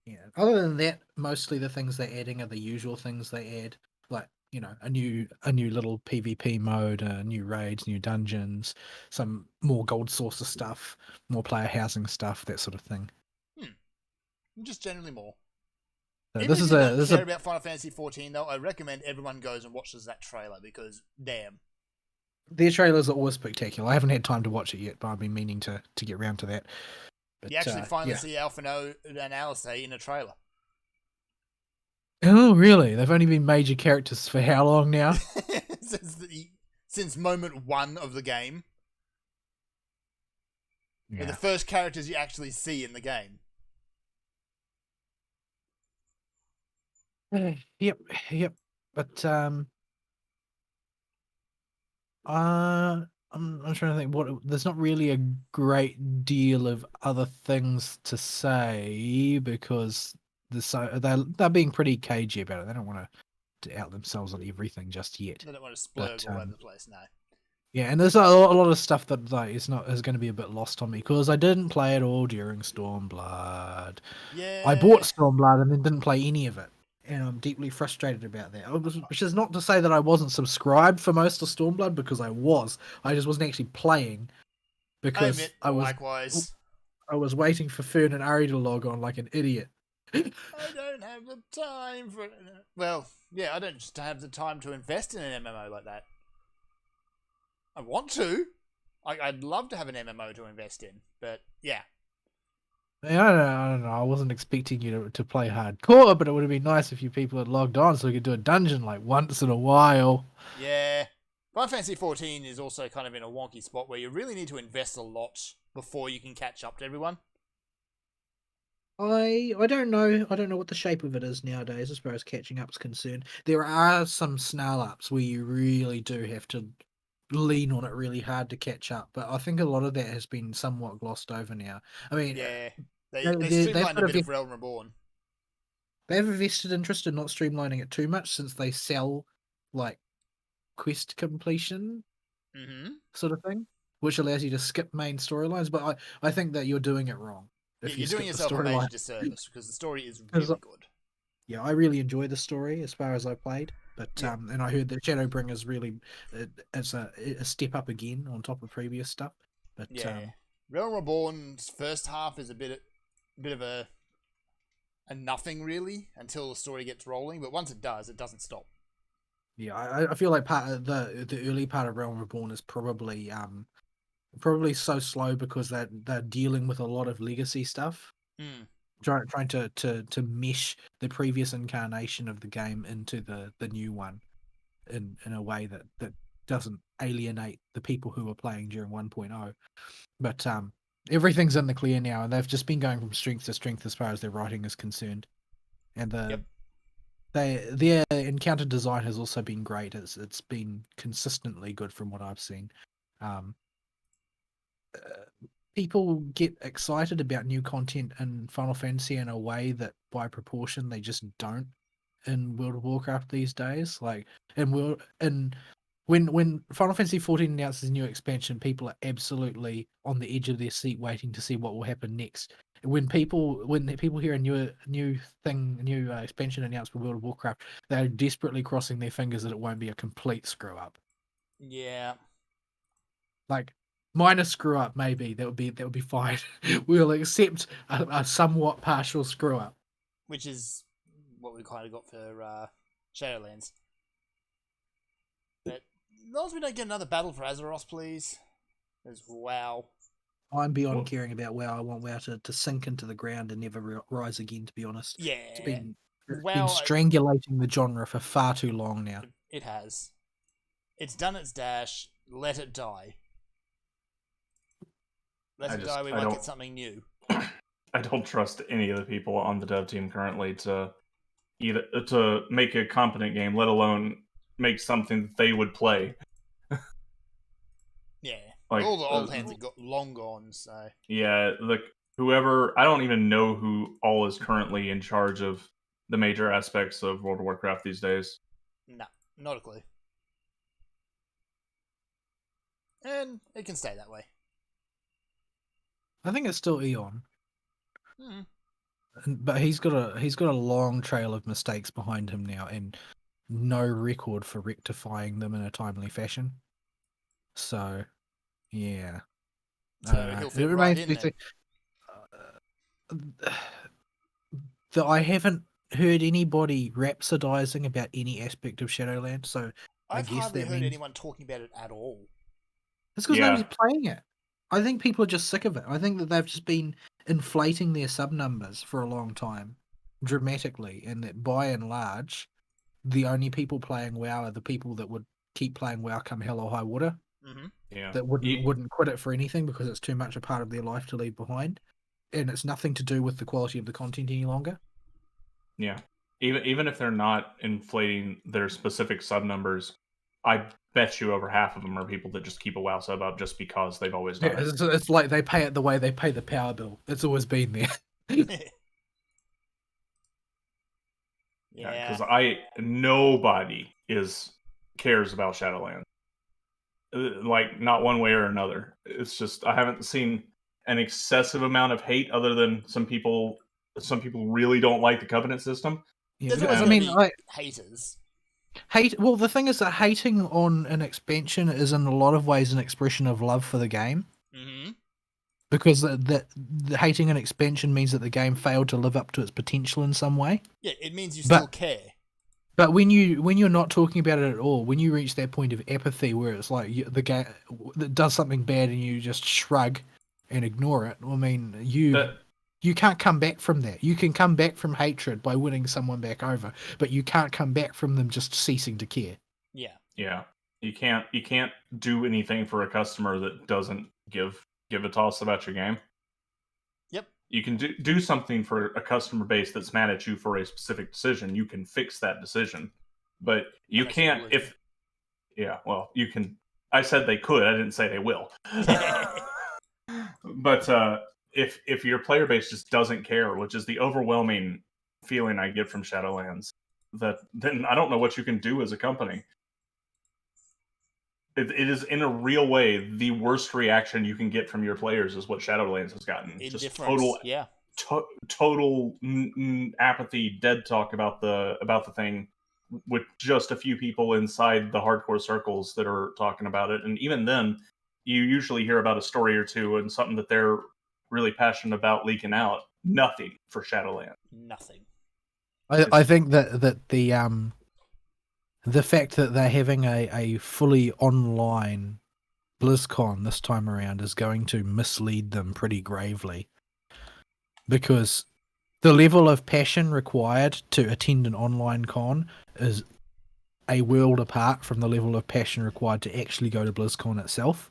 Yeah. Other than that, mostly the things they're adding are the usual things they add, like, you know, a new little PvP mode, new raids, new dungeons, some more gold sources stuff, more player housing stuff, that sort of thing. Just generally more. So Even this if is you a don't this is care a about Final Fantasy 14, though, I recommend everyone goes and watches that trailer, because damn. their trailers are always spectacular. I haven't had time to watch it yet, but I've been meaning to get round to that. But, You actually finally yeah. see Alphino and Alistair in a trailer. Oh, really? They've only been major characters for how long now? Since moment 1 of the game. They're the Yeah. first characters you actually see in the game. Yep. But I'm trying to think. There's not really a great deal of other things to say, because they're being pretty cagey about it. They don't want to out themselves on everything just yet. They don't want to splurge But, all over the place, no. Yeah, and there's a lot of stuff that like is going to be a bit lost on me, because I didn't play it all during Stormblood. Yeah. I bought Stormblood and then didn't play any of it, and I'm deeply frustrated about that. Which is not to say that I wasn't subscribed for most of Stormblood, because I was. I just wasn't actually playing, because admit, I was likewise. waiting for Fern and Ari to log on like an idiot. I don't have the time for it. Well, yeah, I don't just have the time to invest in an MMO like that. I want to. I'd love to have an MMO to invest in, but yeah. I don't know. I wasn't expecting you to play hardcore, but it would have been nice if you people had logged on so we could do a dungeon like once in a while. Yeah. Final Fantasy 14 is also kind of in a wonky spot where you really need to invest a lot before you can catch up to everyone. I don't know. I don't know what the shape of it is nowadays as far as catching up is concerned. There are some snarl ups where you really do have to lean on it really hard to catch up, but I think a lot of that has been somewhat glossed over now. I mean, Yeah. They they've streamlined a got bit of Realm Reborn. they have a vested interest in not streamlining it too much since they sell like quest completion Mm-hmm. sort of thing, which allows you to skip main storylines. But I think that you're doing it wrong Yeah, if you're you doing skip the yourself a major storyline. disservice because the story is 'Cause, really good. Yeah, I really enjoy the story as far as I played, but Yeah. and I heard that Shadowbringers really it's a step up again on top of previous stuff. But Yeah, Realm Reborn's first half is a bit of a nothing really until the story gets rolling, but once it does, it doesn't stop. yeah, I feel like part of the early part of Realm Reborn is probably so slow because they're dealing with a lot of legacy stuff. Mm. Trying to mesh the previous incarnation of the game into the new one in a way that doesn't alienate the people who were playing during 1.0. But everything's in the clear now, and they've just been going from strength to strength as far as their writing is concerned. And their encounter design has also been great. It's been consistently good from what I've seen. People get excited about new content in Final Fantasy in a way that, by proportion, they just don't in World of Warcraft these days. Like when Final Fantasy 14 announces a new expansion, people are absolutely on the edge of their seat waiting to see what will happen next. When people hear a new expansion announced for World of Warcraft, they're desperately crossing their fingers that it won't be a complete screw up. Yeah. Like minor screw up, maybe that would be fine. We'll accept a somewhat partial screw up, Which is what we kind of got for Shadowlands. But as long as we don't get another battle for Azeroth, please. As WoW. I'm beyond Well- caring about WoW. I want WoW to sink into the ground and never rise again. To be honest, Yeah. it's been WoW, strangulating the genre for far too long now. It has. It's done its dash. Let it die. Let it die. We might get something new. I don't trust any of the people on the dev team currently to make a competent game, let alone make something that they would play. Yeah. Like, all the old hands are long gone, so. Yeah, whoever, I don't even know who all is currently in charge of the major aspects of World of Warcraft these days. No, not a clue. And it can stay that way. I think it's still Eon, Hmm. but he's got a long trail of mistakes behind him now, and no record for rectifying them in a timely fashion. So, yeah. So he'll fit right in there. That I haven't heard anybody rhapsodizing about any aspect of Shadowlands, so I've I guess hardly that heard means anyone talking about it at all. it's because Yeah. nobody's playing it. I think people are just sick of it. I think that they've just been inflating their sub numbers for a long time, dramatically, and that by and large, the only people playing WoW are the people that would keep playing WoW come hell or high water. Mm-hmm. Yeah, That wouldn't quit it for anything because it's too much a part of their life to leave behind, and it's nothing to do with the quality of the content any longer. yeah. Even if they're not inflating their specific sub numbers, I bet you over half of them are people that just keep a WoW sub up just because they've always done Yeah, it. it's like they pay it the way they pay the power bill. It's always been there. Yeah. Because nobody cares about Shadowlands. Like, not one way or another. It's just, I haven't seen an excessive amount of hate other than some people really don't like the Covenant system. Yeah, There's because, always I gonna mean, be like, haters. Well, the thing is that hating on an expansion is in a lot of ways an expression of love for the game. Mm-hmm. Because the hating an expansion means that the game failed to live up to its potential in some way. Yeah, it means you But- still care. But when you're not talking about it at all, when you reach that point of apathy where it's like the game that does something bad and you just shrug and ignore it, I mean, you can't come back from that. You can come back from hatred by winning someone back over, but you can't come back from them just ceasing to care. Yeah. Yeah, you can't do anything for a customer that doesn't give a toss about your game. Yep. You can do something for a customer base that's mad at you for a specific decision. You can fix that decision, but you Unless can't. you If well, you can. I said they could. I didn't say they will. But if your player base just doesn't care, which is the overwhelming feeling I get from Shadowlands. That then I don't know what you can do as a company. It is in a real way the worst reaction you can get from your players is what Shadowlands has gotten. Just Indifference. total apathy, dead talk about the thing, with just a few people inside the hardcore circles that are talking about it. And even then, you usually hear about a story or two and something that they're really passionate about leaking out. Nothing for Shadowlands. Nothing. I think that the fact that they're having a fully online BlizzCon this time around is going to mislead them pretty gravely, because the level of passion required to attend an online con is a world apart from the level of passion required to actually go to BlizzCon itself.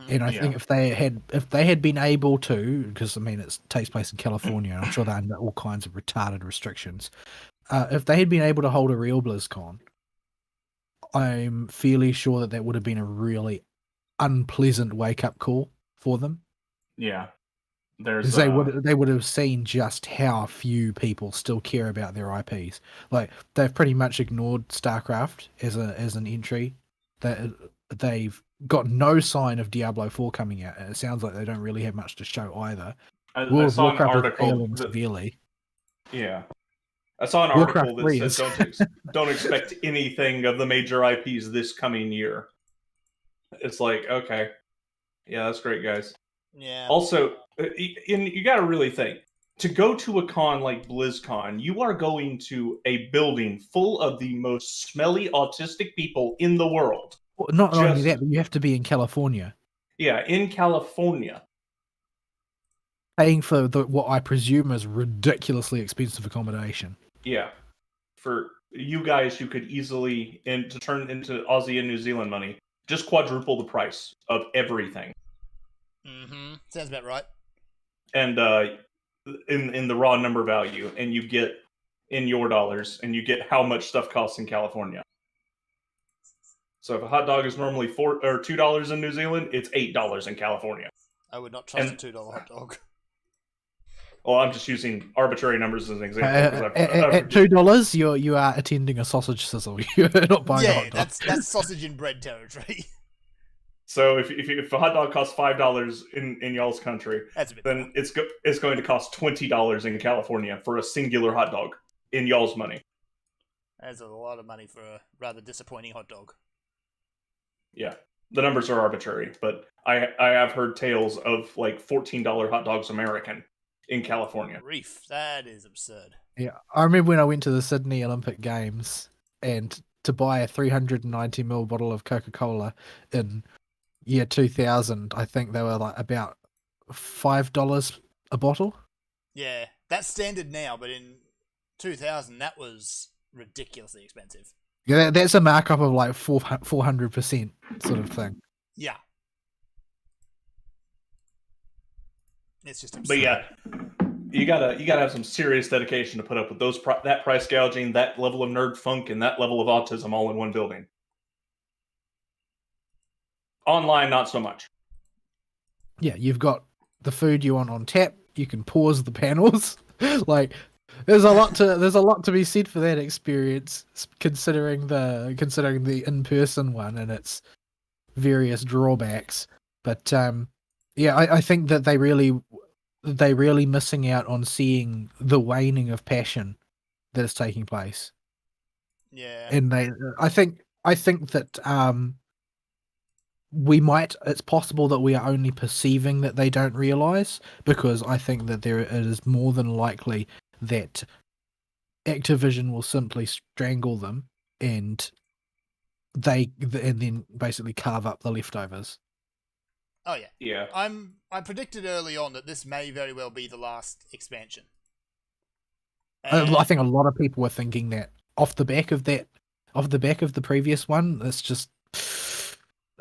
And I think if they had been able to, because I mean it takes place in California, and I'm sure they're under all kinds of retarded restrictions. If they had been able to hold a real BlizzCon, I'm fairly sure that would have been a really unpleasant wake up call for them. Yeah, because they would have seen just how few people still care about their IPs. Like they've pretty much ignored StarCraft as an entry. They've got no sign of Diablo 4 coming out, and it sounds like they don't really have much to show either. I saw an article severely. Yeah, I saw an article that said don't expect anything of the major IPs this coming year. It's like, okay, yeah, that's great, guys. Yeah. Also, you got to really think, to go to a con like BlizzCon, you are going to a building full of the most smelly autistic people in the world. Well, not only that, but you have to be in California. Yeah, in California. Paying for what I presume is ridiculously expensive accommodation. Yeah. For you guys, you could easily, to turn into Aussie and New Zealand money, just quadruple the price of everything. Mm-hmm. Sounds about right. And in the raw number value, and you get in your dollars, and you get how much stuff costs in California. So if a hot dog is normally $2 in New Zealand, it's $8 in California. I would not trust a $2 hot dog. Well, I'm just using arbitrary numbers as an example. At $2, you are attending a sausage sizzle. You're not buying a hot dog. that's sausage and bread territory. So if a hot dog costs $5 in y'all's country, then it's going to cost $20 in California for a singular hot dog in y'all's money. That's a lot of money for a rather disappointing hot dog. Yeah, the numbers are arbitrary, but I have heard tales of like $14 hot dogs American in California. Reef, that is absurd. Yeah, I remember when I went to the Sydney Olympic Games, and to buy a 390ml bottle of Coca-Cola in year 2000, I think they were like about $5 a bottle. Yeah, that's standard now, but in 2000, that was ridiculously expensive. Yeah, that's a markup of like 400% sort of thing. Yeah. It's just absurd. But yeah, you gotta have some serious dedication to put up with that price gouging, that level of nerd funk, and that level of autism all in one building. Online, not so much. Yeah, you've got the food you want on tap. You can pause the panels. Like, there's a lot to be said for that experience, considering the in-person one and its various drawbacks. But yeah, I think that they really missing out on seeing the waning of passion that is taking place. Yeah, and I think that it's possible that we are only perceiving that they don't realize, because I think that it is more than likely that Activision will simply strangle them and then basically carve up the leftovers. Oh yeah. Yeah. I predicted early on that this may very well be the last expansion. I think a lot of people were thinking that off the back of the previous one. It's just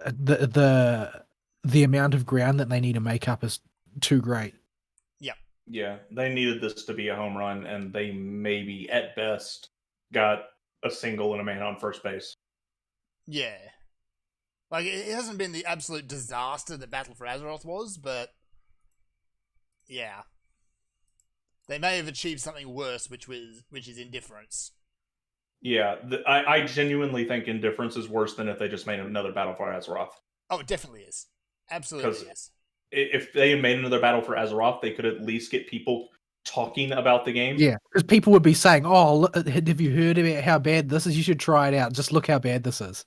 the amount of ground that they need to make up is too great. Yeah, they needed this to be a home run, and they maybe, at best, got a single and a man on first base. Yeah. Like, it hasn't been the absolute disaster that Battle for Azeroth was, but yeah. They may have achieved something worse, which is indifference. Yeah, I genuinely think indifference is worse than if they just made another Battle for Azeroth. Oh, it definitely is. Absolutely 'Cause- is. If they had made another Battle for Azeroth, they could at least get people talking about the game. Yeah, because people would be saying, "Oh, have you heard about how bad this is? You should try it out. Just look how bad this is."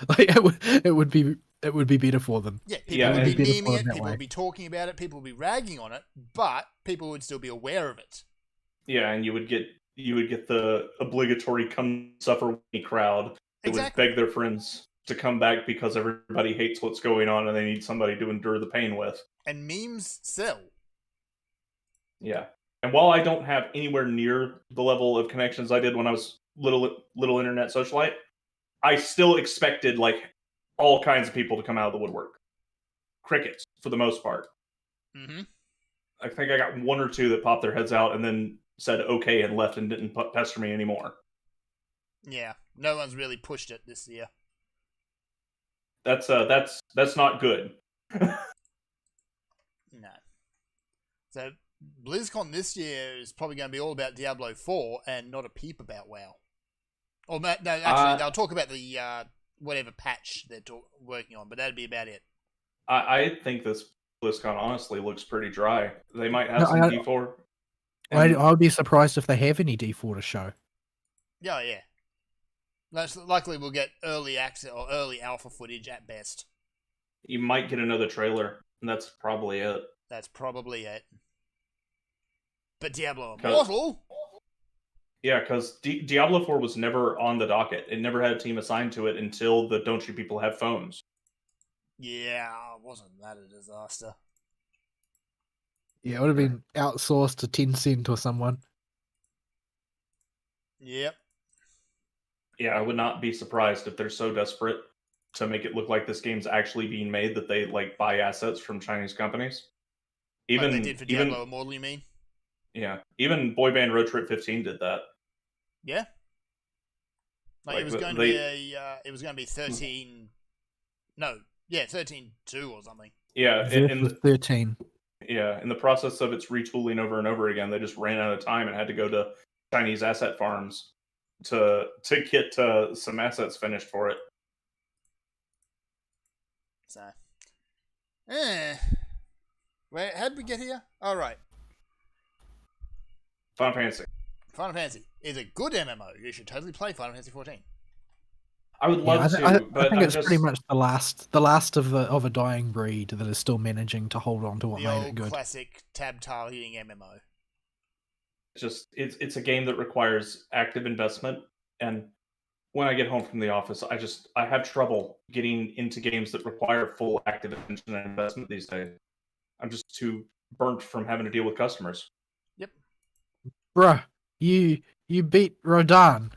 Like it would be better for them. Yeah, people Yeah, would and- be Be better for memeing them it, that people way. would be talking about it, people would be ragging on it, but people would still be aware of it. Yeah, and you would get the obligatory come suffer with me crowd. They Exactly. would beg their friends to come back because everybody hates what's going on and they need somebody to endure the pain with. And memes sell. Yeah. And while I don't have anywhere near the level of connections I did when I was little internet socialite, I still expected like all kinds of people to come out of the woodwork. Crickets, for the most part. Mm-hmm. I think I got one or two that popped their heads out and then said okay and left and didn't pester me anymore. Yeah, no one's really pushed it this year. That's not good. No. So BlizzCon this year is probably going to be all about Diablo 4 and not a peep about WoW. Or no, actually, they'll talk about the whatever patch they're working on, but that'd be about it. I think this BlizzCon honestly looks pretty dry. They might have No, some I- D4. I would be surprised if they have any D4 to show. Yeah, yeah. Likely we'll get early access or early alpha footage at best. You might get another trailer, and that's probably it. That's probably it. But Diablo 'Cause- Immortal? Yeah, because Diablo 4 was never on the docket. It never had a team assigned to it until the Don't You People Have Phones. Yeah, wasn't that a disaster? Yeah, it would have been outsourced to Tencent or someone. Yep. Yeah, I would not be surprised if they're so desperate to make it look like this game's actually being made that they like buy assets from Chinese companies. Even Like they did for Diablo Immortal, you mean? yeah, even Boy Band Road Trip 15 did that. Yeah. Like it was going to be it was going to be 13. No, yeah, 13.2 or something. Yeah, Versus in the, 13. yeah, in the process of its retooling over and over again, they just ran out of time and had to go to Chinese asset farms to get some assets finished for it. So, where how'd we get here? All right, Final Fantasy. Final Fantasy is a good MMO. You should totally play Final Fantasy 14. I would love I to, but think I it's just, pretty much the last of a dying breed that is still managing to hold on to what The made it old good. classic tab targeting MMO. it's a game that requires active investment, and when I get home from the office, I have trouble getting into games that require full active attention and investment these days. I'm just too burnt from having to deal with customers. Bruh, you beat Rodan.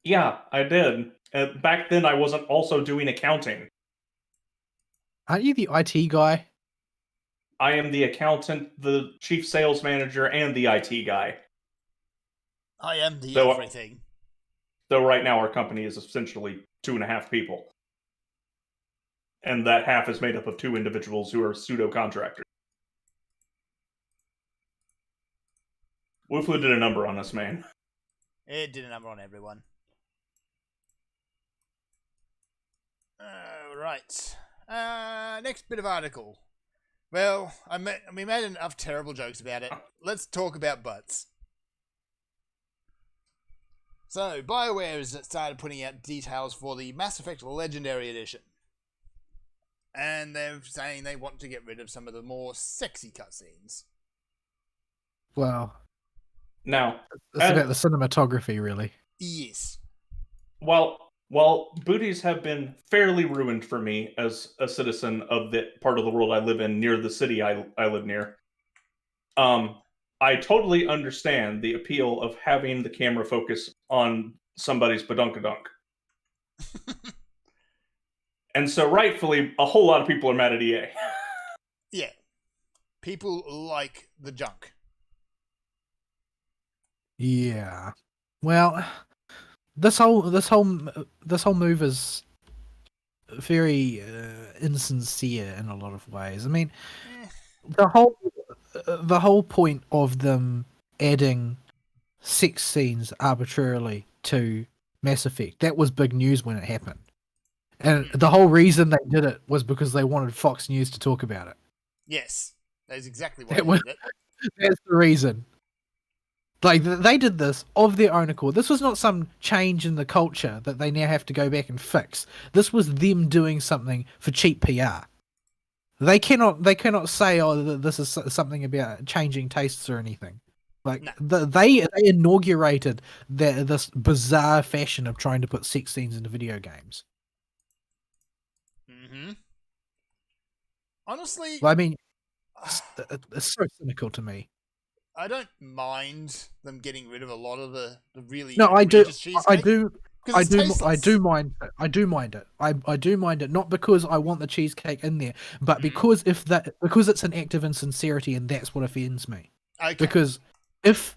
Yeah, I did. Back then, I wasn't also doing accounting. Aren't you the IT guy? I am the accountant, the chief sales manager, and the IT guy. I am the So, everything. Though right now our company is essentially 2.5 people. And that half is made up of 2 individuals who are pseudo-contractors. Wooflu did a number on us, man. It did a number on everyone. Right. Next bit of article. Well, we made enough terrible jokes about it. Let's talk about butts. So, BioWare has started putting out details for the Mass Effect Legendary Edition. And they're saying they want to get rid of some of the more sexy cutscenes. Well, Now, it's about the cinematography, really. Yes. while booties have been fairly ruined for me as a citizen of the part of the world I live in, near the city I live near, I totally understand the appeal of having the camera focus on somebody's badunkadunk. And so rightfully, a whole lot of people are mad at EA. Yeah. People like the junk. Yeah. Well, this whole move is very insincere in a lot of ways. I mean, Eh. the whole the whole point of them adding sex scenes arbitrarily to Mass Effect, that was big news when it happened. And the whole reason they did it was because they wanted Fox News to talk about it. Yes, that is exactly why That they was- did it. That's the reason. Like, they did this of their own accord. This was not some change in the culture that they now have to go back and fix. This was them doing something for cheap PR. They cannot say, oh, this is something about changing tastes or anything. Like, No. they inaugurated this bizarre fashion of trying to put sex scenes into video games. Mm-hmm. Honestly, Well, I mean, it's so cynical to me. I don't mind them getting rid of a lot of the really No, I do. egregious cheesecake. I do. 'cause I it's do. I tasteless. do mind it. I do mind it. I do mind it. Not because I want the cheesecake in there, but because because it's an act of insincerity, and that's what offends me. Okay. Because if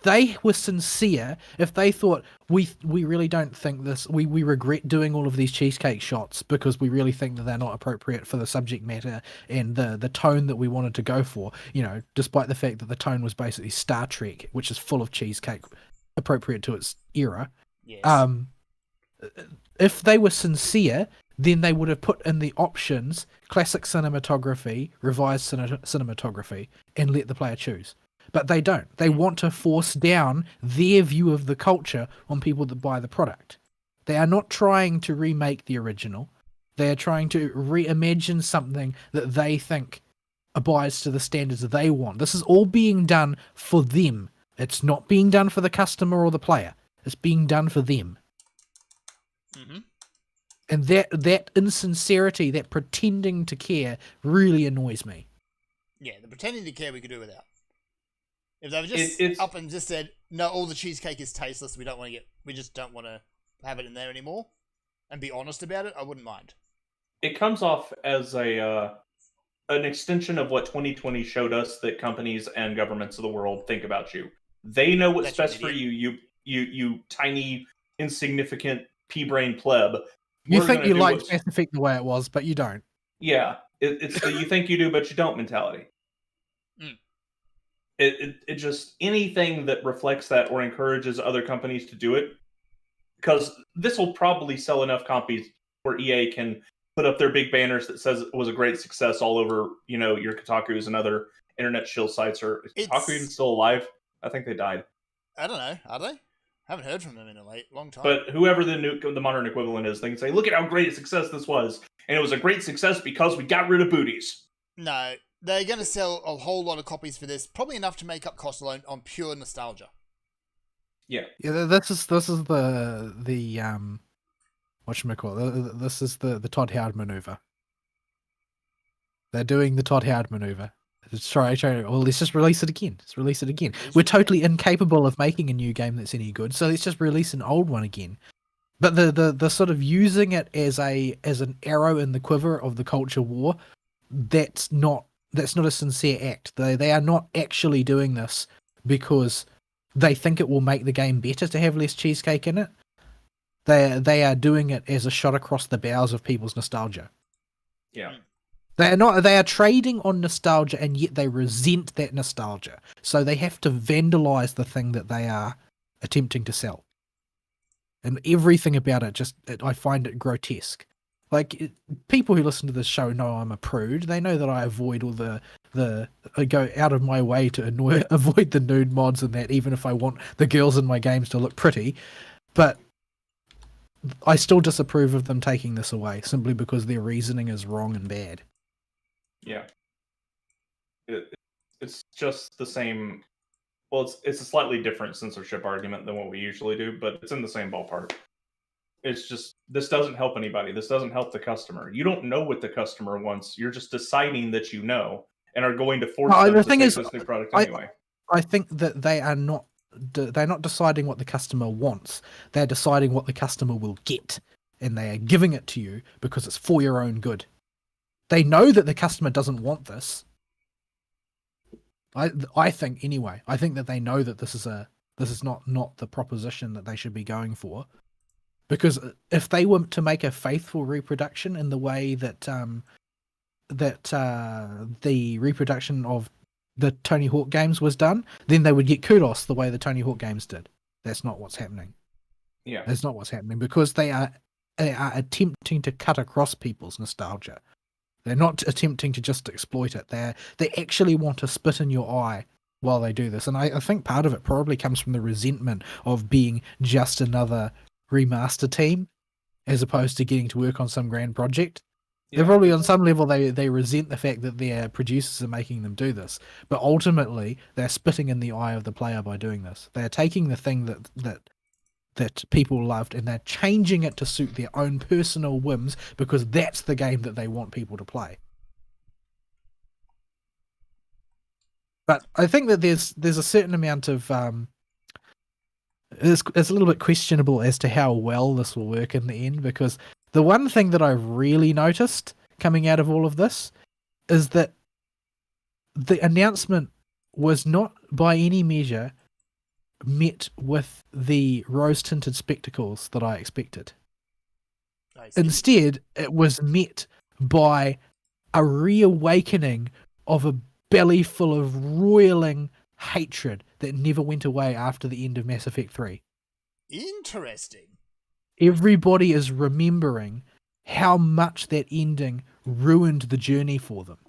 they were sincere, if they thought we really don't think this, we regret doing all of these cheesecake shots because we really think that they're not appropriate for the subject matter and the tone that we wanted to go for, you know, despite the fact that the tone was basically Star Trek, which is full of cheesecake, appropriate to its era. Yes. If they were sincere, then they would have put in the options classic cinematography, revised cinematography, and let the player choose. But they don't. They want to force down their view of the culture on people that buy the product. They are not trying to remake the original. They are trying to reimagine something that they think abides to the standards that they want. This is all being done for them. It's not being done for the customer or the player. It's being done for them. Mm-hmm. And that insincerity, that pretending to care, really annoys me. Yeah, the pretending to care we could do without. If they were just It's- up and just said, no, all the cheesecake is tasteless, we just don't want to have it in there anymore, and be honest about it, I wouldn't mind. It comes off as an extension of what 2020 showed us that companies and governments of the world think about you. They know what's That's an best for idiot. you tiny insignificant pea-brain pleb. You We're think gonna you do liked what's- Mass Effect the way it was, but you don't. Yeah, it's the you think you do but you don't mentality. Mm. It just anything that reflects that or encourages other companies to do it, because this will probably sell enough copies where EA can put up their big banners that says it was a great success all over, you know, your Kotaku's and other internet shill sites. Or is Kotaku even still alive? I think they died. I don't know, are they? Haven't heard from them in a long time. But whoever the modern equivalent is, they can say, look at how great a success this was. And it was a great success because we got rid of booties. No, they're going to sell a whole lot of copies for this, probably enough to make up cost alone on pure nostalgia. Yeah. Yeah, this is the whatchamacallit. This is the Todd Howard maneuver. They're doing the Todd Howard maneuver. Well, let's just release it again. Let's release it again. We're totally incapable of making a new game that's any good, so let's just release an old one again. But the sort of using it as an arrow in the quiver of the culture war, that's not a sincere act. They are not actually doing this because they think it will make the game better to have less cheesecake in it. They are doing it as a shot across the bows of people's nostalgia. Yeah. They are trading on nostalgia, and yet they resent that nostalgia. So they have to vandalize the thing that they are attempting to sell. And everything about it I find it grotesque. Like, people who listen to this show know I'm a prude. They know that I avoid all I go out of my way to avoid the nude mods and that, even if I want the girls in my games to look pretty. But I still disapprove of them taking this away, simply because their reasoning is wrong and bad. Yeah. It's just the same. Well, it's a slightly different censorship argument than what we usually do, but it's in the same ballpark. It's just, this doesn't help anybody. This doesn't help the customer. You don't know what the customer wants. You're just deciding that you know and are going to force them to take this new product anyway. I think that they're not deciding what the customer wants. They're deciding what the customer will get, and they are giving it to you because it's for your own good. They know that the customer doesn't want this. I think anyway. I think that they know that this is not the proposition that they should be going for. Because if they were to make a faithful reproduction in the way that the reproduction of the Tony Hawk games was done, then they would get kudos the way the Tony Hawk games did. That's not what's happening. Yeah. That's not what's happening because they are attempting to cut across people's nostalgia. They're not attempting to just exploit it. They actually want to spit in your eye while they do this. And I think part of it probably comes from the resentment of being just another remaster team as opposed to getting to work on some grand project. They're probably on some level they resent the fact that their producers are making them do this. But ultimately they're spitting in the eye of the player by doing this. They're taking the thing that people loved and they're changing it to suit their own personal whims because that's the game that they want people to play. But I think that there's a certain amount of it's a little bit questionable as to how well this will work in the end, because the one thing that I've really noticed coming out of all of this is that the announcement was not by any measure met with the rose-tinted spectacles that I expected. Instead, it was met by a reawakening of a belly full of roiling hatred that never went away after the end of Mass Effect 3. Interesting. Everybody is remembering how much that ending ruined the journey for them.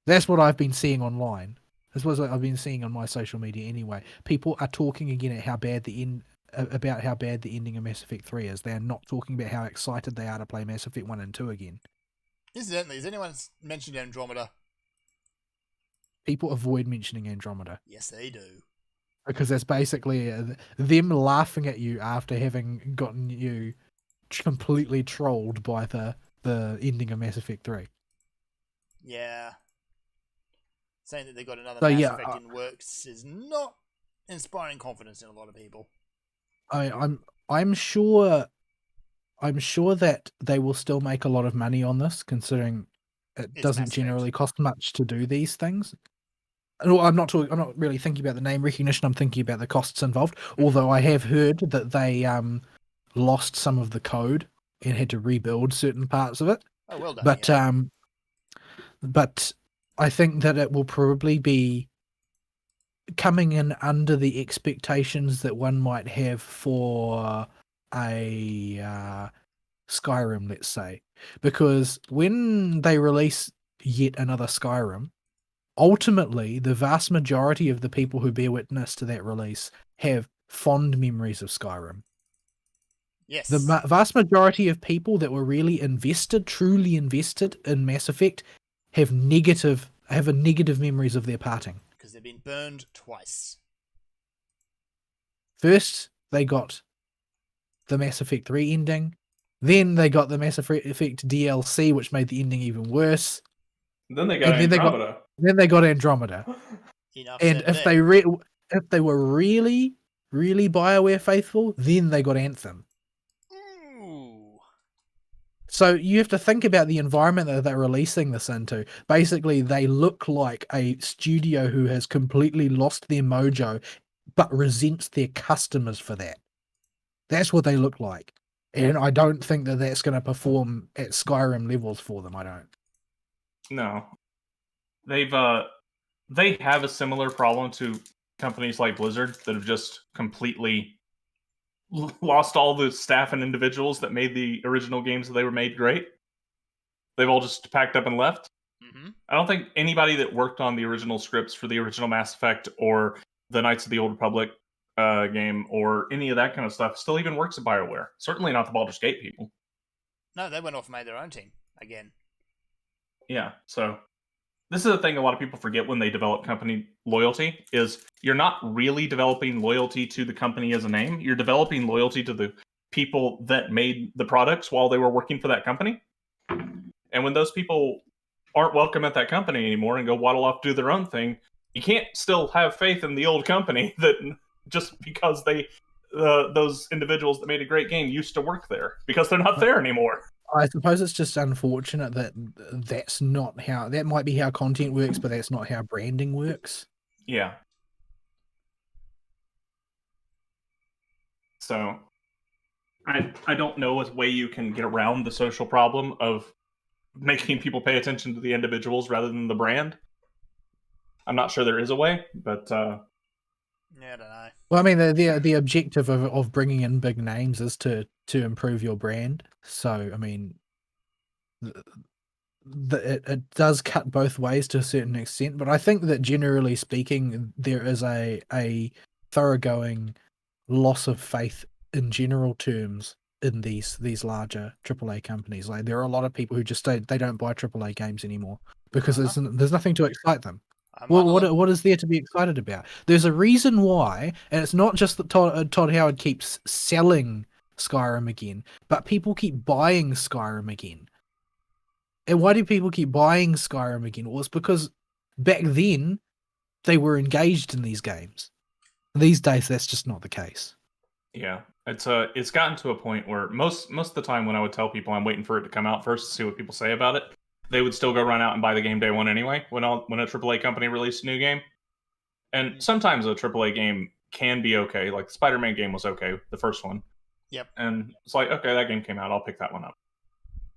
That's what I've been seeing online. That's what I've been seeing on my social media anyway. People are talking again at about how bad the ending of Mass Effect 3 is. They are not talking about how excited they are to play Mass Effect 1 and 2 again. Incidentally, has anyone mentioned Andromeda? People avoid mentioning Andromeda. Yes, they do. Because that's basically them laughing at you after having gotten you completely trolled by the ending of Mass Effect 3. Yeah. Saying that they got another So, Mass yeah, Effect in works is not inspiring confidence in a lot of people. I'm sure that they will still make a lot of money on this, considering it doesn't generally cost much to do these things. No, I'm not really thinking about the name recognition. I'm thinking about the costs involved. Although I have heard that they lost some of the code and had to rebuild certain parts of it. Oh, well done. But yeah. But I think that it will probably be coming in under the expectations that one might have for a Skyrim, let's say, because when they release yet another Skyrim, ultimately the vast majority of the people who bear witness to that release have fond memories of Skyrim. Yes. The vast majority of people that were really truly invested in Mass Effect have negative memories of their parting. Because they've been burned twice. First, they got the Mass Effect 3 ending. Then they got the Mass Effect DLC, which made the ending even worse. Then they got Andromeda. Then they got Andromeda. Enough And if they were really, really BioWare faithful, then they got Anthem. Ooh. So you have to think about the environment that they're releasing this into. Basically, they look like a studio who has completely lost their mojo, but resents their customers for that. That's what they look like. And I don't think that that's going to perform at Skyrim levels for them. I don't. No. They have a similar problem to companies like Blizzard that have just completely lost all the staff and individuals that made the original games that they were made great. They've all just packed up and left. Mm-hmm. I don't think anybody that worked on the original scripts for the original Mass Effect or the Knights of the Old Republic game or any of that kind of stuff still even works at BioWare. Certainly not the Baldur's Gate people. No, they went off and made their own team again. Yeah, so this is the thing a lot of people forget when they develop company loyalty is you're not really developing loyalty to the company as a name. You're developing loyalty to the people that made the products while they were working for that company. And when those people aren't welcome at that company anymore and go waddle off to do their own thing, you can't still have faith in the old company that just because those individuals that made a great game used to work there, because they're not there anymore. I suppose it's just unfortunate that that's not how... That might be how content works, but that's not how branding works. Yeah. So, I don't know a way you can get around the social problem of making people pay attention to the individuals rather than the brand. I'm not sure there is a way, but Yeah, I don't know. Well, I mean, the objective of bringing in big names is to improve your brand. So, I mean, it does cut both ways to a certain extent. But I think that generally speaking, there is a thoroughgoing loss of faith in general terms in these larger AAA companies. Like, there are a lot of people who just they don't buy AAA games anymore because there's nothing to excite them. Well, what is there to be excited about? There's a reason why, and it's not just that Todd Howard keeps selling Skyrim again, but people keep buying Skyrim again. And why do people keep buying Skyrim again? Well, it's because back then they were engaged in these games. These days, that's just not the case. yeah, it's gotten to a point where most of the time when I would tell people I'm waiting for it to come out first to see what people say about it, they would still go run out and buy the game day one anyway when a AAA company released a new game. And sometimes a AAA game can be okay. Like the Spider-Man game was okay, the first one. Yep. And it's like, okay, that game came out, I'll pick that one up.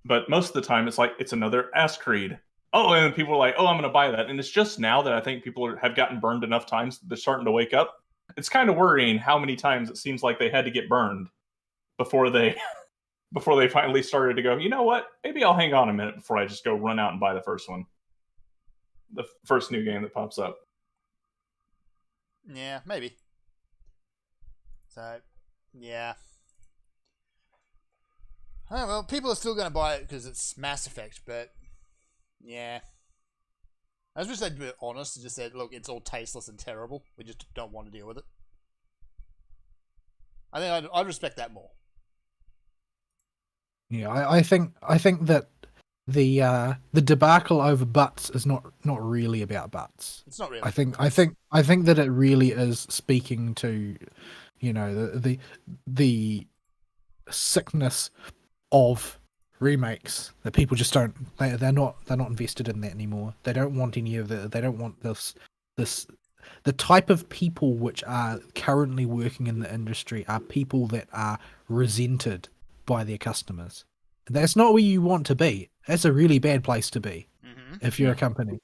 But most of the time, it's like, it's another Ass Creed. Oh, and people are like, oh, I'm going to buy that. And it's just now that I think people have gotten burned enough times that they're starting to wake up. It's kind of worrying how many times it seems like they had to get burned before they finally started to go, you know what? Maybe I'll hang on a minute before I just go run out and buy the first one. The first new game that pops up. Yeah, maybe. So, yeah. Oh, well, people are still going to buy it because it's Mass Effect, but yeah. I just wish they'd be honest and just said, look, it's all tasteless and terrible. We just don't want to deal with it. I think I'd respect that more. Yeah, I think that the debacle over butts is not really about butts. It's not really. I think that it really is speaking to, you know, the sickness of remakes that people just don't they're not invested in that anymore. They don't want any of the they don't want this the type of people which are currently working in the industry are people that are resented by their customers. That's not where you want to be. That's a really bad place to be if you're a company.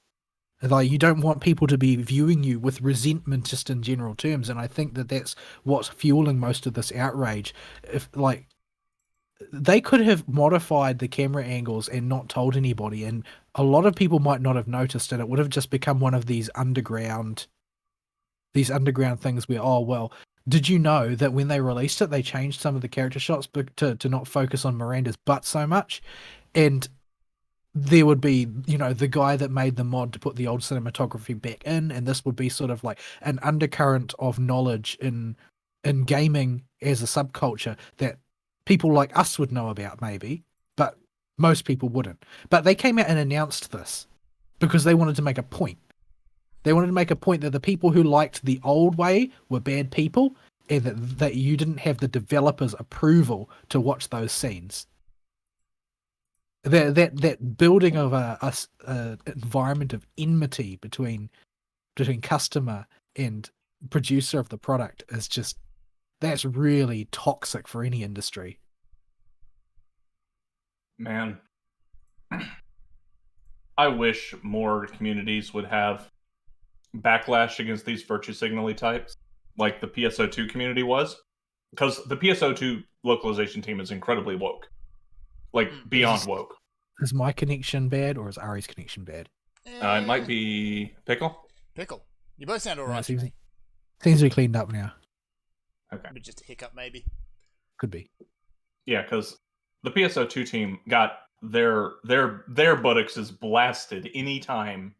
Like, you don't want people to be viewing you with resentment just in general terms, and I think that that's what's fueling most of this outrage. If, like, they could have modified the camera angles and not told anybody, and a lot of people might not have noticed, and it would have just become one of these underground things where, oh, well, did you know that when they released it, they changed some of the character shots to not focus on Miranda's butt so much? And there would be, you know, the guy that made the mod to put the old cinematography back in, and this would be sort of like an undercurrent of knowledge in gaming as a subculture that people like us would know about, maybe, but most people wouldn't. But they came out and announced this because they wanted to make a point. They wanted to make a point that the people who liked the old way were bad people, and that you didn't have the developers' approval to watch those scenes. That building of a environment of enmity between customer and producer of the product is just, that's really toxic for any industry. Man, I wish more communities would have backlash against these virtue signal types, like the PSO2 community was, because the PSO2 localization team is incredibly woke, like beyond woke. Is my connection bad or is Ari's connection bad? It might be Pickle. Pickle. You both sound alright. Seems to be cleaned up now. Okay, But just a hiccup, maybe. Could be. Yeah, because the PSO2 team got their buttocks is blasted anytime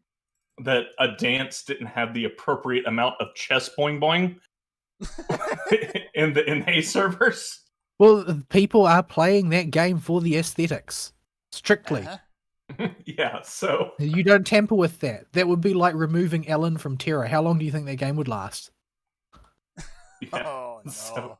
that a dance didn't have the appropriate amount of chest boing boing in the Hay servers. Well, people are playing that game for the aesthetics, strictly. Yeah, so You don't tamper with that. That would be like removing Ellen from Terra. How long do you think that game would last? yeah. Oh no.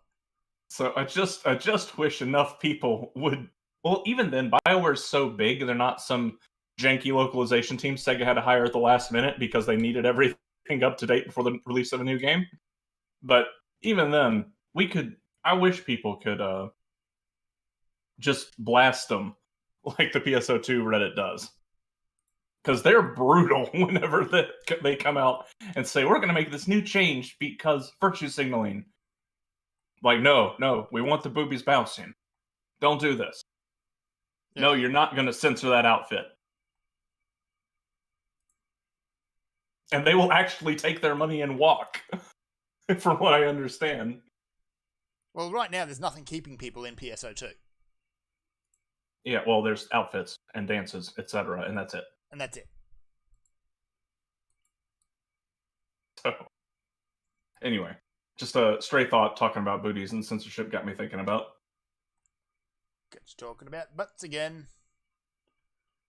So I just wish enough people would. Well, even then, BioWare's so big, they're not some janky localization team Sega had to hire at the last minute because they needed everything up to date before the release of a new game. But even then, I wish people could just blast them like the PSO2 Reddit does. because they're brutal whenever they come out and say, we're going to make this new change because virtue signaling. Like, no, we want the boobies bouncing. Don't do this. Yeah. No, you're not going to censor that outfit. And they will actually take their money and walk, from what I understand. Well, right now, there's nothing keeping people in PSO2. Yeah, well, there's outfits and dances, etc., and that's it. And that's it. So, anyway, just a stray thought talking about booties and censorship got me thinking about. Get you talking about butts again.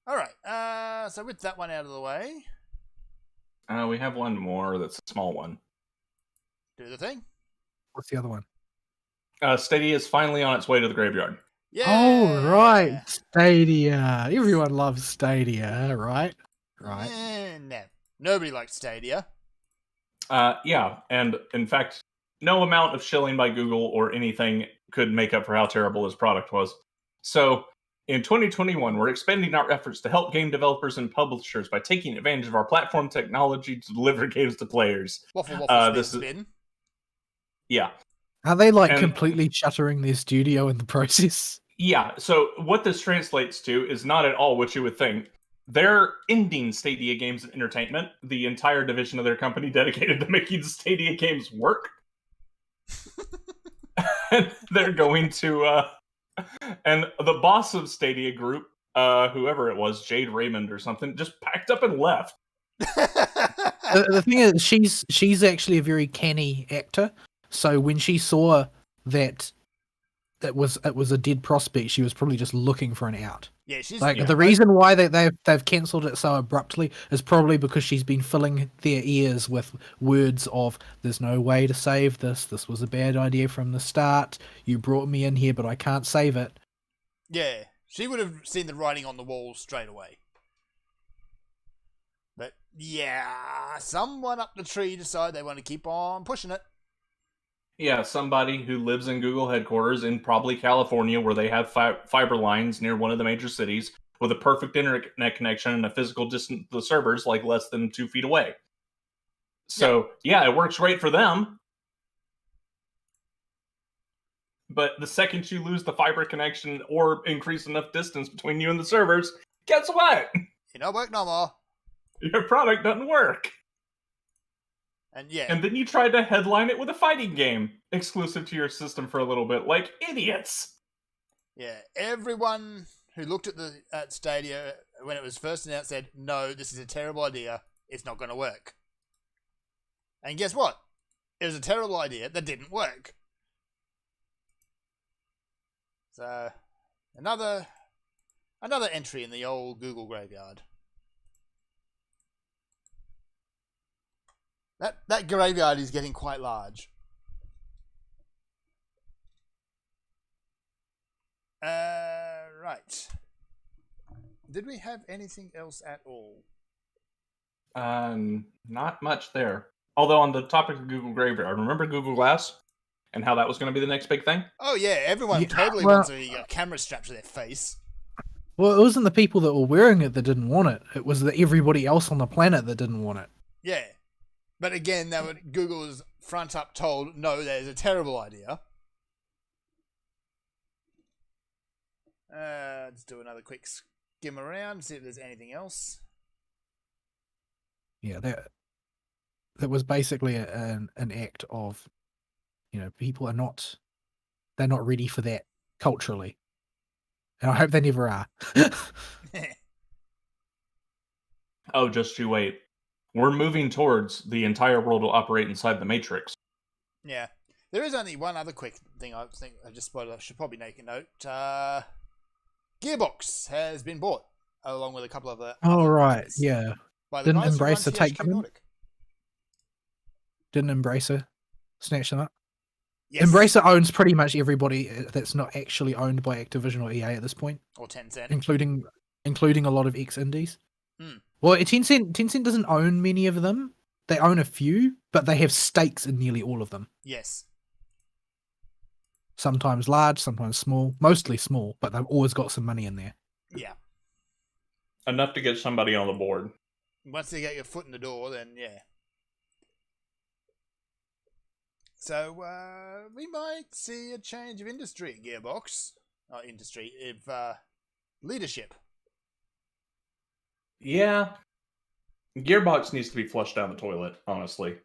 Alright, so with that one out of the way... We have one more that's a small one. Do the thing. What's the other one? Stadia is finally on its way to the graveyard. Yeah! Oh, right. Stadia. Everyone loves Stadia, right? Right. No. Nobody likes Stadia. Yeah, and in fact, no amount of shilling by Google or anything could make up for how terrible his product was. So, in 2021, we're expanding our efforts to help game developers and publishers by taking advantage of our platform technology to deliver games to players. Waffle, spin. Yeah. Are they like And- completely shuttering their studio in the process? Yeah, so what this translates to is not at all what you would think. They're ending Stadia Games and Entertainment, the entire division of their company dedicated to making Stadia games work. And they're going to... and the boss of Stadia Group, whoever it was, Jade Raymond or something, just packed up and left. The thing is, she's actually a very canny actor. So when she saw that it was a dead prospect, she was probably just looking for an out. Yeah, she's Like the reason why they've cancelled it so abruptly is probably because she's been filling their ears with words of "There's no way to save this. This was a bad idea from the start. You brought me in here, but I can't save it." Yeah, she would have seen the writing on the wall straight away. But yeah, someone up the tree decided they want to keep on pushing it. Yeah, somebody who lives in Google headquarters in probably California, where they have fiber lines near one of the major cities with a perfect internet connection and a physical distance to the servers, like less than 2 feet away. So, yeah, it works great for them. But the second you lose the fiber connection or increase enough distance between you and the servers, guess what? You don't work no more. Your product doesn't work. And yeah, And then you tried to headline it with a fighting game exclusive to your system for a little bit, like idiots. yeah, everyone who looked at Stadia when it was first announced said, "No, this is a terrible idea. It's not going to work." And guess what? It was a terrible idea that didn't work. So, another entry in the old Google graveyard. That graveyard is getting quite large. Right. Did we have anything else at all? Not much there. Although on the topic of Google Graveyard, remember Google Glass and how that was going to be the next big thing? Oh yeah, everyone Yeah, totally well- wants a camera strapped to their face. Well, it wasn't the people that were wearing it that didn't want it. It was everybody else on the planet that didn't want it. Yeah. But again, Google was front up told, no, that is a terrible idea. Let's do another quick skim around, see if there's anything else. Yeah, that was basically an act of, people they're not ready for that culturally, and I hope they never are. Oh, just you wait. We're moving towards the entire world will operate inside the Matrix. Yeah. There is only one other quick thing I think I just spotted. I should probably make a note. Gearbox has been bought, along with a couple of other. Oh right, companies, yeah. by the Didn't guys who run Embracer take THQ them in? Nordic. Didn't Embracer snatch them up? Yes. Embracer owns pretty much everybody that's not actually owned by Activision or EA at this point, Or Tencent. including a lot of ex-indies. Hmm. Well, Tencent doesn't own many of them. They own a few, but they have stakes in nearly all of them. Yes. Sometimes large, sometimes small, mostly small, but they've always got some money in there. Yeah. Enough to get somebody on the board. Once they get your foot in the door, then yeah. So we might see a change of industry, Gearbox. Leadership. Yeah. Gearbox needs to be flushed down the toilet, honestly.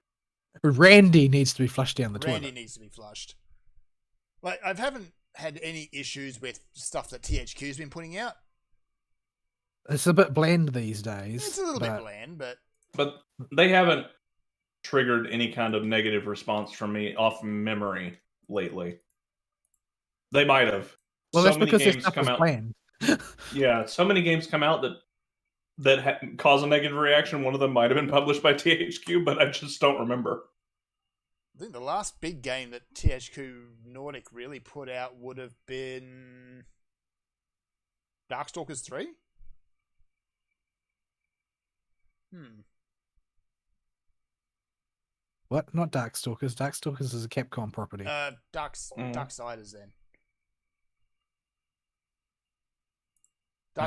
Randy needs to be flushed down the Randy toilet. needs to be flushed. Like, I haven't had any issues with stuff that THQ's been putting out. It's a bit bland these days. It's a little bit bland, but they haven't triggered any kind of negative response from me off memory lately. They might have. Well, so that's many because their games stuff come is out. bland. Yeah, so many games come out that cause a negative reaction. One of them might have been published by THQ, but I just don't remember. I think the last big game that THQ Nordic really put out would have been Darkstalkers 3? What? Not Darkstalkers. Darkstalkers is a Capcom property. Darksiders then.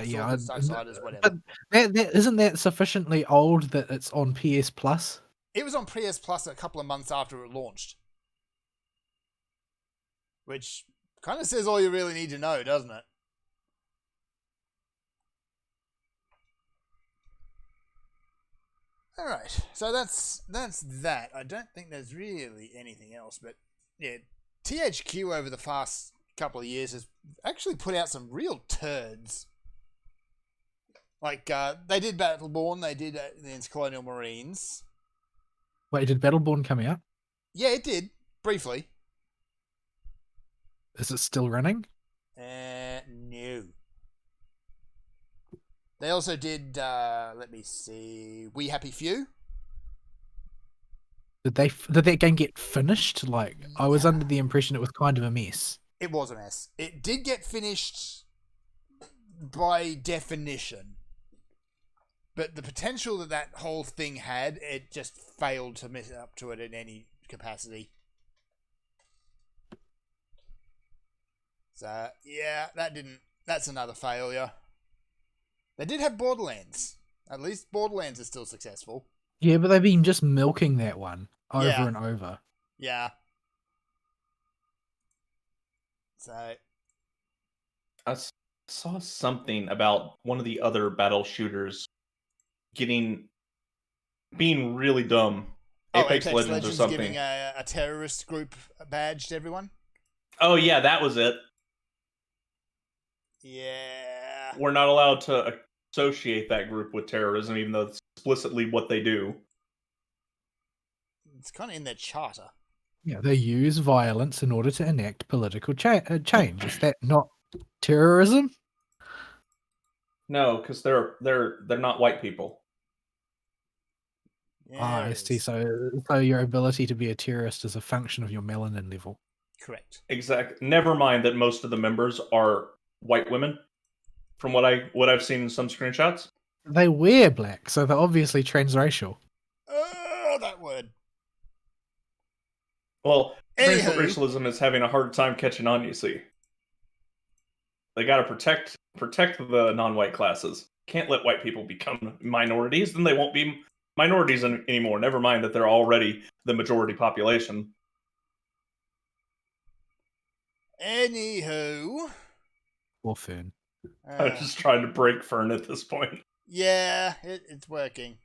Yeah, Darksiders, whatever. But isn't that sufficiently old that it's on PS Plus? It was on PS Plus a couple of months after it launched. Which kind of says all you really need to know, doesn't it? Alright, so that's that. I don't think there's really anything else, but yeah, THQ over the past couple of years has actually put out some real turds. Like, they did Battleborn, they did the Colonial Marines. Wait, did Battleborn come out? Yeah, it did, briefly. Is it still running? No. They also did, let me see, We Happy Few. Did that game get finished? Like, I was under the impression it was kind of a mess. It was a mess. It did get finished by definition. But the potential that whole thing had, it just failed to miss up to it in any capacity. So, yeah, that's another failure. They did have Borderlands. At least Borderlands is still successful. Yeah, but they've been just milking that one over Yeah. and over. Yeah. So, I saw something about one of the other battle shooters being really dumb. Apex Legends or something. Giving a terrorist group badge to everyone. Oh yeah, that was it. Yeah. We're not allowed to associate that group with terrorism, even though it's explicitly what they do. It's kind of in their charter. Yeah, they use violence in order to enact political change. Is that not terrorism? No, because they're not white people. Ah, I see. So your ability to be a terrorist is a function of your melanin level. Correct. Exactly. Never mind that most of the members are white women, from what I've seen in some screenshots. They wear black, so they're obviously transracial. Oh, that word. Well, Anywho. racialism is having a hard time catching on, you see. They gotta protect the non-white classes. Can't let white people become minorities, then they won't be minorities anymore. Never mind that they're already the majority population. Anywho. Or Fern. I'm just trying to break Fern at this point. Yeah, it's working.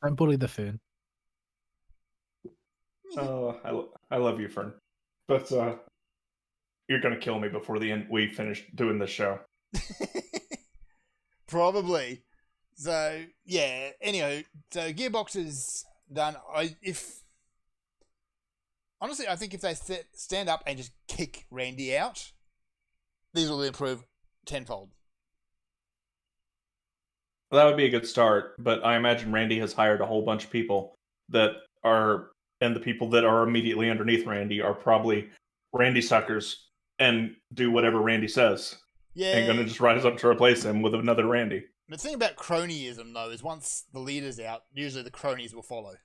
Don't bully the Fern. Oh, I love you, Fern. But you're gonna kill me before the end. We finish doing this show. Probably. So yeah. Anyway, so Gearbox is done. Honestly, I think if they stand up and just kick Randy out, these will improve tenfold. Well, that would be a good start, but I imagine Randy has hired a whole bunch of people and the people that are immediately underneath Randy are probably Randy suckers and do whatever Randy says. Yeah. And going to just rise up to replace him with another Randy. The thing about cronyism, though, is once the leader's out, usually the cronies will follow.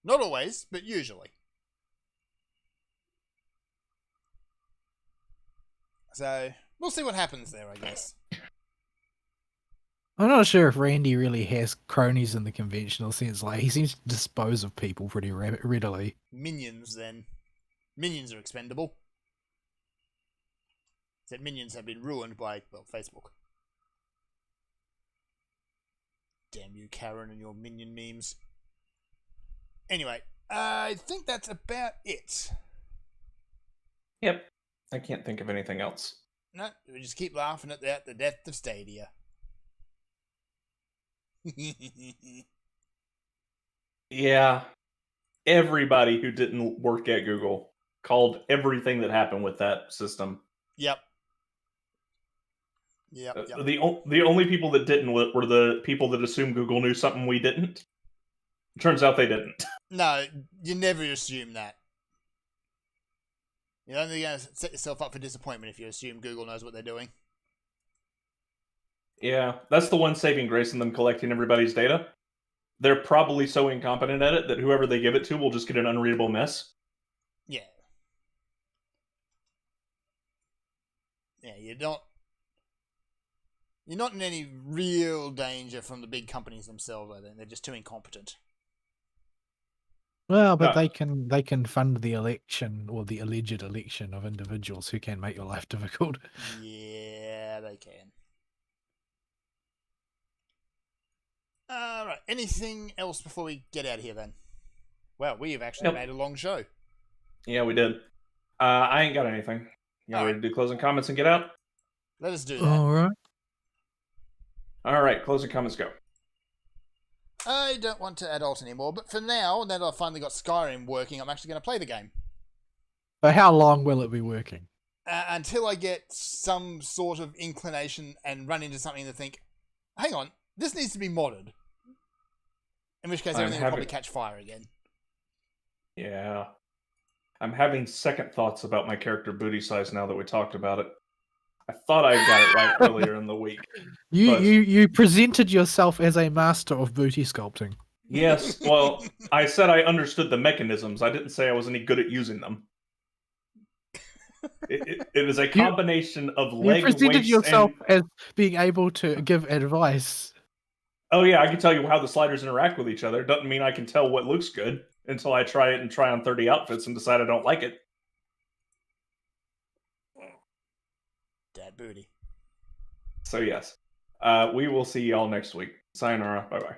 Not always, but usually. So, we'll see what happens there, I guess. I'm not sure if Randy really has cronies in the conventional sense. Like, he seems to dispose of people pretty readily. Minions, then. Minions are expendable. Said minions have been ruined by, well, Facebook. Damn you, Karen, and your minion memes. Anyway, I think that's about it. Yep. I can't think of anything else. No, we just keep laughing at that, the death of Stadia. Yeah. Everybody who didn't work at Google called everything that happened with that system. Yep. Yep. The only people that didn't were the people that assumed Google knew something we didn't. Turns out they didn't. No, you never assume that. You're only going to set yourself up for disappointment if you assume Google knows what they're doing. Yeah, that's the one saving grace in them collecting everybody's data. They're probably so incompetent at it that whoever they give it to will just get an unreadable mess. Yeah. Yeah, you're not in any real danger from the big companies themselves, I think. They're just too incompetent. Well, but No. they can fund the election or the alleged election of individuals who can make your life difficult. Yeah, they can. Alright, anything else before we get out of here then? Well, we have actually made a long show. Yeah, we did. I ain't got anything. You ready to do closing comments and get out? Let us do that. Alright. Alright, closing comments go. I don't want to adult anymore, but for now that I've finally got Skyrim working, I'm actually going to play the game. But how long will it be working? Until I get some sort of inclination and run into something to think, hang on, this needs to be modded. In which case everything will probably catch fire again. Yeah. I'm having second thoughts about my character booty size now that we talked about it. I thought I got it right earlier in the week. You presented yourself as a master of booty sculpting. Yes, well, I said I understood the mechanisms. I didn't say I was any good at using them. It is a combination of leg, You presented waist, yourself and... as being able to give advice. Oh yeah, I can tell you how the sliders interact with each other. Doesn't mean I can tell what looks good until I try it and try on 30 outfits and decide I don't like it. Dad booty. So yes, we will see y'all next week. Sayonara. Bye-bye.